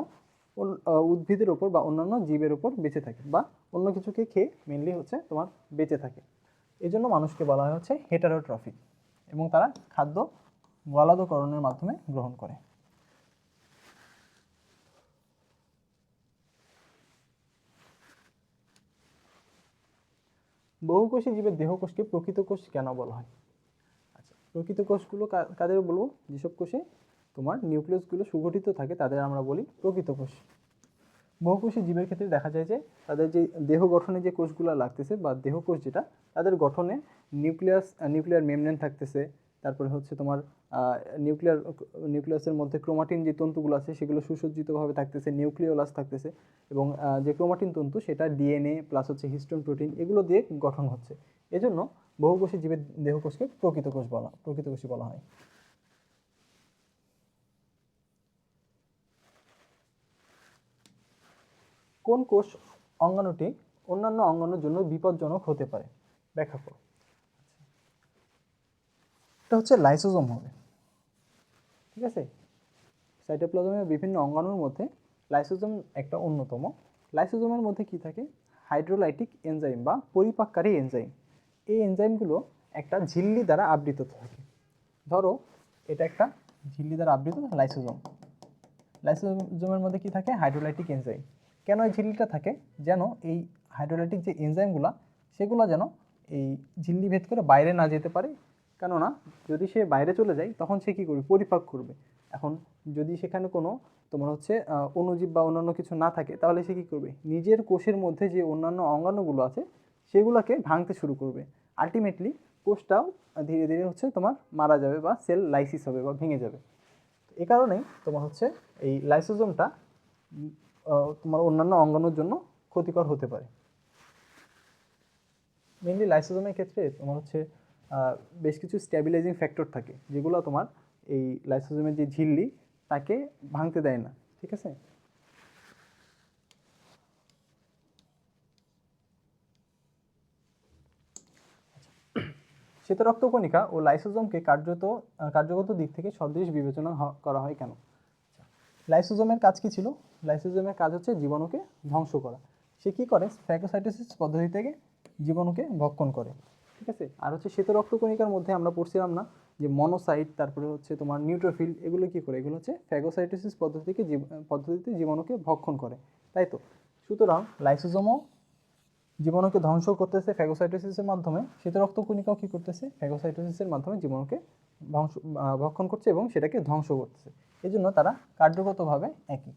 উদ্ভিদের ওপর বা অন্যান্য জীবের ওপর বেঁচে থাকে, বা অন্য কিছুকে খেয়ে মেনলি হচ্ছে তোমার বেঁচে থাকে। এই জন্য মানুষকে বলা হয় হচ্ছে হেটারোট্রফিক, এবং তারা খাদ্য গলাধঃকরণের মাধ্যমে গ্রহণ করে। বহুকোষী জীবের দেহকোষকে প্রকৃত কোষ কেন বলা হয়? আচ্ছা, প্রকৃত কোষগুলো কাদের বলবো? যেসব কোষে তোমার নিউক্লিয়াসগুলো সুগঠিত থাকে তাদের আমরা বলি প্রকৃত কোষ। বহুকোষী জীবের ক্ষেত্রে দেখা যায় যে তাদের যে দেহ গঠনে যে কোষগুলো লাগতেছে বা দেহকোষ যেটা, তাদের গঠনে নিউক্লিয়ার মেমব্রেন থাকতেছে, তারপরে হচ্ছে তোমার নিউক্লিয়াসের মধ্যে ক্রোমাটিন যে তন্তুগুলো আছে সেগুলো সুসজ্জিতভাবে থাকতেছে, নিউক্লিওলাস থাকতেছে, এবং যে ক্রোমাটিন তন্তু সেটা ডিএনএ প্লাস হচ্ছে হিস্টোন প্রোটিন এগুলো দিয়ে গঠন হচ্ছে। এজন্য বহুকোষী জীবের দেহকোষকে প্রকৃতকোষী বলা হয়। কোন কোষ অঙ্গাণুটি অন্যান্য অঙ্গাণুর জন্য বিপজ্জনক হতে পারে? ব্যাখ্যা করো। এটা হচ্ছে লাইসোজোম হবে, ঠিক আছে। সাইটোপ্লাজমের বিভিন্ন অঙ্গাণুর মধ্যে লাইসোজোম একটা অন্যতম। লাইসোজোমের মধ্যে কি থাকে? হাইড্রোলাইটিক এনজাইম বা পরিপাককারী এনজাইম। এই এনজাইমগুলো একটা ঝিল্লি দ্বারা আবৃত থাকে। ধরো এটা একটা ঝিল্লি দ্বারা আবৃত লাইসোজোম। লাইসোজোমের মধ্যে কি থাকে? Hydrolytic enzyme. কেন এই ঝিল্লিটা থাকে? যেন এই হাইড্রোলাইটিক যে এনজাইমগুলো সেগুলো যেন এই ঝিল্লি ভেদ করে বাইরে না যেতে পারে। কেননা যদি সে বাইরে চলে যায় তখন সে কী করবে? পরিপাক করবে। এখন যদি সেখানে কোনো তোমার হচ্ছে অণুজীব বা অন্যান্য কিছু না থাকে, তাহলে সে কী করবে? নিজের কোষের মধ্যে যে অন্যান্য অঙ্গাণুগুলো আছে সেগুলোকে ভাঙতে শুরু করবে। আলটিমেটলি কোষটাও ধীরে ধীরে হচ্ছে তোমার মারা যাবে বা সেল লাইসিস হবে বা ভেঙে যাবে। এ কারণেই তোমার হচ্ছে এই লাইসোজোমটা তোমার অন্যান্য অঙ্গাণুর জন্য ক্ষতিকর হতে পারে। মেনলি লাইসোজোমের ক্ষেত্রে তোমার হচ্ছে বেশ কিছু স্ট্যাবিলাইজিং ফ্যাক্টর থাকে, যেগুলো তোমার এই লাইসোজোমের যে ঝিল্লি তাকে ভাঙতে দেয় না, ঠিক আছে। শ্বেতরক্তকণিকা ও লাইসোজোমকে কার্যগত দিক থেকে সদৃশ বিবেচনা করা হয় কেন? লাইসোজোমের কাজ কি ছিল? লাইসোজোমের কাজ হচ্ছে জীবাণুকে ধ্বংস করা। সে কি করে? ফ্যাগোসাইটোসিস পদ্ধতি থেকে জীবাণুকে ভক্ষণ করে, ঠিক আছে। আর হচ্ছে শ্বেতরক্তকণিকার মধ্যে আমরা পড়ছিলাম না যে মনোসাইট, তারপরে হচ্ছে তোমার নিউট্রোফিল, এগুলো কি করে? এগুলো হচ্ছে ফ্যাগোসাইটোসিস পদ্ধতিতে জীবাণুকে ভক্ষণ করে, তাই তো। সুতরাং লাইসোজোমও জীবাণুকে ধ্বংস করতেছে ফ্যাগোসাইটোসিসের মাধ্যমে, শ্বেতরক্তকণিকাও কি করতেছে? ফ্যাগোসাইটোসিসের মাধ্যমে জীবাণুকে ভক্ষণ করছে এবং সেটাকে ধ্বংস করতেছে। এই জন্য তারা কার্যগতভাবে একই।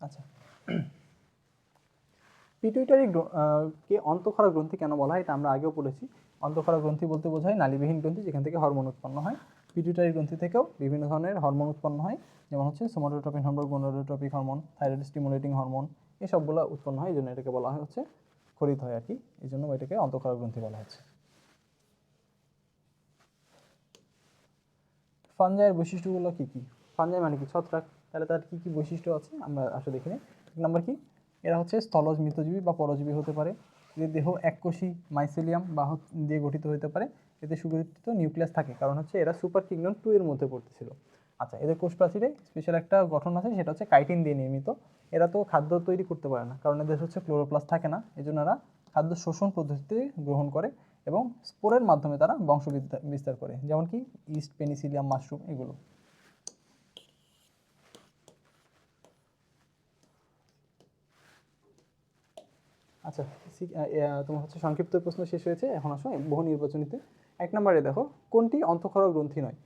আচ্ছা, পিটুইটারি কে অন্তঃক্ষরা গ্রন্থি কেন বলা হয়? এটা আমরা আগেও পড়েছি। অন্তঃক্ষরা গ্রন্থি বলতে বোঝায় নালীবিহীন গ্রন্থি যেখান থেকে হরমোন উৎপন্ন হয়। পিটুইটারি গ্রন্থি থেকেও বিভিন্ন ধরনের হরমোন উৎপন্ন হয়, যেমন হচ্ছে somatotropin hormone, gonadotropic hormone, thyroid stimulating hormone, এসবগুলো উৎপন্ন হয়। এই জন্য এটাকে বলা হয় হচ্ছে খরিত হয় আর কি, এই জন্য এটাকে অন্তঃক্ষরা গ্রন্থি বলা হচ্ছে। ফাঞ্জাইয়ের বৈশিষ্ট্যগুলো কী কী? ফাঞ্জাই মানে কি? ছত্রাক। তাহলে তার কী কী বৈশিষ্ট্য আছে আমরা আসলে দেখে নিই। এক নম্বর কি? এরা হচ্ছে স্থলজ মৃতজীবী বা পরজীবী হতে পারে। এদের দেহ এককোষী মাইসেলিয়াম বাহক দিয়ে গঠিত হতে পারে। এতে সুগঠিত নিউক্লিয়াস থাকে, কারণ হচ্ছে এরা সুপার কিংডম 2 এর মধ্যে পড়তেছিল। আচ্ছা, এদের কোষ প্রাচীরে স্পেশাল একটা গঠন আছে, সেটা হচ্ছে কাইটিন দিয়ে নির্মিত। এরা তো খাদ্য তৈরি করতে পারে না, কারণ এদের হচ্ছে ক্লোরোপ্লাস্ট থাকে না। এই জন্য এরা খাদ্য শোষণ পদ্ধতিতে গ্রহণ করে এবং স্পোরের মাধ্যমে তারা বংশ বিস্তার করে, যেমন কি ইস্ট, পেনিসিলিয়াম, মাশরুম এগুলো। আচ্ছা, তোমার হচ্ছে সংক্ষিপ্ত প্রশ্ন শেষ হয়েছে, এখন আসো বহু নির্বাচনীতে। এক নম্বরে দেখো, কোনটি অন্তঃক্ষরা গ্রন্থি নয়?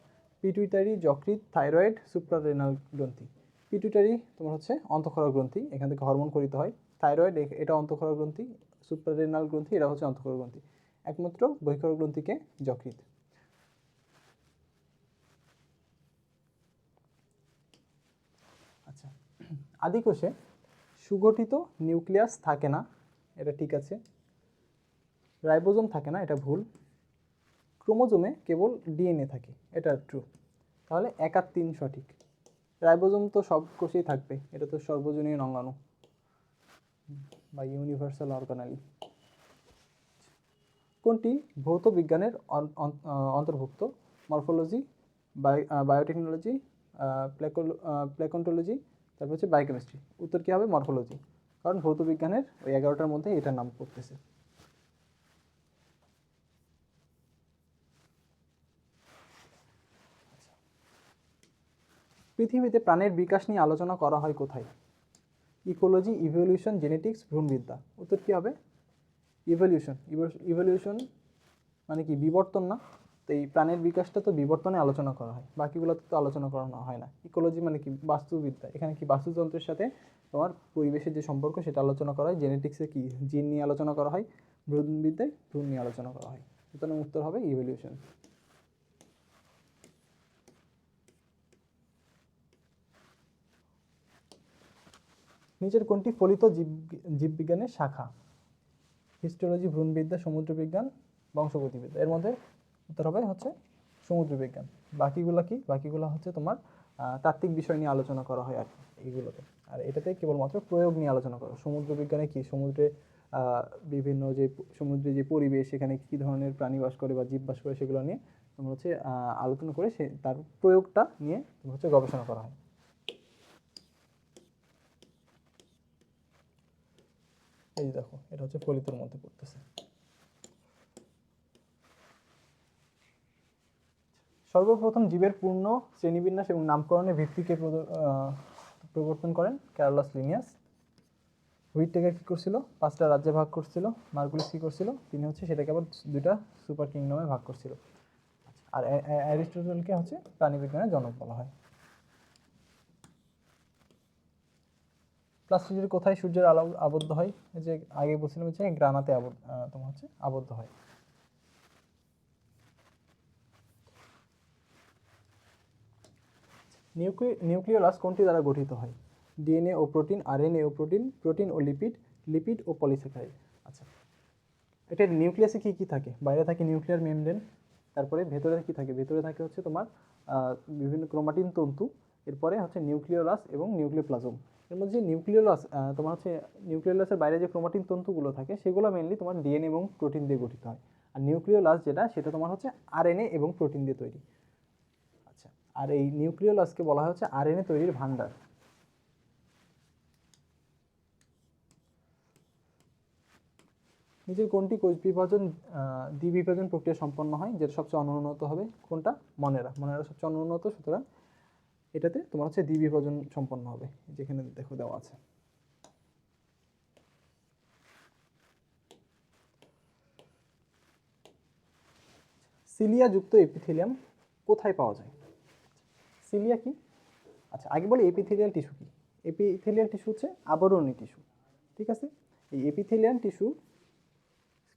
পিটুইটারি, যকৃৎ, থাইরয়েড, সুপ্রারেনাল গ্রন্থি। পিটুইটারি তোমার হচ্ছে অন্তঃক্ষরা গ্রন্থি, এখান থেকে হরমোন খরিত হয়। থাইরয়েড এটা অন্তঃক্ষরা গ্রন্থি। সুপ্রারেনাল গ্রন্থি এটা হচ্ছে অন্তঃক্ষরা গ্রন্থি। একমাত্র বহিঃক্ষরা গ্রন্থিকে যকৃৎ। আচ্ছা, আদিকোষে সুগঠিত নিউক্লিয়াস থাকে না, এটা ঠিক আছে। রাইবোজোম থাকে না, এটা ভুল। ক্রোমোজোমে কেবল ডিএনএ থাকে, এটা ট্রু। তাহলে 1 আর 3 সঠিক। রাইবোজোম তো সব কোষেই থাকবে, এটা তো সর্বজনীন অঙ্গাণু বা ইউনিভার্সাল অর্গানালি। কোনটি ভৌত বিজ্ঞানের অন্তর্ভুক্ত? মরফোলজি, বায়োটেকনোলজি, প্লেকোন্টোলজি, তারপর হচ্ছে বায়োকেমিস্ট্রি। উত্তর কী হবে? মরফোলজি, কারণ ভৌত বিজ্ঞানের ওই 11টার মধ্যে এটার নাম পড়তেছে। পৃথিবীতে প্রাণের বিকাশ নিয়ে আলোচনা করা হয় কোথায়? ইকোলজি, ইভলিউশন, জেনেটিক্স, ভ্রূণবিদ্যা। উত্তর কী হবে? ইভলিউশন। ইভলিউশন মানে কি? বিবর্তন না? তো এই প্রাণের বিকাশটা তো বিবর্তনে আলোচনা করা হয়, বাকিগুলোতে তো আলোচনা করানো হয় না। ইকোলজি মানে কি? বাস্তুবিদ্যা। এখানে কি বাস্তুতন্ত্রের সাথে তোমার পরিবেশের যে সম্পর্ক সেটা আলোচনা করা হয়। জেনেটিক্সে কি? জিন নিয়ে আলোচনা করা হয়। ভ্রূণবিদ্যায় ভ্রূণ নিয়ে আলোচনা করা হয়। সুতরাং উত্তর হবে ইভলিউশন। নিচের কোনটি ফলিত জীববিজ্ঞানের শাখা? হিস্টোলজি, ভ্রূণবিদ্যা, সমুদ্রবিজ্ঞান, বংশগতিবিদ্যা। এর মধ্যে উত্তর হবে হচ্ছে সমুদ্রবিজ্ঞান। বাকিগুলো কি? বাকিগুলো হচ্ছে তোমার তাত্ত্বিক বিষয় নিয়ে আলোচনা করা হয় আর কি এইগুলোতে। আর এটাতে কেবলমাত্র প্রয়োগ নিয়ে আলোচনা করা। সমুদ্রবিজ্ঞানে কি? সমুদ্রে বিভিন্ন যে সমুদ্রে যে পরিবেশ, সেখানে কী ধরনের প্রাণী বাস করে বা জীব বাস করে, সেগুলো নিয়ে তোমার হচ্ছে আলোচনা করে সে তার প্রয়োগটা নিয়ে তোমার হচ্ছে গবেষণা করা হয়। এই দেখো, এটা হচ্ছে ফলিতর মধ্যে পড়তেছে। সর্বপ্রথম জীবের পূর্ণ শ্রেণীবিন্যাস এবং নামকরণের ভিত্তিকে প্রবর্তন করেন ক্যারোলাস লিনিয়াস। হুইটেকার কী করছিল? 5টা রাজ্যে ভাগ করছিল। মার্কুলিস কী করছিল? তিনি হচ্ছে সেটাকে আবার 2টা সুপার কিংডমে ভাগ করছিল। আর অ্যারিস্টটলকে হচ্ছে প্রাণীবিজ্ঞানের জনক বলা হয়। প্লাস্টিকের কোথায় সূর্যের আলো আবদ্ধ হয়? এই যে আগে বলছিলাম যে গ্রানাতে তোমার হচ্ছে আবদ্ধ হয়। নিউক্লিওলাস কোনটি দ্বারা গঠিত হয়? ডিএনএ ও প্রোটিন, আরএনএ ও প্রোটিন, প্রোটিন ও লিপিড, লিপিড ও পলিস্যাকারাইড। আচ্ছা, এটার নিউক্লিয়াসে কী কী থাকে? বাইরে থাকে নিউক্লিয়ার মেমব্রেন, তারপরে ভেতরে কী থাকে? ভেতরে থাকে হচ্ছে তোমার বিভিন্ন ক্রোমাটিন তন্তু, এরপরে হচ্ছে নিউক্লিওলাস এবং নিউক্লিওপ্লাজম। এর মধ্যে যে নিউক্লিওলাস তোমার হচ্ছে নিউক্লিওলাসের বাইরে যে ক্রোমাটিন তন্তুগুলো থাকে সেগুলো মেনলি তোমার ডিএনএ এবং প্রোটিন দিয়ে গঠিত হয়। আর নিউক্লিওলাস যেটা, সেটা তোমার হচ্ছে আরএনএ এবং প্রোটিন দিয়ে তৈরি। আচ্ছা, আর এই নিউক্লিওলাসকে বলা হয় হচ্ছে আরএনএ তৈরির ভান্ডার। নিচের কোনটি কোষ বিভাজন দ্বিবিভাজন প্রক্রিয়া সম্পন্ন হয়? যেটা সবচেয়ে অনুন্নত হবে কোনটা? মনেরা। মনেরা সবচেয়ে অনুন্নত, সুতরাং এটাতে তোমার হচ্ছে দ্বিবিভাজন সম্পন্ন হবে, যেখানে দেখো দেওয়া আছে। সিলিয়া যুক্ত এপিথেলিয়াম কোথায় পাওয়া যায়? সিলিয়া কি? আচ্ছা, আগে বলি এপিথেলিয়াল টিস্যু কি। এপিথেলিয়াল টিস্যু হচ্ছে আবরণী টিস্যু, ঠিক আছে? এই এপিথেলিয়াল টিস্যু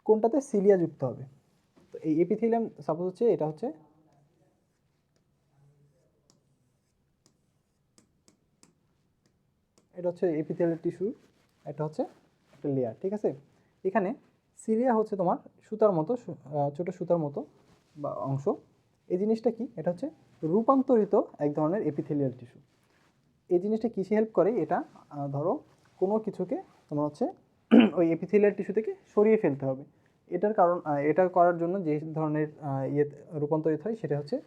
কোনটাতে? সিলিয়া যুক্ত হবে। তো এই এপিথেলিয়াম সাপোজ হচ্ছে এটা হচ্ছে এপিথেলিয়াল টিস্যু, এটা হচ্ছে একটা লেয়ার, ঠিক আছে? এখানে সিলিয়া হচ্ছে তোমার সুতার মতো, ছোট সুতার মতো বা অংশ। এই জিনিসটা কি? এটা হচ্ছে রূপান্তরিত এক ধরনের এপিথেলিয়াল টিস্যু। এই জিনিসটা কিসে হেল্প করে? এটা ধরো কোনো কিছুকে তোমার হচ্ছে ওই এপিথেলিয়াল টিস্যু থেকে সরিয়ে ফেলতে হবে। এটার কারণ, এটা করার জন্য যে ধরনের রূপান্তরিত হয় সেটা হচ্ছে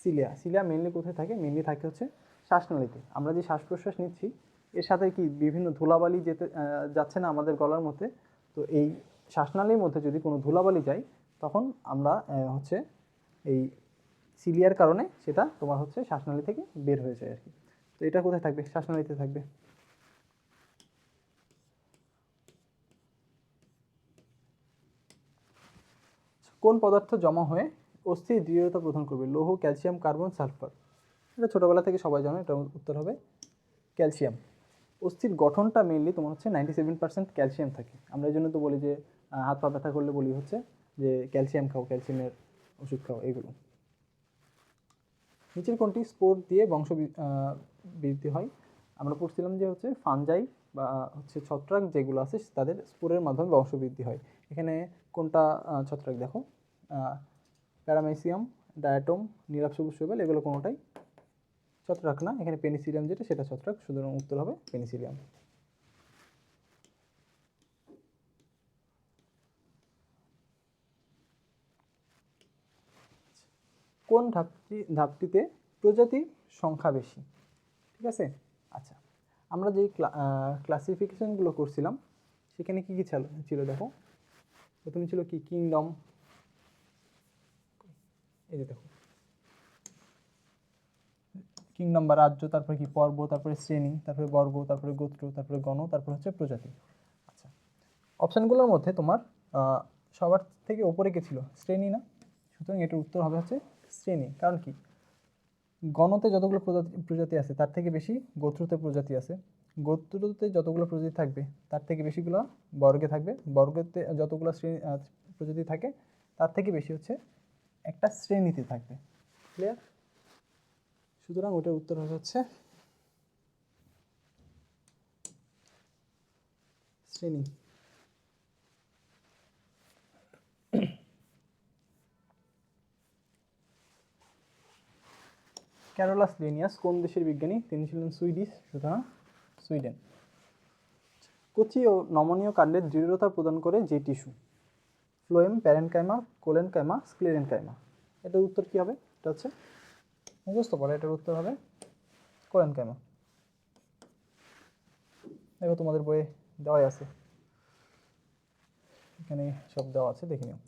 সিলিয়া। সিলিয়া মেনলি কোথায় থাকে? মেনলি থাকে হচ্ছে শ্বাসনালীতে। আমরা যে শ্বাস প্রশ্বাস নিচ্ছি, এর সাথে কি বিভিন্ন ধুলাবালি যাচ্ছে না আমাদের গলার মধ্যে? তো এই শ্বাসনালীর মধ্যে যদি কোনো ধুলাবালি যায়, তখন আমরা হচ্ছে এই সিলিয়ার কারণে সেটা তোমার হচ্ছে শ্বাসনালী থেকে বের হয়ে যায় আর কি। তো এটা কোথায় থাকবে? শ্বাসনালীতে থাকবে। কোন পদার্থ জমা হয়ে অস্থির দৃঢ়তা প্রদান করবে? লৌহ, ক্যালসিয়াম, কার্বন, সালফার। এটা ছোটোবেলা থেকে সবাই জানো, এটা উত্তর হবে ক্যালসিয়াম। অস্থির গঠনটা মেনলি তোমার হচ্ছে 97% ক্যালসিয়াম থাকে। আমরা এই জন্য তো বলি যে হাত পা ব্যথা করলে বলি হচ্ছে যে ক্যালসিয়াম খাও, ক্যালসিয়ামের ওষুধ খাও, এগুলো। নিচের কোনটি স্পোর দিয়ে বংশ বৃদ্ধি হয়? আমরা পড়ছিলাম যে হচ্ছে ফানজাই বা হচ্ছে ছত্রাক যেগুলো আছে তাদের স্পোরের মাধ্যমে বংশবৃদ্ধি হয়। এখানে কোনটা ছত্রাক দেখো? প্যারামাইসিয়াম, ডায়াটম, নীলাভ সবুজ শৈবাল এগুলো কোনোটাই ছত্রাক না। এখানে পেনিসিলিয়াম যেটা সেটা ছত্রাক, সুতরাং উত্তর হবে পেনিসিলিয়াম। কোন ধাপটিতে প্রজাতির সংখ্যা বেশি? ঠিক আছে, আচ্ছা আমরা যেই ক্লাসিফিকেশনগুলো করছিলাম সেখানে কি কি ছিল দেখো। প্রথমে ছিল কি কিংডম, এই যে দেখো কিংডম বা রাজ্য, তারপরে কি পর্ব, তারপরে শ্রেণী, তারপরে বর্গ, তারপরে গোত্র, তারপরে গণ, তারপরে হচ্ছে প্রজাতি। আচ্ছা অপশানগুলোর মধ্যে তোমার সবার থেকে ওপরে কে ছিল? শ্রেণী না, সুতরাং এটার উত্তর হবে হচ্ছে শ্রেণী। কারণ কি গণতে যতগুলো প্রজাতি আছে তার থেকে বেশি গোত্রতে প্রজাতি আছে, গোত্রতে যতগুলো প্রজাতি থাকবে তার থেকে বেশিগুলো বর্গে থাকবে, বর্গতে যতগুলো শ্রেণী প্রজাতি থাকে তার থেকে বেশি হচ্ছে একটা শ্রেণীতে থাকবে। ক্লিয়ার? সুতরাং ওটার উত্তর হবে হচ্ছে শ্রেণী। ক্যারোলাস লিনিয়াস কোন দেশের বিজ্ঞানী? তিনি ছিলেন সুইডিশ, সুতরাং সুইডেন। কচি ও নমনীয় কাণ্ডের দৃঢ়তা প্রদান করে যে tissue? Phloem, parenchyma, collenchyma, sclerenchyma. এটার উত্তর কি হবে? এটা হচ্ছে মুখস্থ পড়া, এটার উত্তর হবে কোলেনকাইমা। দেখো তোমাদের বইয়ে দেওয়াই আছে, এখানে সব দেওয়া আছে, দেখে নিও।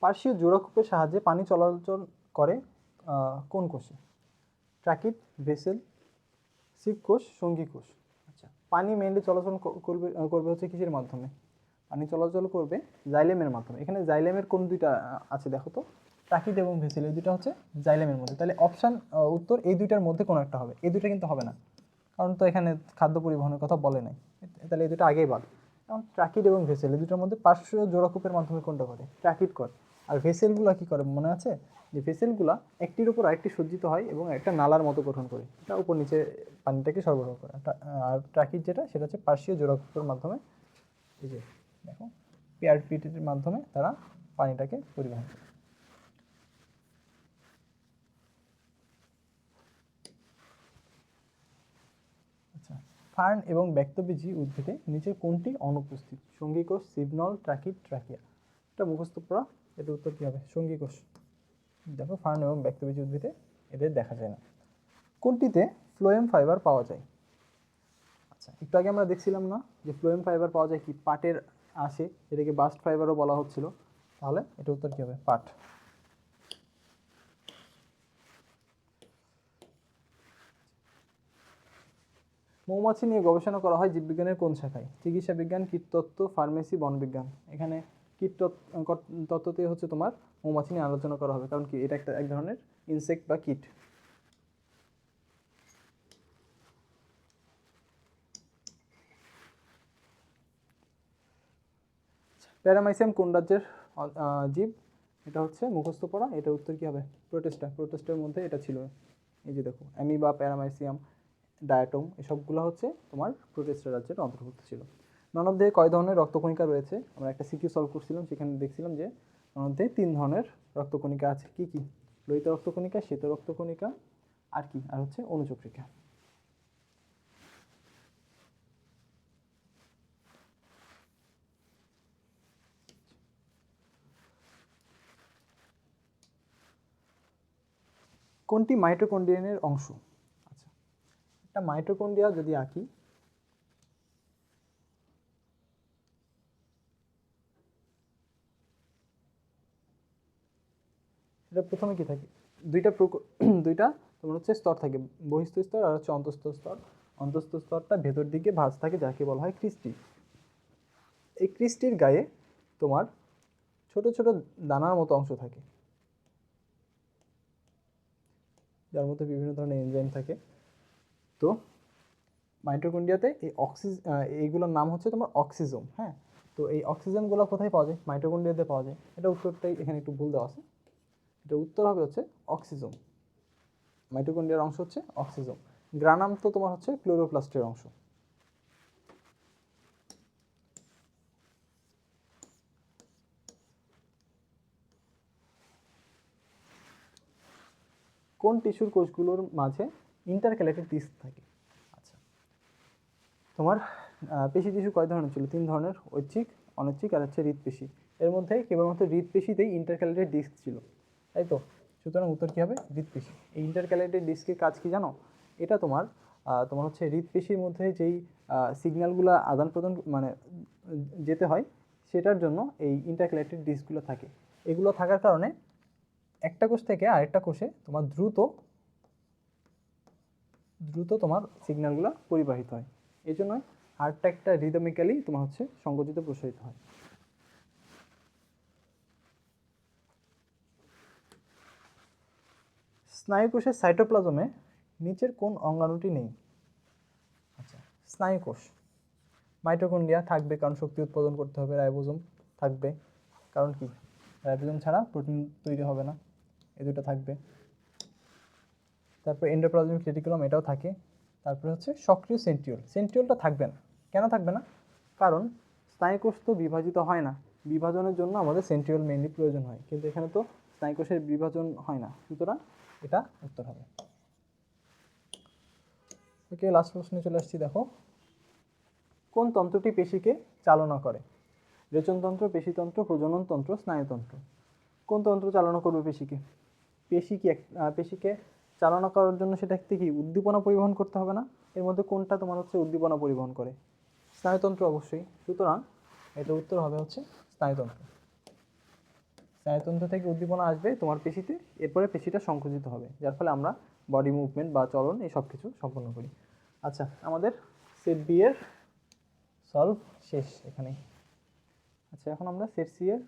পার্শ্বীয় জোড়াকূপের সাহায্যে পানি চলাচল করে কোন কোষে? ট্র্যাকিড, ভেসেল, সিভ কোষ, সঙ্গী কোষ। আচ্ছা পানি মেইনলি চলাচল করবে হচ্ছে কিসের মাধ্যমে? পানি চলাচল করবে জাইলেমের মাধ্যমে। এখানে জাইলেমের কোন দুইটা আছে দেখো তো, ট্র্যাকিড এবং ভেসেল, এই দুইটা হচ্ছে জাইলেমের মধ্যে। তাহলে অপশান উত্তর এই দুইটার মধ্যে কোনো একটা হবে, এই দুইটা কিন্তু হবে না, কারণ তো এখানে খাদ্য পরিবহনের কথা বলে নাই, তাহলে এই দুটো আগেই বাদ। কারণ ট্র্যাকিড এবং ভেসেল এই দুটোর মধ্যে পার্শ্বীয় জোড়াকূপের মাধ্যমে কোনটা করে? ট্র্যাকিড করে। আর ভেসেলগুলো কি করে মনে আছে? যে ভেসেলগুলো একটির উপর আরেকটি সজ্জিত হয় এবং একটা নালার মতো গঠন করে, এটা উপর নিচে পানিটাকে সরবরাহ করে। আর ট্র্যাকিড যেটা সেটা হচ্ছে পার্শ্বীয় জোড়াকূপের মাধ্যমে, এই যে দেখো পেয়ার পিটের মাধ্যমে তারা পানিটাকে পরিবহন করে। আচ্ছা ফার্ন এবং ব্যক্তবীজী উদ্ভিদে নিচের কোনটি অনুপস্থিত? সঙ্গী কোষ, সিভনল, ট্র্যাকিড, ট্র্যাকিয়া। এটা মুখস্থ পড়া, এটার উত্তর কী হবে? সঙ্গী কোষ। দেখো ফার্ন এবং ব্যক্তবীজী উদ্ভিদে এদের দেখা যায় না। কোনটিতে ফ্লোয়েম ফাইবার পাওয়া যায়? আচ্ছা একটু আগে আমরা দেখছিলাম না যে ফ্লোয়েম ফাইবার পাওয়া যায় কি পাটের আসে, এটাকে বাস্ট ফাইবারও বলা হচ্ছিল, তাহলে এটা উত্তর কী হবে? পাট। মৌমাছি নিয়ে গবেষণা করা হয় জীববিজ্ঞানের কোন শাখায়? চিকিৎসা বিজ্ঞান, কীটতত্ত্ব, ফার্মেসি, বনবিজ্ঞান। এখানে কীটতত্ত্বতে হচ্ছে তোমার মৌমাছি নিয়ে আলোচনা করা হবে, কারণ কি এটা একটা এক ধরনের ইনসেক্ট বা কীট। প্যারামাইসিয়াম কোন রাজ্যের জীব? এটা হচ্ছে মুখস্থ পড়া, এটার উত্তর কী হবে? প্রোটিস্টা। প্রোটিস্টার মধ্যে এটা ছিল, এই যে দেখো অ্যামিবা, প্যারামাইসিয়াম, ডায়াটম এসবগুলো হচ্ছে তোমার প্রোটিস্টা রাজ্যের অন্তর্ভুক্ত ছিল। মানবদেহে কয় ধরনের রক্তকণিকা রয়েছে? আমরা একটা সিকিউ সলভ করছিলাম, সেখানে দেখছিলাম যে মানবদেহে 3 ধরনের রক্তকণিকা আছে। কি কি? লোহিত রক্তকণিকা, শ্বেত রক্তকণিকা, আর কি? আর হচ্ছে অনুচক্রিকা। কোনটি মাইটোকন্ড্রিয়ানের অংশ? আচ্ছা একটা মাইটোকন্ড্রিয়া যদি আঁকি, এটা প্রথমে কি থাকে? দুইটা তোমার হচ্ছে স্তর থাকে, বহিস্থ স্তর আর হচ্ছে অন্তঃস্থ স্তর। অন্তঃস্থ স্তরটা ভেতর দিকে ভাঁজ থাকে, যাকে বলা হয় ক্রিস্টি। এই ক্রিস্টির গায়ে তোমার ছোট ছোট দানার মতো অংশ থাকে, যার মধ্যে বিভিন্ন ধরনের এনজাইম থাকে। তো মাইটোকন্ড্রিয়াতে এই এইগুলোর নাম হচ্ছে তোমার অক্সিজোম। হ্যাঁ, তো এই অক্সিজেনগুলো কোথায় পাওয়া যায়? মাইটোকন্ড্রিয়াতে পাওয়া যায়। এটা উত্তরটাই এখানে একটু ভুল দেওয়া আছে, এটা উত্তর হবে হচ্ছে অক্সিজোম। মাইটোকন্ড্রিয়ার অংশ হচ্ছে অক্সিজোম। গ্রানাম তো তোমার হচ্ছে ক্লোরোপ্লাস্টের অংশ। কোন টিস্যুর কোষগুলোর মাঝে ইন্টারক্যালেটেড ডিস্ক থাকে? আচ্ছা, তোমার পেশি টিস্যু কয় ধরনের ছিল? 3 ধরনের, ঐচ্ছিক, অনৈচ্ছিক আর হচ্ছে হৃৎপেশি। এর মধ্যে কেবলমাত্র হৃৎপেশিতেই ইন্টারক্যালেটেড ডিস্ক ছিল, তাই তো? সুতরাং উত্তর কী হবে? হৃৎপেশি। এই ইন্টারক্যালেটেড ডিস্কের কাজ কি জানো? এটা তোমার তোমার হচ্ছে হৃৎপেশির মধ্যে যেই সিগন্যালগুলো আদান প্রদান মানে যেতে হয় সেটার জন্য এই ইন্টারক্যালেটেড ডিস্কগুলো থাকে। এগুলো থাকার কারণে একটা কোষ থেকে আরেকটা কোষে তোমার দ্রুত তোমার সিগন্যালগুলো পরিবাহিত হয়। এই জন্যই হার্টটা একটা রিদমিক্যালি তোমার হচ্ছে সংকুচিত প্রসারিত হয়। স্নায়ুকোষের সাইটোপ্লাজমে নিচের কোন অঙ্গাণুটি নেই? আচ্ছা, স্নায়ুকোষ মাইটোকন্ড্রিয়া থাকবে, কারণ শক্তি উৎপাদন করতে হবে। রাইবোজোম থাকবে, কারণ কি রাইবোজোম ছাড়া প্রোটিন তৈরি হবে না, এই দুটো থাকবে। তারপর এন্ডোপ্লাজমিক রেটিকুলাম, এটাও থাকে। তারপরে হচ্ছে সক্রিয় সেন্ট্রিওল, সেন্ট্রিওলটা থাকবে না। কেন থাকবে না? কারণ স্নায়ুকোষ তো বিভাজিত হয় না, বিভাজনের জন্য আমাদের সেন্ট্রিওল মেইনলি প্রয়োজন হয়, কিন্তু এখানে তো স্নায়ুকোষের বিভাজন হয় না, সুতরাং এটা উত্তর হবে। ওকে, লাস্ট প্রশ্নে চলে আসছি। দেখো, কোন তন্ত্রটি পেশিকে চালনা করে? রেচনতন্ত্র, পেশিতন্ত্র, প্রজননতন্ত্র, স্নায়ুতন্ত্র। কোন তন্ত্র চালনা করবে পেশিকে? পেশিকে চালনা করার জন্য সেটা কি উদ্দীপনা পরিবহন করতে হবে না? এর মধ্যে কোনটা তোমার হচ্ছে উদ্দীপনা পরিবহন করে? স্নায়ুতন্ত্র অবশ্যই। সুতরাং এটা উত্তর হবে হচ্ছে স্নায়ুতন্ত্র। স্নায়ুতন্ত্র থেকে উদ্দীপনা আসবে তোমার পেশিতে, এরপরে পেশিটা সংকুচিত হবে, যার ফলে আমরা বডি মুভমেন্ট বা চলন এই সব কিছু সম্পন্ন করি। আচ্ছা, আমাদের সেট বি এর সলভ শেষ এখানেই। আচ্ছা, এখন আমরা সেট সি এর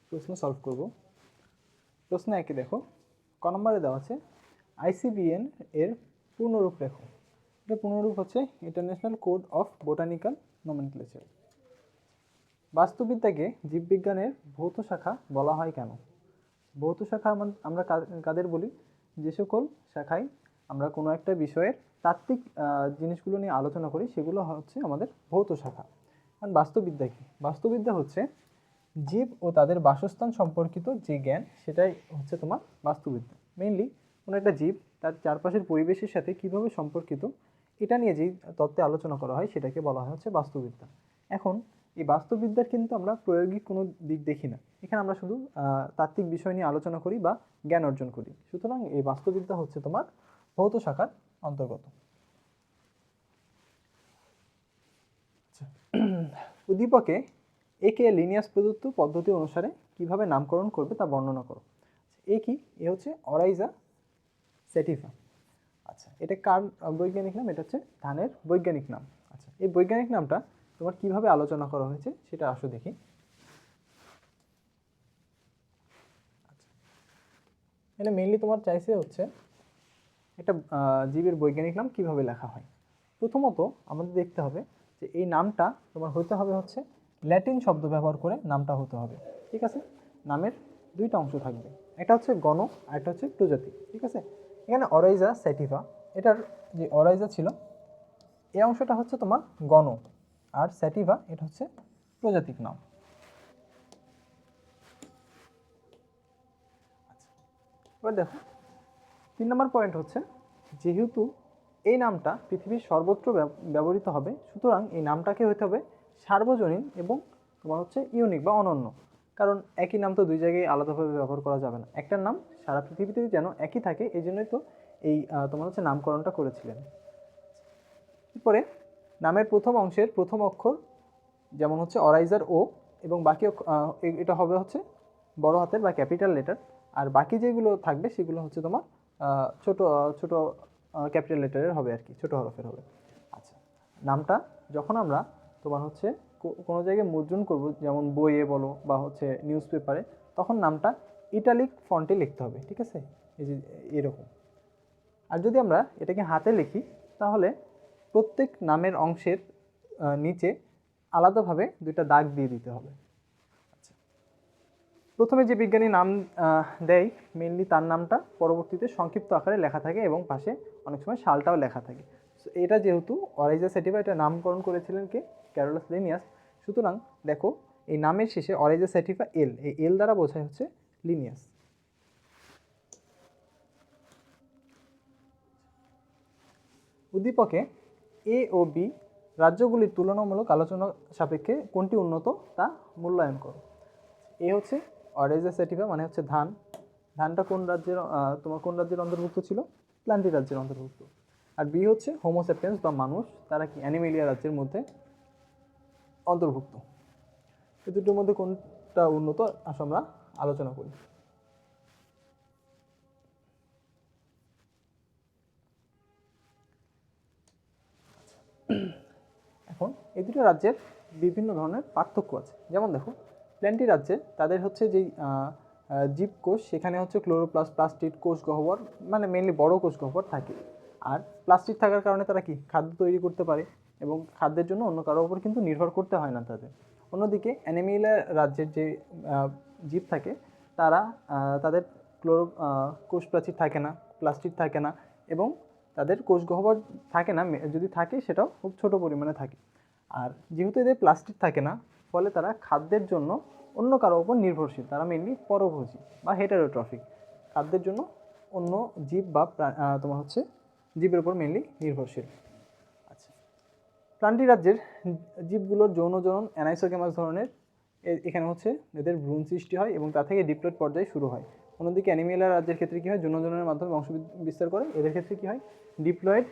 প্রশ্ন সলভ করব। প্রশ্ন একে দেখো, ক নম্বরে দেওয়া আছে আইসিবিএন এর পূর্ণরূপ লেখো। এটা পূর্ণরূপ হচ্ছে International Code of Botanical Nomenclature. বাস্তুবিদ্যাকে জীববিজ্ঞানের ভৌত শাখা বলা হয় কেন? ভৌত শাখা আমরা কাদের বলি? যে সকল শাখায় আমরা কোনো একটা বিষয়ের তাত্ত্বিক জিনিসগুলো নিয়ে আলোচনা করি সেগুলো হচ্ছে আমাদের ভৌত শাখা। কারণ বাস্তুবিদ্যা কি? বাস্তুবিদ্যা হচ্ছে জীব ও তাদের বাসস্থান সম্পর্কিত যে জ্ঞান, সেটাই হচ্ছে তোমার বাস্তুবিদ্যা। মেইনলি কোনো একটা জীব তার চারপাশের পরিবেশের সাথে কীভাবে সম্পর্কিত, এটা নিয়ে যেই তত্ত্বে আলোচনা করা হয় সেটাকে বলা হয় হচ্ছে বাস্তুবিদ্যা। এখন এই বাস্তুবিদ্যার কিন্তু আমরা প্রায়োগিক কোনো দিক দেখি না, এখানে আমরা শুধু তাত্ত্বিক বিষয় নিয়ে আলোচনা করি বা জ্ঞান অর্জন করি। সুতরাং এই বাস্তুবিদ্যা হচ্ছে তোমার ভৌত শাখার অন্তর্গত। উদ্দীপকে একে লিনিয়াস প্রদত্ত পদ্ধতি অনুসারে কিভাবে নামকরণ করবে তা বর্ণনা করো। এ কি? এ হচ্ছে অরাইজা স্যাটিভা। আচ্ছা, এটা কার বৈজ্ঞানিক নাম? এটা হচ্ছে ধানের বৈজ্ঞানিক নাম। আচ্ছা, এই বৈজ্ঞানিক নামটা তোমার কিভাবে আলোচনা করা হয়েছে সেটা আসো দেখি। আচ্ছা, এটা মেইনলি তোমার চাইছে হচ্ছে একটা জীবের বৈজ্ঞানিক নাম কিভাবে লেখা হয়। প্রথমত আমাদের দেখতে হবে যে এই নামটা তোমার হতে হবে হচ্ছে ল্যাটিন শব্দ ব্যবহার করে নামটা হতে হবে, ঠিক আছে? নামের দুইটা অংশ থাকবে, একটা হচ্ছে গণ আর একটা হচ্ছে প্রজাতি, ঠিক আছে? এখানে অরাইজা স্যাটিভা, এটার যে অরাইজা ছিল এই অংশটা হচ্ছে তোমার গণ, আর স্যাটিভা এটা হচ্ছে প্রজাতিক নাম। আচ্ছা, এবার দেখো 3 নম্বর পয়েন্ট হচ্ছে, যেহেতু এই নামটা পৃথিবীর সর্বত্র ব্যবহৃত হবে, সুতরাং এই নামটাকে হতে হবে সার্বজনীন এবং তোমার হচ্ছে ইউনিক বা অনন্য। কারণ একই নাম তো দুই জায়গায় আলাদাভাবে ব্যবহার করা যাবে না, একটা নাম সারা পৃথিবীতে যেন একই থাকে, এই জন্যই তো এই তোমার হচ্ছে নামকরণটা করেছিলেন। এরপরে নামের প্রথম অংশের প্রথম অক্ষর যেমন হচ্ছে অরাইজার ও, এবং বাকি এটা হবে হচ্ছে বড় হাতের বা ক্যাপিটাল লেটার, আর বাকি যেগুলো থাকবে সেগুলো হচ্ছে তোমার ছোট ছোট ক্যাপিটাল লেটারের হবে আর কি, ছোট হরফের হবে। আচ্ছা, নামটা যখন আমরা তোমার হচ্ছে কোনো জায়গায় মুদ্রণ করব, যেমন বইয়ে বলো বা হচ্ছে নিউজ পেপারে, তখন নামটা ইটালিক ফন্টে লিখতে হবে, ঠিক আছে? এই যে এরকম। আর যদি আমরা এটাকে হাতে লিখি তাহলে প্রত্যেক নামের অংশের নিচে আলাদাভাবে দুইটা দাগ দিয়ে দিতে হবে। আচ্ছা, প্রথমে যে বিজ্ঞানী নাম দেয় মেনলি তার নামটা পরবর্তীতে সংক্ষিপ্ত আকারে লেখা থাকে এবং পাশে অনেক সময় সালটাও লেখা থাকে। এটা যেহেতু অরাইজা স্যাটিভা, এটা নামকরণ করেছিলেন কে? Carolus Linnaeus. সুতরাং দেখো এই নামের শেষে অরাইজা স্যাটিভা এল, এই এল দ্বারা বোঝায় হচ্ছে লিনিয়াস। উদ্দীপকে এ ও বি রাজ্যগুলির তুলনামূলক আলোচনা সাপেক্ষে কোনটি উন্নত তা মূল্যায়ন করো। এ হচ্ছে অরেজা স্যাটিভা, মানে হচ্ছে ধান। ধানটা কোন রাজ্যের তোমার কোন রাজ্যের অন্তর্ভুক্ত ছিল? প্ল্যান্টি রাজ্যের অন্তর্ভুক্ত। আর বি হচ্ছে হোমোসেপিয়েন্স বা মানুষ, তারা কি অ্যানিমেলিয়া রাজ্যের মধ্যে অন্তর্ভুক্ত। এই দুটোর মধ্যে কোনটা উন্নত আসো আমরা আলোচনা করি। এখন এই দুটো রাজ্যের বিভিন্ন ধরনের পার্থক্য আছে। যেমন দেখো, প্ল্যান্টি রাজ্যে তাদের হচ্ছে যেই জীবকোষ, সেখানে হচ্ছে ক্লোরোপ্লাস্ট, প্লাস্টিড, কোষ গহ্বর, মানে মেনলি বড় কোষ গহ্বর থাকে। আর প্লাস্টিক থাকার কারণে তারা কি খাদ্য তৈরি করতে পারে এবং খাদ্যের জন্য অন্য কারোর উপর কিন্তু নির্ভর করতে হয় না তাদের। অন্যদিকে অ্যানিমেলিয়া রাজ্যের যে জীব থাকে তারা তাদের কোষ প্রাচীর থাকে না, প্লাস্টিক থাকে না এবং তাদের কোষ গহ্বর থাকে না, যদি থাকে সেটাও খুব ছোট পরিমাণে থাকে। আর যেহেতু এদের প্লাস্টিক থাকে না, ফলে তারা খাদ্যের জন্য অন্য কারোর উপর নির্ভরশীল। তারা মেনলি পরভোজী বা হেটারোট্রফিক, খাদ্যের জন্য অন্য জীব বা তোমার হচ্ছে জীবের উপর মেনলি নির্ভরশীল। আচ্ছা, প্লান্টি রাজ্যের জীবগুলোর যৌন জনন অ্যানাইসোগেমাস ধরনের। এখানে হচ্ছে এদের ভ্রূণ সৃষ্টি হয় এবং তা থেকে ডিপ্লয়েড পর্যায়ে শুরু হয়। অন্যদিকে অ্যানিমেলিয়া রাজ্যের ক্ষেত্রে কী হয়, যৌন জননের মাধ্যমে বংশ বিস্তার করে। এদের ক্ষেত্রে কী হয়, ডিপ্লয়েড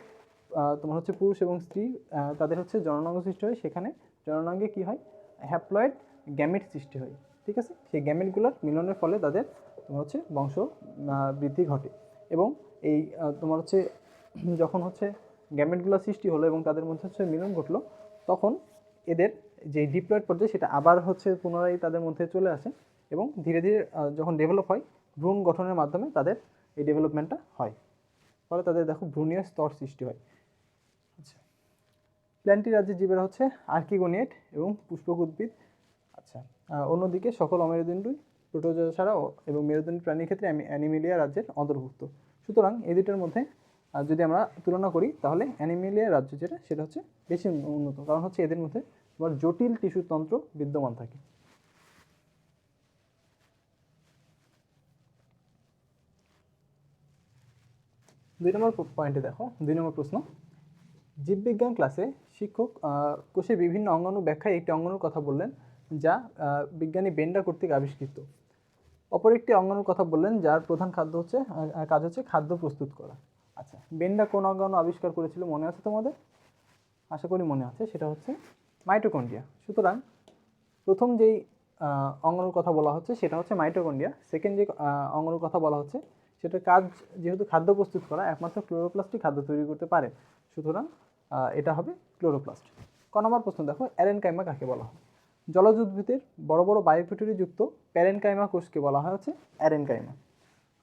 তোমার হচ্ছে পুরুষ এবং স্ত্রী তাদের হচ্ছে জননাঙ্গ সৃষ্টি হয়। সেখানে জননাঙ্গে কী হয়, হ্যাপ্লয়েড গ্যামেট সৃষ্টি হয়। ঠিক আছে, সেই গ্যামেটগুলোর মিলনের ফলে তাদের তোমার হচ্ছে বংশ বৃদ্ধি ঘটে। এবং এই তোমার হচ্ছে যখন হচ্ছে গ্যামেটগুলো সৃষ্টি হলো এবং তাদের মধ্যে হচ্ছে মিলন ঘটলো, তখন এদের যে ডিপ্লয়েড পর্যায়ে সেটা আবার হচ্ছে পুনরায় তাদের মধ্যে চলে আসে এবং ধীরে ধীরে যখন ডেভেলপ হয়, ভ্রূণ গঠনের মাধ্যমে তাদের এই ডেভেলপমেন্টটা হয়। ফলে তাদের দেখো ভ্রূণীয় স্তর সৃষ্টি হয়। আচ্ছা, প্ল্যান্টি রাজ্যের জীবেরা হচ্ছে আর্কিগোনিয়েট এবং পুষ্পক উদ্ভিদ। আচ্ছা, অন্যদিকে সকল অমেরুদণ্ডী প্রোটোজোয়া ছাড়া এবং মেরুদণ্ডী প্রাণীর ক্ষেত্রে অ্যানিমেলিয়া রাজ্যের অন্তর্ভুক্ত। সুতরাং এই দুটোর মধ্যে যদি আমরা তুলনা করি, তাহলে অ্যানিমেলিয়া রাজ্য যেটা সেটা হচ্ছে বেশি উন্নত, কারণ হচ্ছে এদের মধ্যে তোমার জটিল টিস্যুতন্ত্র বিদ্যমান থাকে। দুই নম্বর পয়েন্টে দেখো, 2 নম্বর প্রশ্ন, জীববিজ্ঞান ক্লাসে শিক্ষক কোষের বিভিন্ন অঙ্গাণু ব্যাখ্যায় একটি অঙ্গাণুর কথা বললেন যা বিজ্ঞানী বেন্ডা কর্তৃক আবিষ্কৃত। অপর একটি অঙ্গাণুর কথা বললেন যার প্রধান কাজ হচ্ছে খাদ্য প্রস্তুত করা। আচ্ছা, বেন্ডা কোন অঙ্গাণু আবিষ্কার করেছিল মনে আছে তোমাদের? আশা করি মনে আছে, সেটা হচ্ছে মাইটোকন্ড্রিয়া। সুতরাং প্রথম যেই অঙ্গাণুর কথা বলা হচ্ছে সেটা হচ্ছে মাইটোকন্ড্রিয়া। সেকেন্ড যে অঙ্গাণুর কথা বলা হচ্ছে সেটার কাজ যেহেতু খাদ্য প্রস্তুত করা, একমাত্র ক্লোরোপ্লাস্টই খাদ্য তৈরি করতে পারে। সুতরাং এটা হবে ক্লোরোপ্লাস্ট। ক নম্বর প্রশ্ন দেখো, অ্যারেনকাইমা কাকে বলা হয়? জলজ উদ্ভিদের বড় বড় বায়োকুটিরি যুক্ত প্যারেনকাইমা কোষকে বলা হয় হচ্ছে অ্যারেনকাইমা।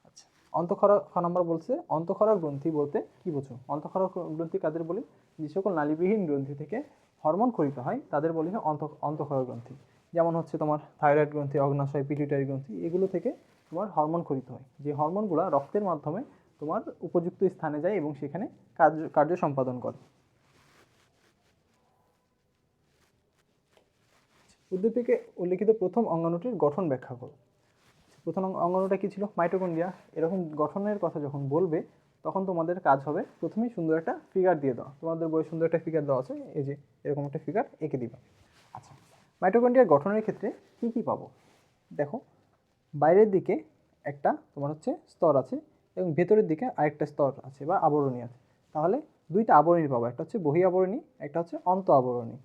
আচ্ছা, অন্তঃক্ষরা খ নম্বর বলছে, অন্তঃক্ষরা গ্রন্থি বলতে কি বোঝো? অন্তঃক্ষরা গ্রন্থি কাদের বলি? যে সকল নালীবিহীন গ্রন্থি থেকে হরমোন ক্ষরিত হয় তাদের বলি হয় অন্তঃক্ষরা গ্রন্থি। যেমন হচ্ছে তোমার থাইরয়েড গ্রন্থি, অগ্নাশয়, পিটুইটারি গ্রন্থি, এগুলো থেকে তোমার হরমোন ক্ষরিত হয়। যে হরমোনগুলো রক্তের মাধ্যমে তোমার উপযুক্ত স্থানে যায় এবং সেখানে কার্য সম্পাদন করে। উদ্দীপকে উল্লিখিত প্রথম অঙ্গাণুটির গঠন ব্যাখ্যা করো। প্রথম অঙ্গাণুটা কি ছিল? মাইটোকন্ড্রিয়া। এরকম গঠনের কথা যখন বলবে তখন তোমাদের কাজ হবে প্রথমেই সুন্দর একটা ফিগার দিয়ে দেওয়া। তোমাদের বইয়ে সুন্দর একটা ফিগার দেওয়া আছে, এই যে এরকম একটা ফিগার এঁকে দিবা। আচ্ছা, মাইটোকন্ড্রিয়ার গঠনের ক্ষেত্রে কি কি পাবো দেখো, বাইরের দিকে একটা তোমার হচ্ছে স্তর আছে এবং ভেতরের দিকে আরেকটা স্তর আছে বা আবরণী আছে। তাহলে দুইটা আবরণী পাবো, একটা হচ্ছে বহি আবরণী, একটা হচ্ছে অন্ত আবরণী।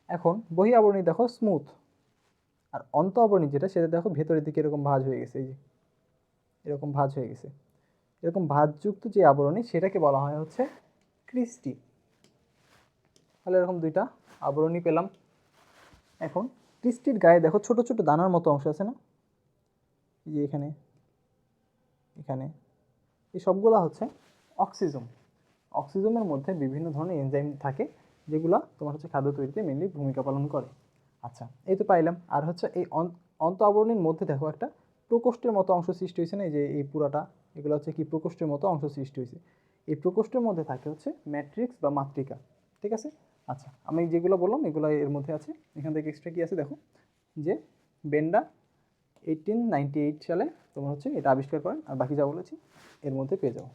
এখন বহি আবরণী দেখো স্মুথ, আর অন্ত আবরণী যেটা সেটা দেখো ভেতরের দিকে এরকম ভাঁজ হয়ে গেছে, এই যে এরকম ভাঁজ হয়ে গেছে। এরকম ভাঁজযুক্ত যে আবরণী সেটাকে বলা হয় হচ্ছে ক্রিস্টি। তাহলে এরকম দুইটা আবরণী পেলাম। এখন ক্রিস্টির গায়ে দেখো ছোট ছোট দানার মতো অংশ আছে না, এই যে এখানে এখানে, এই সবগুলা হচ্ছে অক্সিজোম। অক্সিজোমের মধ্যে বিভিন্ন ধরনের এনজাইম থাকে যেগুলো তোমার হচ্ছে খাদ্য তৈরিতে মেনলি ভূমিকা পালন করে। আচ্ছা, এই তো পাইলাম। আর হচ্ছে এই অন্ত আবরণীর মধ্যে দেখো একটা প্রকোষ্ঠের মতো অংশ সৃষ্টি হয়েছে না, এই যে এই পুরাটা, এগুলো হচ্ছে কি প্রকোষ্ঠের মতো অংশ সৃষ্টি হয়েছে। এই প্রকোষ্ঠের মধ্যে থাকে হচ্ছে ম্যাট্রিক্স বা মাতৃকা। ঠিক আছে। আচ্ছা, আমি যেগুলো বললাম এগুলো এর মধ্যে আছে। এখান থেকে এক্সট্রা কি আছে দেখো, যে বেন্ডা 1898 সালে তোমার হচ্ছে এটা আবিষ্কার করেন, আর বাকি যা বলেছি এর মধ্যে পেয়ে যাও।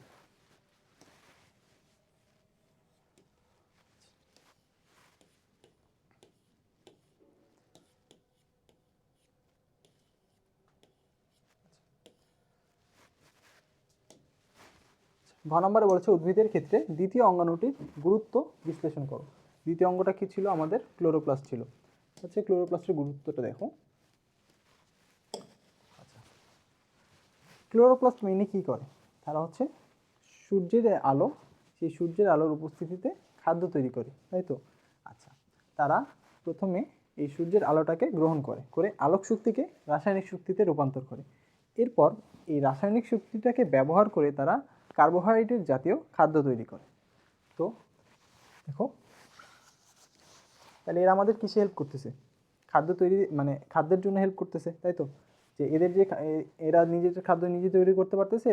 ঘ নম্বরে বলেছে উদ্ভিদের ক্ষেত্রে দ্বিতীয় অঙ্গাণুটির গুরুত্ব বিশ্লেষণ করো। দ্বিতীয় অঙ্গটা কি ছিল আমাদের? ক্লোরোপ্লাস্ট ছিল। হচ্ছে ক্লোরোপ্লাস্টের গুরুত্বটা দেখো। আচ্ছা, ক্লোরোপ্লাস্ট মেইনলি কী করে? তারা হচ্ছে সূর্যের আলো, সেই সূর্যের আলোর উপস্থিতিতে খাদ্য তৈরি করে, তাই তো? আচ্ছা, তারা প্রথমে এই সূর্যের আলোটাকে গ্রহণ করে আলোক শক্তিকে রাসায়নিক শক্তিতে রূপান্তর করে। এরপর এই রাসায়নিক শক্তিটাকে ব্যবহার করে তারা কার্বোহাইড্রেট জাতীয় খাদ্য তৈরি করে। তো দেখো, তাহলে এরা আমাদের কিসে হেল্প করতেছে? খাদ্য তৈরি, মানে খাদ্যের জন্য হেল্প করতেছে, তাই তো? যে এদের যে এরা নিজেদের খাদ্য নিজে তৈরি করতে পারতেছে,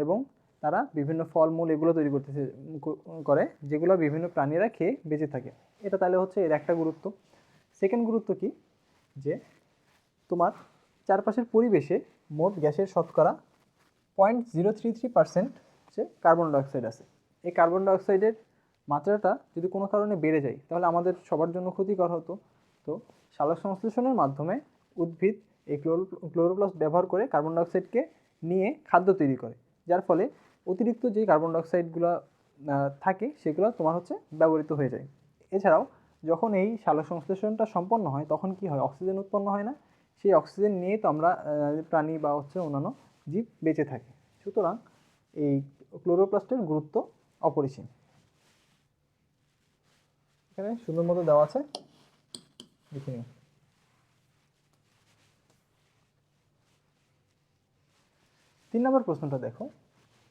এবং তারা বিভিন্ন ফলমূল এগুলো তৈরি করতেছে করে, যেগুলো বিভিন্ন প্রাণীরা খেয়ে বেঁচে থাকে। এটা তাহলে হচ্ছে এর একটা গুরুত্ব। সেকেন্ড গুরুত্ব কি? যে তোমার চারপাশের পরিবেশে মোট গ্যাসের শতকরা 0.033% হচ্ছে কার্বন ডাইঅক্সাইড আছে। এই কার্বন ডাইঅক্সাইডের মাত্রাটা যদি কোনো কারণে বেড়ে যায় তাহলে আমাদের সবার জন্য ক্ষতিকর হতো। তো সালোক সংশ্লেষণের মাধ্যমে উদ্ভিদ এই ক্লোরোপ্লাস্ট ব্যবহার করে কার্বন ডাইঅক্সাইডকে নিয়ে খাদ্য তৈরি করে, যার ফলে অতিরিক্ত যে কার্বন ডাইঅক্সাইডগুলো থাকে সেগুলো তোমার হচ্ছে ব্যবহৃত হয়ে যায়। এছাড়াও যখন এই সালোক সংশ্লেষণটা সম্পন্ন হয় তখন কি হয়? অক্সিজেন উৎপন্ন হয় না? সেই অক্সিজেন নিয়ে তো আমরা প্রাণী বা হচ্ছে অন্যান্য জীব বেঁচে থাকে। সুতরাং এই ক্লোরোপ্লাস্টের গুরুত্ব অপরিসীম। এখানে সুন্দর মতো দেওয়া আছে, দেখে নিন। 3 নম্বর প্রশ্নটা দেখো।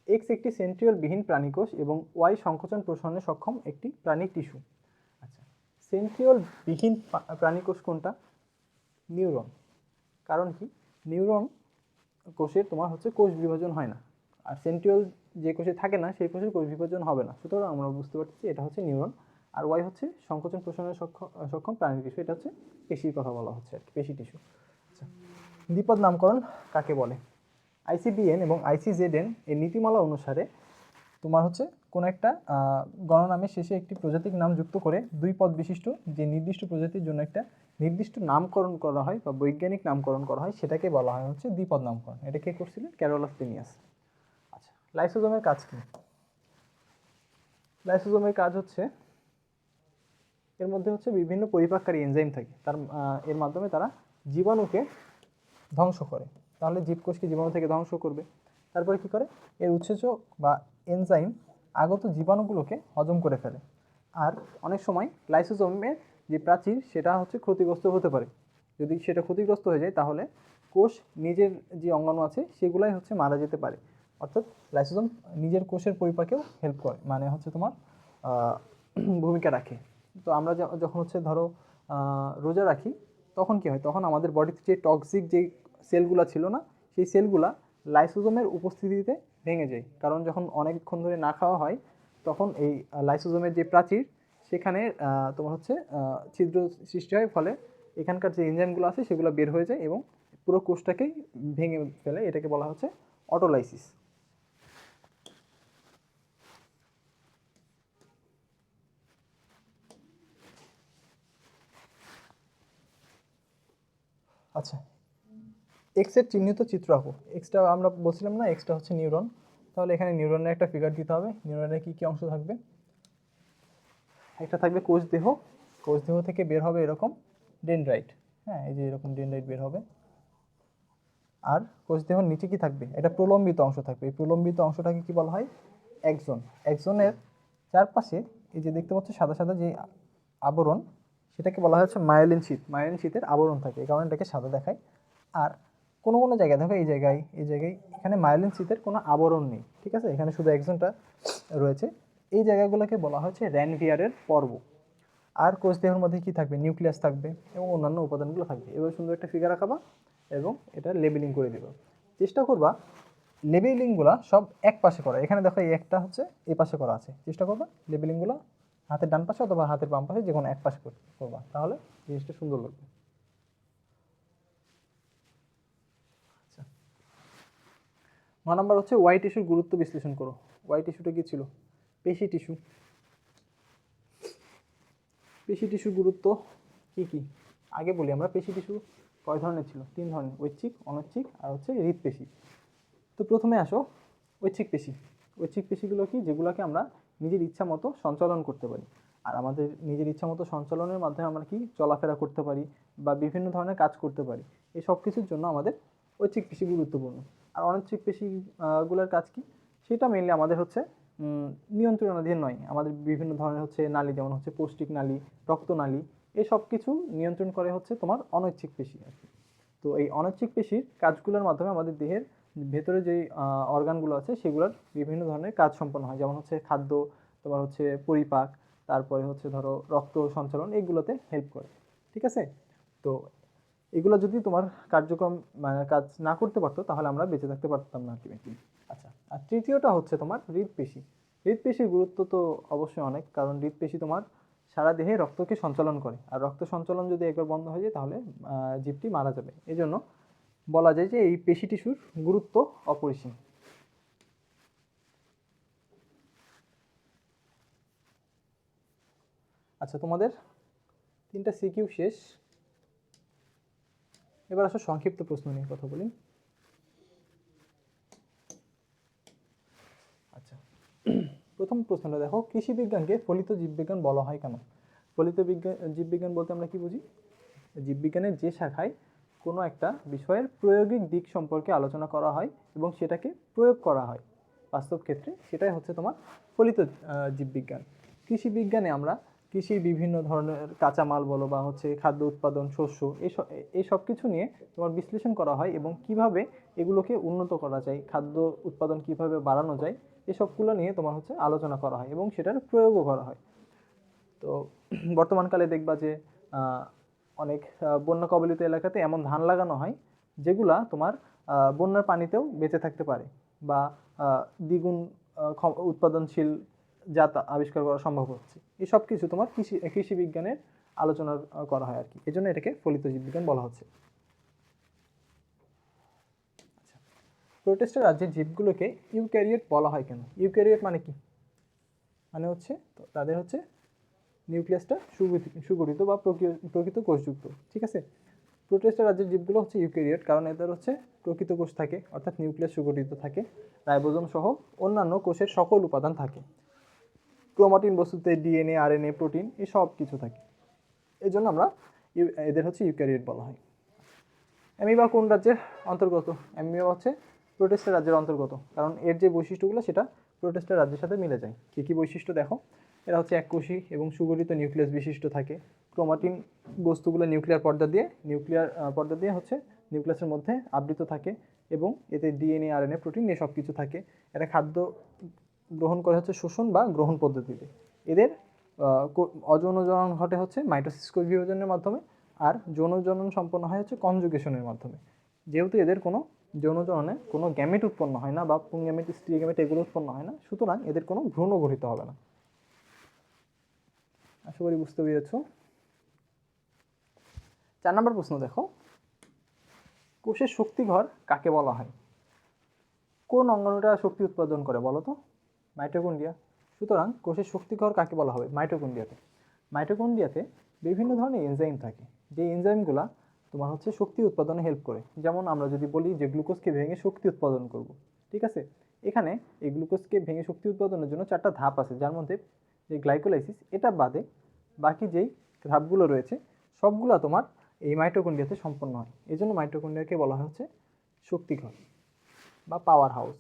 এক্স একটি সেন্ট্রিওল বিহীন প্রাণীকোষ এবং ওয়াই সংকোচন প্রসারণে সক্ষম একটি প্রাণী টিস্যু। আচ্ছা, সেন্ট্রিওল বিহীন প্রাণীকোষ কোনটা? নিউরন। কারণ কি? নিউরন কোষের তোমার হচ্ছে কোষ বিভাজন হয় না, আর সেন্ট্রিওল যে কোষে থাকে না সেই কোষের কোষ বিভাজন হবে না। সুতরাং আমরা বুঝতে পারছি এটা হচ্ছে নিউরন। আর ওয়াই হচ্ছে সংকোচন প্রসারণে সক্ষম প্রাণী টিস্যু, এটা হচ্ছে পেশির কথা বলা হচ্ছে আর কি, পেশি টিস্যু। আচ্ছা, দ্বিপদ নামকরণ কাকে বলে? আইসিবিএন এবং আইসিজেডএন এর নীতিমালা অনুসারে তোমার হচ্ছে কোনো একটা গণনামের শেষে একটি প্রজাতির নাম যুক্ত করে দুই পদ বিশিষ্ট যে নির্দিষ্ট প্রজাতির জন্য একটা নির্দিষ্ট নামকরণ করা হয় বা বৈজ্ঞানিক নামকরণ করা হয় সেটাকে বলা হয় হচ্ছে দ্বিপদ নামকরণ। এটা কে করছিলেন? Carolus Linnaeus. আচ্ছা, লাইসোজোমের কাজ কি? লাইসোজোমের কাজ হচ্ছে এর মধ্যে হচ্ছে বিভিন্ন পরিপাককারী এনজাইম থাকে, এর মাধ্যমে তারা জীবাণুকে ধ্বংস করে। তাহলে জীবকোষকে জীবাণু থেকে ধ্বংস করবে। তারপরে কি করে? এর উৎসেচক বা এনজাইম আগত জীবাণুগুলোকে হজম করে ফেলে। আর অনেক সময় লাইসোজোমের যে প্রাচীর সেটা হচ্ছে ক্ষতিগ্রস্ত হতে পারে। যদি সেটা ক্ষতিগ্রস্ত হয়ে যায় তাহলে কোষ নিজের যে অঙ্গাণু আছে সেগুলাই হচ্ছে মারা যেতে পারে। অর্থাৎ লাইসোজোম নিজের কোষের পরিপাকেও হেল্প করে, মানে হচ্ছে তোমার ভূমিকা রাখে। তো আমরা যখন হচ্ছে ধরো রোজা রাখি তখন কি হয়? তখন আমাদের বডিতে যে টক্সিক যে সেলগুলো ছিল না সেই সেলগুলা লাইসোজোমের উপস্থিতিতে ভেঙে যায়। কারণ যখন অনেকক্ষণ ধরে না খাওয়া হয় তখন এই লাইসোজোমের যে প্রাচীর সেখানে তোমার হচ্ছে ছিদ্র সৃষ্টি হয়, ফলে এখানকার যে এনজাইমগুলো আছে সেগুলো বের হয়ে যায় এবং পুরো কোষটাকেই ভেঙে ফেলে। এটাকে বলা হচ্ছে অটোলাইসিস। আচ্ছা, এক্সের চিহ্নিত চিত্র আঁকো। এক্সটা আমরা বলছিলাম না এক্সটা হচ্ছে নিউরন, তাহলে এখানে নিউরনের একটা ফিগার দিতে হবে। নিউরনের কী কী অংশ থাকবে? একটা থাকবে কোষ দেহ, কোষ দেহ থেকে বের হবে এরকম ডেনড্রাইট। হ্যাঁ, এই যে এরকম ডেনড্রাইট বের হবে। আর কোষ দেহর নিচে কি থাকবে? এটা প্রলম্বিত অংশ থাকবে। এই প্রলম্বিত অংশটাকে কি বলা হয়? এক্সন। এক্সনের চারপাশে এই যে দেখতে পাচ্ছ সাদা সাদা যে আবরণ, সেটাকে বলা হচ্ছে মায়োলিন শীট। মায়োলিন শীটের আবরণ থাকে, এই কারণে এটাকে সাদা দেখায়। আর কোনো কোনো জায়গায় দেখো এই জায়গায় এখানে মায়োলিন শীটের কোনো আবরণ নেই, ঠিক আছে? এখানে শুধু এক্সনটা রয়েছে। এই জায়গাগুলোকে বলা হচ্ছে র্যানভিয়ারের পর্ব। আর কোষ দেহের মধ্যে কি থাকবে? নিউক্লিয়াস থাকবে এবং অন্যান্য উপাদানগুলো থাকবে। এবার সুন্দর একটা ফিগার আঁকাবা এবং এটা লেবেলিং করে দেবে। চেষ্টা করবা লেবেলিংগুলো সব এক পাশে করা। এখানে দেখো এই একটা হচ্ছে এই পাশে করা আছে। চেষ্টা করবা লেবেলিংগুলো হাতের ডান পাশে অথবা হাতের বাম পাশে যে কোনো এক পাশে করবা, তাহলে জিনিসটা সুন্দর লাগবে। আচ্ছা, 9 নাম্বার হচ্ছে ওয়াই টিস্যুর গুরুত্ব বিশ্লেষণ করো। ওয়াই টিস্যুটা কি ছিল? পেশি টিস্যু। পেশি টিস্যুর গুরুত্ব কি কি আগে বলি আমরা। পেশি টিস্যু কয় ধরনের ছিল? 3 ধরনের, ঐচ্ছিক, অনৈচ্ছিক আর হচ্ছে হৃদপেশি। তো প্রথমে আসো ঐচ্ছিক পেশি। ঐচ্ছিক পেশিগুলো কি, যেগুলোকে আমরা নিজের ইচ্ছা মতো সঞ্চালন করতে পারি। আর আমাদের নিজের ইচ্ছা মতো সঞ্চালনের মাধ্যমে আমরা কি চলাফেরা করতে পারি বা বিভিন্ন ধরনের কাজ করতে পারি। এই সব কিছুর জন্য আমাদের ঐচ্ছিক পেশি গুরুত্বপূর্ণ। আর অনৈচ্ছিক পেশি গুলোর কাজ কি, সেটা মেইনলি আমাদের হচ্ছে নিয়ন্ত্রণাধীন নয়। আমাদের বিভিন্ন ধরনের হচ্ছে নালী, যেমন হচ্ছে পৌষ্টিক নালী, রক্তনালী, এই সব কিছু নিয়ন্ত্রণ করে হচ্ছে তোমার অনৈচ্ছিক পেশি আর কি। তো এই অনৈচ্ছিক পেশির কাজগুলোর মাধ্যমে আমাদের দেহের ভেতরে যেই অর্গানগুলো আছে সেগুলোর বিভিন্ন ধরনের কাজ সম্পন্ন হয়, যেমন হচ্ছে খাদ্য, তোমার হচ্ছে পরিপাক, তারপরে হচ্ছে ধরো রক্ত সঞ্চালন, এইগুলোতে হেল্প করে। ঠিক আছে? তো এগুলো যদি তোমার কার্যক্রম মানে কাজ না করতে পারতো তাহলে আমরা বেঁচে থাকতে পারতাম না আলটিমেটলি। আচ্ছা, আর তৃতীয়টা হচ্ছে তোমার হৃদপেশি। হৃদপেশির গুরুত্ব তো অবশ্যই অনেক, কারণ হৃদপেশি তোমার সারা দেহে রক্তকে সঞ্চালন করে, আর রক্ত সঞ্চালন যদি একবার বন্ধ হয়ে যায় তাহলে জীবটি মারা যাবে। এই জন্য বলা যায় যে এই পেশি টিস্যুর গুরুত্ব অপরিসীম। আচ্ছা, তোমাদের 3টা সিকিউ শেষ। এবার আসো সংক্ষিপ্ত প্রশ্ন নিয়ে কথা বলি। আচ্ছা, প্রথম প্রশ্নটা দেখো, কৃষি বিজ্ঞানকে ফলিত জীববিজ্ঞান বলা হয় কেন? ফলিত জীববিজ্ঞান বলতে আমরা কি বুঝি? জীববিজ্ঞানের যে শাখায় কোনো একটা বিষয়ের প্রায়োগিক দিক সম্পর্কে আলোচনা করা হয় এবং সেটাকে প্রয়োগ করা হয় বাস্তব ক্ষেত্রে, সেটাই হচ্ছে তোমার ফলিত জীববিজ্ঞান। কৃষি বিজ্ঞানে আমরা কৃষির বিভিন্ন ধরনের কাঁচামাল বলো বা হচ্ছে খাদ্য উৎপাদন, শস্য, এই সব কিছু নিয়ে তোমার বিশ্লেষণ করা হয় এবং কিভাবে এগুলোকে উন্নত করা যায়, খাদ্য উৎপাদন কিভাবে বাড়ানো যায়, এসবগুলো নিয়ে তোমার হচ্ছে আলোচনা করা হয় এবং সেটার প্রয়োগও করা হয়। তো বর্তমানকালে দেখবা যে অনেক বন্যা কবলিত এলাকাতে এমন ধান লাগানো হয় যেগুলা তোমার বন্যার পানিতেও বেঁচে থাকতে পারে বা দ্বিগুণ উৎপাদনশীল জাত আবিষ্কার করা সম্ভব হচ্ছে। এই সব কিছু তোমার কৃষি বিজ্ঞানের আলোচনা করা হয় আর কি, এই জন্য এটাকে ফলিত জীববিজ্ঞান বলা হচ্ছে। আচ্ছা, প্রোটিস্টা রাজ্যের জীবগুলোকে ইউক্যারিওট বলা হয় কেন? ইউক্যারিওট মানে কি? মানে হচ্ছে তাদের হচ্ছে নিউক্লিয়াসটা সুগঠিত বা প্রকৃত কোষযুক্ত। ঠিক আছে? প্রোটিস্টা রাজ্যের জীবগুলো হচ্ছে ইউক্যারিওট, কারণ এদের হচ্ছে প্রকৃত কোষ থাকে, অর্থাৎ নিউক্লিয়াস সুগঠিত থাকে, রাইবোজোম সহ অন্যান্য কোষের সকল উপাদান থাকে, ক্রোমাটিন বস্তুতে ডিএনএ, আরএনএ, প্রোটিন, এই সব কিছু থাকে। এই জন্য আমরা এদের হচ্ছে ইউক্যারিওট বলা হয়। অ্যামিবা কোন রাজ্যের অন্তর্গত? অ্যামিবা হচ্ছে প্রোটিস্টা রাজ্যের অন্তর্গত, কারণ এর যে বৈশিষ্ট্যগুলো সেটা প্রোটিস্টা রাজ্যের সাথে মিলে যায়। কী কী বৈশিষ্ট্য দেখো, এরা হচ্ছে এককোষী এবং সুগঠিত নিউক্লিয়াস বিশিষ্ট থাকে। ক্রোমাটিন বস্তুগুলো নিউক্লিয়ার পর্দা দিয়ে হচ্ছে নিউক্লিয়াসের মধ্যে আবৃত থাকে এবং এতে ডিএনএ, আরএনএ, প্রোটিন এসব কিছু থাকে। এরা খাদ্য গ্রহণ করে হচ্ছে শোষণ বা গ্রহণ পদ্ধতিতে। এদের অযৌন জনন ঘটে হচ্ছে মাইটোসিস কোষ বিভাজনের মাধ্যমে, আর যৌন জনন সম্পন্ন হয় হচ্ছে কনজুগেশনের মাধ্যমে। যেহেতু এদের কোনো যৌন জননে কোনো গ্যামেট উৎপন্ন হয় না বা পুংগ্যামেট, স্ত্রী গ্যামেট এগুলো উৎপন্ন হয় না, সুতরাং এদের কোনো ভ্রূণ গঠিত হবে না। আশা করি বুঝতে পেরেছ। 4 নম্বর প্রশ্ন দেখো, কোষের শক্তিঘর কাকে বলা হয়? কোন অঙ্গাণুটা শক্তি উৎপাদন করে বলো তো? মাইটোকন্ড্রিয়া। সুতরাং কোষের শক্তিঘর কাকে বলা হবে? মাইটোকন্ড্রিয়াতে। মাইটোকন্ড্রিয়াতে বিভিন্ন ধরনের এনজাইম থাকে, যে এনজাইমগুলা তোমার হচ্ছে শক্তি উৎপাদনে হেল্প করে। যেমন আমরা যদি বলি যে গ্লুকোজকে ভেঙে শক্তি উৎপাদন করব, ঠিক আছে? এখানে এই গ্লুকোজকে ভেঙে শক্তি উৎপাদনের জন্য 4টা ধাপ আছে, যার মধ্যে যে গ্লাইকোলাইসিস, এটা বাদে বাকি যেই ধাপগুলো রয়েছে সবগুলো তোমার এই মাইটোকন্ড্রিয়াতে সম্পন্ন হয়। এই জন্য মাইটোকন্ড্রিয়াকে বলা হচ্ছে শক্তিঘর বা পাওয়ার হাউস।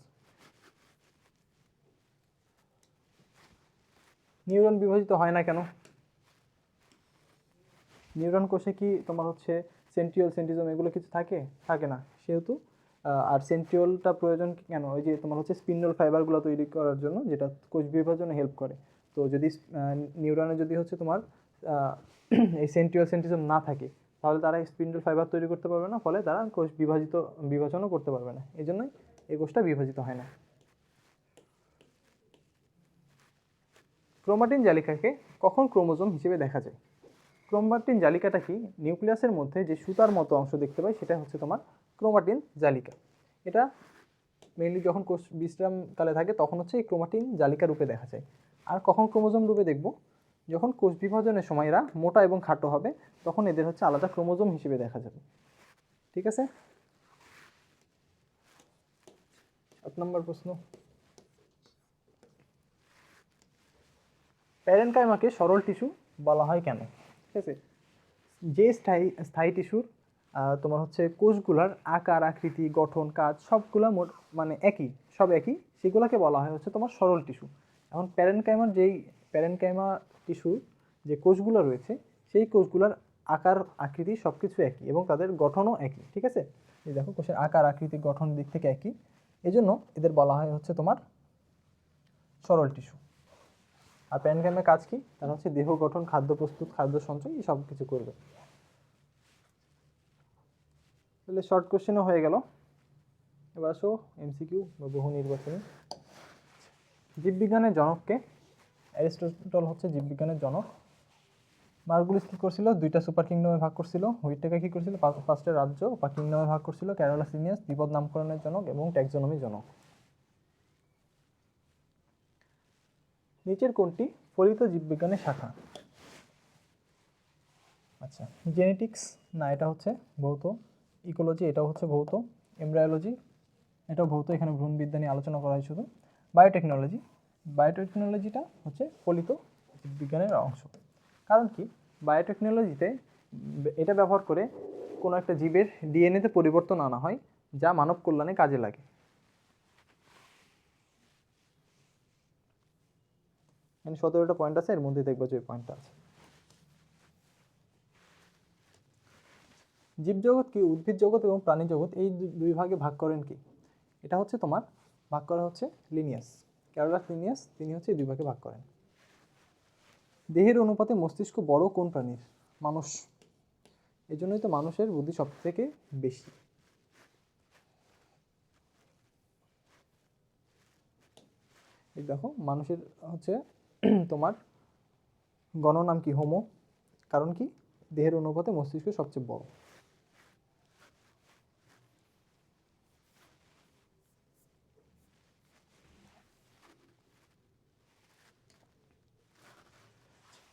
নিউরন বিভাজিত হয় না কেন? নিউরন কোষে কি তোমার হচ্ছে সেন্ট্রিওল, সেন্ট্রিজোম এগুলো কিছু থাকে? থাকে না, সেহেতু আর সেন্ট্রিওলটা প্রয়োজন কেন? ওই যে তোমার হচ্ছে স্পিন্ডল ফাইবারগুলো তৈরি করার জন্য, যেটা কোষ বিভাজনে হেল্প করে। তো যদি নিউরনে যদি হচ্ছে তোমার এই সেন্ট্রিওল, সেন্ট্রিজোম না থাকে তাহলে তারা স্পিন্ডল ফাইবার তৈরি করতে পারবে না, ফলে তারা কোষ বিভাজনও করতে পারবে না। এই জন্যই এই কোষটা বিভাজিত হয় না। ক্রোমাটিন জালিকাকে কখন ক্রোমোজোম হিসেবে দেখা যায়? ক্রোমাটিন জালিকাটা কি? নিউক্লিয়াসের মধ্যে যে সুতার মতো অংশ দেখতে পাই সেটা হচ্ছে তোমার ক্রোমাটিন জালিকা। এটা মেইনলি যখন কোষ বিশ্রামকালে থাকে তখন হচ্ছে এই ক্রোমাটিন জালিকা রূপে দেখা যায়। আর কখন ক্রোমোজোম রূপে দেখব? যখন কোষ বিভাজনের সময় এরা মোটা এবং খাটো হবে, তখন এদের হচ্ছে আলাদা ক্রোমোজোম হিসেবে দেখা যাবে। ঠিক আছে? 7 নম্বর প্রশ্ন, প্যারেনকাইমাকে সরল টিস্যু বলা হয় কেন? ঠিক আছে, যে স্থায়ী টিস্যুর তোমার হচ্ছে কোষগুলার আকার, আকৃতি, গঠন, কাজ সবগুলা মানে একই, সব একই, সেগুলোকে বলা হয় হচ্ছে তোমার সরল টিস্যু। এখন প্যারেনকাইমা টিস্যু যে কোষগুলো রয়েছে, সেই কোষগুলোর আকার, আকৃতি সব কিছু একই এবং তাদের গঠনও একই। ঠিক আছে, এই দেখো কোষের আকার, আকৃতি, গঠন দিক থেকে একই, এজন্য এদের বলা হয় হচ্ছে তোমার সরল টিস্যু। আর প্যারেনকাইমার কাজ কি? তারা হচ্ছে দেহ গঠন, খাদ্য প্রস্তুত, খাদ্য সঞ্চয়, এই সব কিছু করবে। তাহলে শর্ট কোশ্চেনও হয়ে গেল। এবার আসো এমসিকিউ বা বহু নির্বাচনী। জীববিজ্ঞানের জনককে? অ্যারিস্টটল হচ্ছে জীববিজ্ঞানের জনক। মার্গুলিস কী করছিল? দুইটা সুপার কিংডমে ভাগ করছিল। হুইটেকার কী করছিল? পাঁচটা রাজ্য বা কিংডমে ভাগ করছিল। ক্যারোলাস লিনিয়াস দ্বিপদ নামকরণের জনক এবং ট্যাক্সোনমি জনক। নিচের কোনটি ফলিত জীববিজ্ঞানের শাখা? আচ্ছা, জেনেটিক্স না, এটা হচ্ছে ভৌত। ইকোলজি, এটাও হচ্ছে ভৌত। এমব্রায়োলজি, এটাও ভৌত, এখানে ভ্রূণবিদ্যা নিয়ে আলোচনা করা হয় শুধু। বায়োটেকনোলজিটা হচ্ছে ফলিত জীববিজ্ঞানের অংশ। কারণ কি? বায়োটেকনোলজিতে এটা ব্যবহার করে কোনো একটা জীবের ডিএনএতে পরিবর্তন আনা হয়, যা মানব কল্যাণে কাজে লাগে। মানে 17টা পয়েন্ট আছে, এর মধ্যে দেখবো যে পয়েন্টটা আছে। জীবজগৎ কি উদ্ভিদ জগৎ এবং প্রাণী জগৎ এই দুই ভাগে ভাগ করেন কি? এটা হচ্ছে তোমার ভাগ করা হচ্ছে লিনিয়াস, ক্যারোলাস লিনিয়াস, তিনি হচ্ছে এই দুই ভাগে ভাগ করেন। দেহের অনুপাতে মস্তিষ্ক বড় কোন প্রাণীর? মানুষ। এই জন্যই তো মানুষের বুদ্ধি সব থেকে বেশি। এই দেখো মানুষের হচ্ছে তোমার গণনাম কি? হোমো। কারণ কি? দেহের অনুপাতে মস্তিষ্ক সবচেয়ে বড়।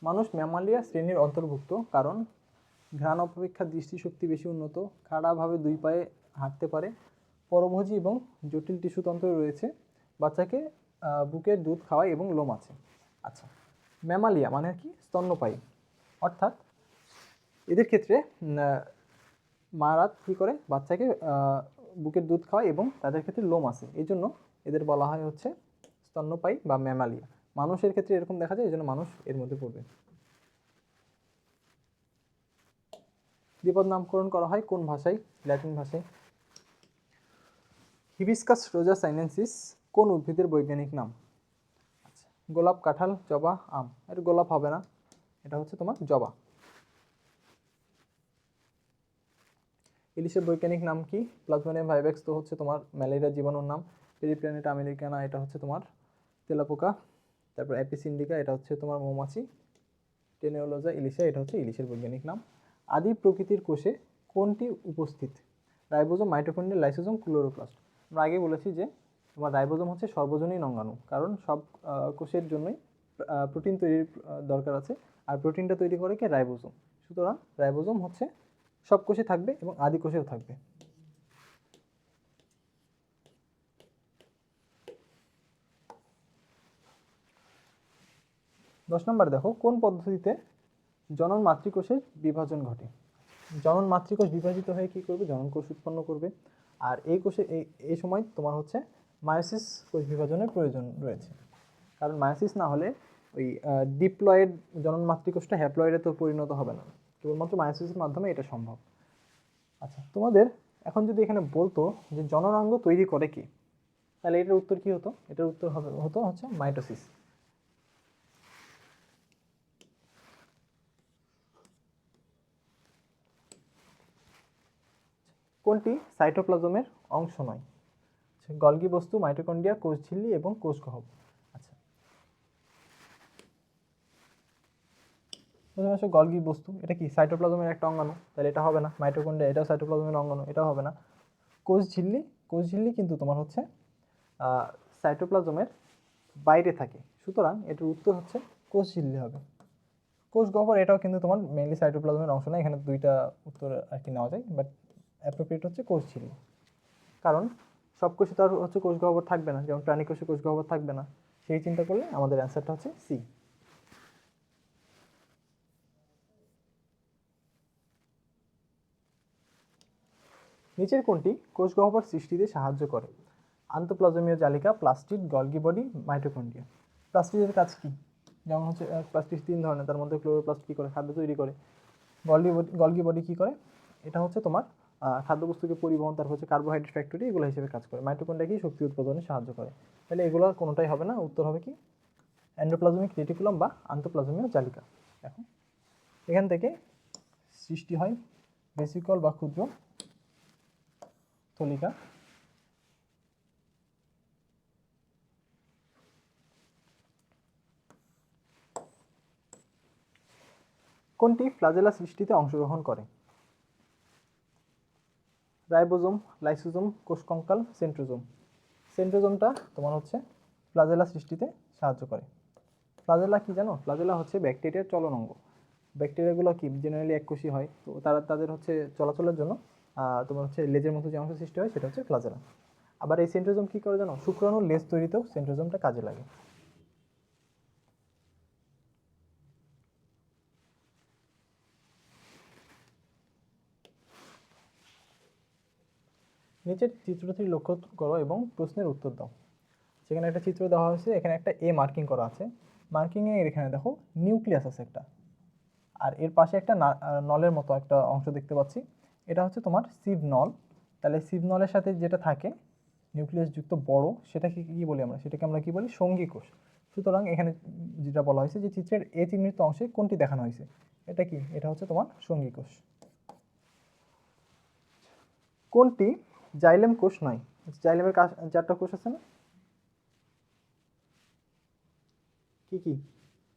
মানুষ ম্যামালিয়া শ্রেণীর অন্তর্ভুক্ত কারণ ঘ্রাণ অপেক্ষা দৃষ্টিশক্তি বেশি উন্নত, খাড়াভাবে দুই পায়ে হাঁটতে পারে, পরভোজী এবং জটিল টিস্যুতন্ত্র রয়েছে, বাচ্চাকে বুকের দুধ খাওয়ায় এবং লোম আছে। আচ্ছা, ম্যামালিয়া মানে কি? স্তন্যপায়ী। অর্থাৎ এদের ক্ষেত্রে মারা কী করে? বাচ্চাকে বুকের দুধ খাওয়ায় এবং তাদের ক্ষেত্রে লোম আছে, এই জন্য এদের বলা হয় হচ্ছে স্তন্যপায়ী বা ম্যামালিয়া। মানুষের ক্ষেত্রে এরকম দেখা যায়, এই জন্য মানুষ এর মধ্যে পড়বে। দ্বিপদ নামকরণ করা হয় কোন ভাষায়? ল্যাটিন ভাষায়। হিবিস্কাস রোজা সাইনেন্সিস কোন উদ্ভিদের বৈজ্ঞানিক নাম? আচ্ছা, গোলাপ, কাঁঠাল, জবা, আম। এটা গোলাপ হবে না, এটা হচ্ছে তোমার জবা। ইলিশের বৈজ্ঞানিক নাম কি? প্লাজমোডিয়াম ভাইভ্যাক্স তো হচ্ছে তোমার ম্যালেরিয়া জীবাণুর নাম। পেরিপ্ল্যানেটা আমেরিকানা, এটা হচ্ছে তোমার তেলাপোকা। তারপর অ্যাপিসিন্ডিকা, এটা হচ্ছে তোমার মৌমাছি। টেনিওলোজা ইলিশা, এটা হচ্ছে ইলিশের বৈজ্ঞানিক নাম। আদি প্রকৃতির কোষে কোনটি উপস্থিত? Ribosome, mitochondria, lysosome, chloroplast. আমরা আগে বলেছি যে তোমার রাইবোজোম হচ্ছে সর্বজনীন অঙ্গাণু, কারণ সব কোষের জন্যই প্রোটিন তৈরির দরকার আছে, আর প্রোটিনটা তৈরি করে কে? রাইবোজোম। সুতরাং রাইবোজোম হচ্ছে সব কোষে থাকবে এবং আদি কোষেও থাকবে। দশ নম্বর দেখো, কোন পদ্ধতিতে জনন মাতৃকোষের বিভাজন ঘটে? জনন মাতৃকোষ বিভাজিত হয়ে কী করবে? জনন কোষ উৎপন্ন করবে। আর এই কোষে এই সময় তোমার হচ্ছে মায়োসিস কোষ বিভাজনের প্রয়োজন রয়েছে, কারণ মায়োসিস না হলে ওই ডিপ্লয়েড জনন মাতৃকোষটা হ্যাপ্লয়েডে তো পরিণত হবে না, কেবলমাত্র মায়োসিসের মাধ্যমে এটা সম্ভব। আচ্ছা, তোমাদের এখন যদি এখানে বলতো যে জননাঙ্গ তৈরি করে কি, তাহলে এটার উত্তর কি হতো? এটার উত্তর হতো হচ্ছে মাইটোসিস। কোনটি সাইটোপ্লাজমের অংশ নয়? গলগি বস্তু, মাইটোকন্ড্রিয়া, কোষঝিল্লি এবং কোষগহ্বর। আচ্ছা, প্রথমে আসো গলগি বস্তু, এটা কি? সাইটোপ্লাজমের একটা অঙ্গাণু, তাহলে এটা হবে না। মাইটোকন্ড্রিয়া, এটাও সাইটোপ্লাজমের অঙ্গাণু, এটাও হবে না। কোষঝিল্লি কিন্তু তোমার হচ্ছে সাইটোপ্লাজমের বাইরে থাকে, সুতরাং এটার উত্তর হচ্ছে কোষঝিল্লি হবে। কোষগহ্বর, এটাও কিন্তু তোমার মেইনলি সাইটোপ্লাজমের অংশ না, এখানে দুইটা উত্তর আর কি নেওয়া যায়, বাট অ্যাপ্রোপ্রিয়েট হচ্ছে কোষঝিল্লি। কারণ সব কোষে তো আর হচ্ছে কোষগহ্বর থাকবে না, যেমন প্রাণী কোষে কোষগহ্বর থাকবে না, সেই চিন্তা করলে আমাদের অ্যান্সারটা হচ্ছে সি। নিচের কোনটি কোষ গহ্বর সৃষ্টিতে সাহায্য করে? আন্তঃপ্লাজমীয় জালিকা, প্লাস্টিড, গলগি বডি, মাইটোকন্ড্রিয়া। প্লাস্টিডের কাজ কি? যেমন হচ্ছে প্লাস্টিড 3 ধরনের, তার মধ্যে ক্লোরোপ্লাস্ট কী করে? খাদ্য তৈরি করে। গলগি বডি কী করে? এটা হচ্ছে তোমার খাদ্যবস্তুকে পরিবহন, তারপর হচ্ছে কার্বোহাইড্রেট ফ্যাক্টরি, এগুলো হিসেবে কাজ করে। মাইটোকন্ড্রিয়া কি? শক্তি উৎপাদনে সাহায্য করে। তাহলে এগুলো কোনোটাই হবে না, উত্তর হবে কি এন্ডোপ্লাজমিক রেটিকুলাম বা আন্তঃপ্লাজমীয় জালিকা। দেখো এখান থেকে সৃষ্টি হয় ভেসিকল বা ক্ষুদ্র থলিকা। কোনটি ফ্লাজেলা সৃষ্টিতে অংশগ্রহণ করে? রাইবোজোম, লাইসোজোম, কোষকঙ্কাল, সেন্ট্রোজোম। সেন্ট্রোজোমটা তোমার হচ্ছে ফ্লাজেলা সৃষ্টিতে সাহায্য করে। ফ্লাজেলা কি জানো? ফ্লাজেলা হচ্ছে ব্যাকটেরিয়ার চলন অঙ্গ। ব্যাকটেরিয়াগুলো কি জেনারেলি এককোষী হয়, তো তাদের হচ্ছে চলাচলের জন্য তোমার হচ্ছে লেজের মতো যে অংশ সৃষ্টি হয় সেটা হচ্ছে ফ্লাজেলা। আবার এই সেন্ট্রোজোম কী করে জানো? শুক্রাণুর লেজ তৈরিতেও সেন্ট্রোজোমটা কাজে লাগে। নিচের চিত্রটি লক্ষ্য করো এবং প্রশ্নের উত্তর দাও। সেখানে একটা চিত্র দেওয়া হয়েছে, এখানে একটা এ মার্কিং করা আছে। মার্কিংয়ে এখানে দেখো নিউক্লিয়াস আছে একটা, আর এর পাশে একটা নলের মতো একটা অংশ দেখতে পাচ্ছি। এটা হচ্ছে তোমার সিভ নল। তাহলে সিভ নলের সাথে যেটা থাকে নিউক্লিয়াস যুক্ত বড়, সেটাকে কী বলি আমরা? সেটাকে আমরা কী বলি? সঙ্গী কোষ। সুতরাং এখানে যেটা বলা হয়েছে যে চিত্রের এ চিহ্নিত অংশে কোনটি দেখানো হয়েছে, এটা কি? এটা হচ্ছে তোমার সঙ্গী কোষ। কোনটি জাইলেম কোষ নয়? জাইলেমের 4টা কোষ আছে না? কি কি?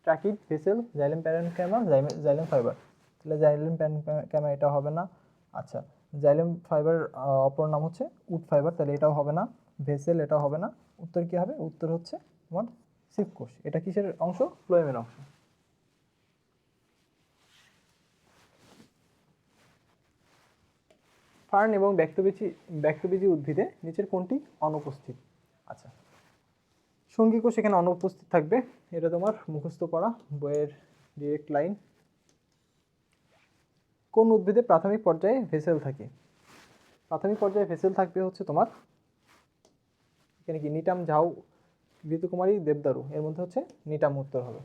Tracheid, vessel, xylem parenchyma, xylem fibre. তাহলে জাইলেম প্যারেনকাইমা এটা হবে না। আচ্ছা, জাইলেম ফাইবার অপর নাম হচ্ছে উড ফাইবার, তাহলে এটাও হবে না। ভেসেল এটাও হবে না। উত্তর কি হবে? উত্তর হচ্ছে তোমার সিভ কোষ। এটা কিসের অংশ? ফ্লোয়েমের অংশ। ফার্ন এবং ব্যক্তবীজী উদ্ভিদে নিচের কোনটি অনুপস্থিত? আচ্ছা, সঙ্গী কোষ এখানে অনুপস্থিত থাকবে, এটা তোমার মুখস্থ করা বইয়ের ডিরেক্ট লাইন। কোন উদ্ভিদে প্রাথমিক পর্যায়ে ভেসেল থাকে? প্রাথমিক পর্যায়ে ভেসেল থাকবে হচ্ছে তোমার এখানে কি নিটাম, ঝাউ, ঋতুকুমারী, দেবদারু, এর মধ্যে হচ্ছে নিটাম উত্তর হবে।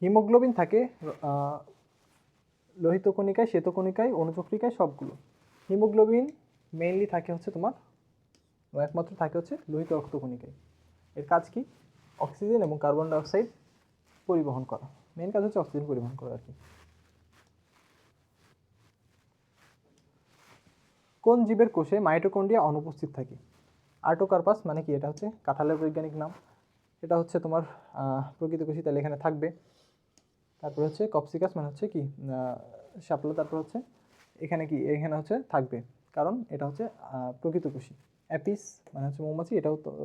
হিমোগ্লোবিন থাকে লোহিত কণিকায়, শ্বেতকণিকায়, অনুচক্রিকায়, সবগুলো। হিমোগ্লোবিন মেইনলি থাকে হচ্ছে তোমার একমাত্র থাকে হচ্ছে লোহিত রক্তকণিকায়। এর কাজ কি? অক্সিজেন এবং কার্বন ডাইঅক্সাইড পরিবহন করা। মেইন কাজ হচ্ছে অক্সিজেন পরিবহন করা আর কি। কোন জীবের কোষে মাইটোকন্ড্রিয়া অনুপস্থিত থাকে? আর্টোকার্পাস মানে কি? এটা হচ্ছে কাঁঠালের বৈজ্ঞানিক নাম। এটা হচ্ছে তোমার প্রকৃত কোষী, তাহলে এখানে থাকবে। তারপর হচ্ছে কপসিকাস মানে হচ্ছে কি শাপলা। তারপর হচ্ছে এখানে কি? এখানে হচ্ছে থাকবে, কারণ এটা হচ্ছে প্রকৃত কোষী। অ্যাপিস মানে হচ্ছে মৌমাছি,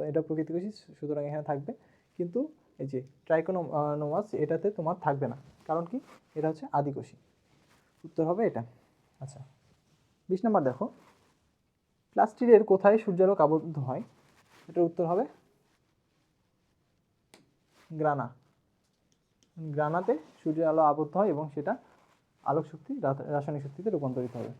এটা প্রকৃত কোষী, সুতরাং এখানে থাকবে। কিন্তু এই যে ট্রাইকোনোমাস এটাতে তোমার থাকবে না, কারণ কি? এটা হচ্ছে আদিকোষী। উত্তর হবে এটা। আচ্ছা, 20 নম্বর দেখো, প্লাস্টিডের কোথায় সূর্যালোক আবদ্ধ হয়? এটার উত্তর হবে গ্রানা। গ্রানাতে সূর্যের আলো আবদ্ধ হয় এবং সেটা আলোক শক্তি রাসায়নিক শক্তিতে রূপান্তরিত হবে।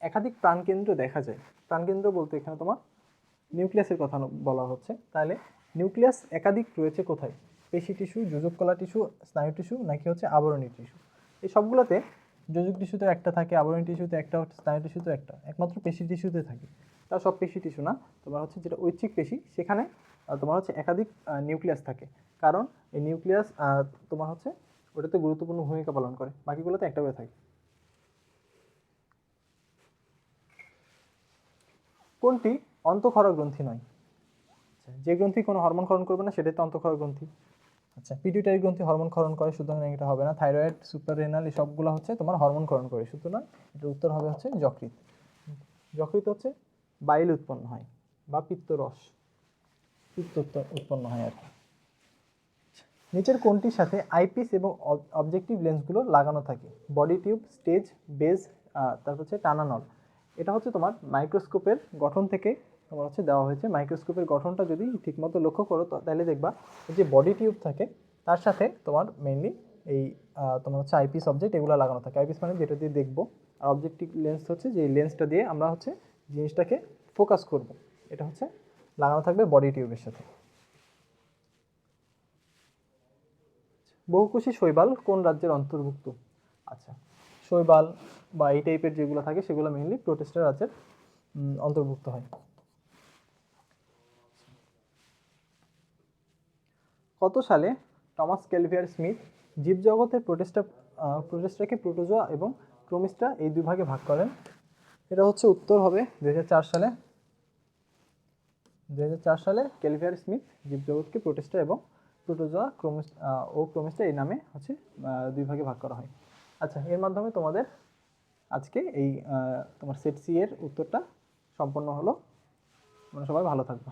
একাধিক প্রাণকেন্দ্র দেখা যায়। প্রাণকেন্দ্র বলতে এখানে তোমার নিউক্লিয়াসের কথা বলা হচ্ছে। তাহলে নিউক্লিয়াস একাধিক রয়েছে কোথায়? পেশি টিস্যু, যোজক কলা টিস্যু, স্নায়ু টিস্যু, নাকি হচ্ছে আবরণী টিস্যু? এই সবগুলোতে যোজক টিস্যুতে একটা থাকে, আবরণী টিস্যুতে একটা, স্নায়ু টিস্যুতে একটা, একমাত্র পেশি টিস্যুতে থাকে। তা সব পেশি টিস্যু না, তোমার হচ্ছে যেটা ঐচ্ছিক পেশি সেখানে তোমার হচ্ছে একাধিক নিউক্লিয়াস থাকে, কারণ এই নিউক্লিয়াস তোমার হচ্ছে ওটাতে গুরুত্বপূর্ণ ভূমিকা পালন করে, বাকিগুলোতে একটা করে থাকে। কোনটি অন্তঃক্ষরা গ্রন্থি নয়? যে গ্রন্থি কোনো হরমোন ক্ষরণ করবে না সেটাই তো অন্তঃক্ষরা গ্রন্থি। আচ্ছা, পিটুইটারি গ্রন্থি হরমোন ক্ষরণ করে, সুতরাং এটা হবে না। থাইরয়েড, সুপ্রারেনাল, এই সবগুলো হচ্ছে তোমার হরমোন ক্ষরণ করে, সুতরাং এটার উত্তর হবে হচ্ছে যকৃৎ। যকৃৎ হচ্ছে বাইল উৎপন্ন হয় বা পিত্তরস, পিত্ত উৎপন্ন হয় আর কি। নিচের কোনটির সাথে আইপিস এবং অবজেক্টিভ লেন্সগুলো লাগানো থাকে? বডি টিউব, স্টেজ, বেজ, তারপর হচ্ছে টানা নল। এটা হচ্ছে তোমার মাইক্রোস্কোপের গঠন থেকে তোমার হচ্ছে দেওয়া হয়েছে। মাইক্রোস্কোপের গঠনটা যদি ঠিকমতো লক্ষ্য করো তাহলে দেখবা যে বডি টিউব থাকে, তার সাথে তোমার মেইনলি এই তোমার হচ্ছে আইপিস অবজেক্ট এগুলো লাগানো থাকে। আইপিস মানে যেটা দিয়ে দেখবো, আর অবজেক্টিভ লেন্স হচ্ছে যে লেন্সটা দিয়ে আমরা হচ্ছে জিনিসটাকে ফোকাস করব, এটা হচ্ছে লাগানো থাকবে বডি টিউবের সাথে। বহুকোষী শৈবাল কোন রাজ্যের অন্তর্ভুক্ত? আচ্ছা, শৈবাল বা এই টাইপের যেগুলো থাকে সেগুলো মেইনলি প্রোটিস্টা রাজ্যের অন্তর্ভুক্ত হয়। কত সালে টমাস ক্যালভিয়ার স্মিথ জীবজগতের প্রোটিস্টাকে প্রোটোজোয়া এবং ক্রোমিস্টা এই দুই ভাগে ভাগ করেন? এটা হচ্ছে উত্তর হবে 2004 সালে। 2004 সালে ক্যালভিয়ার স্মিথ জীবজগৎকে প্রোটিস্টা এবং প্রোটোজোয়া ক্রোমিস্টা এই নামে হচ্ছে দুই ভাগে ভাগ করা হয়। আচ্ছা, এর মাধ্যমে তোমাদের আজকে এই তোমার সেট সি এর উত্তরটা সম্পন্ন হলো। তোমরা সবাই ভালো থাকবে।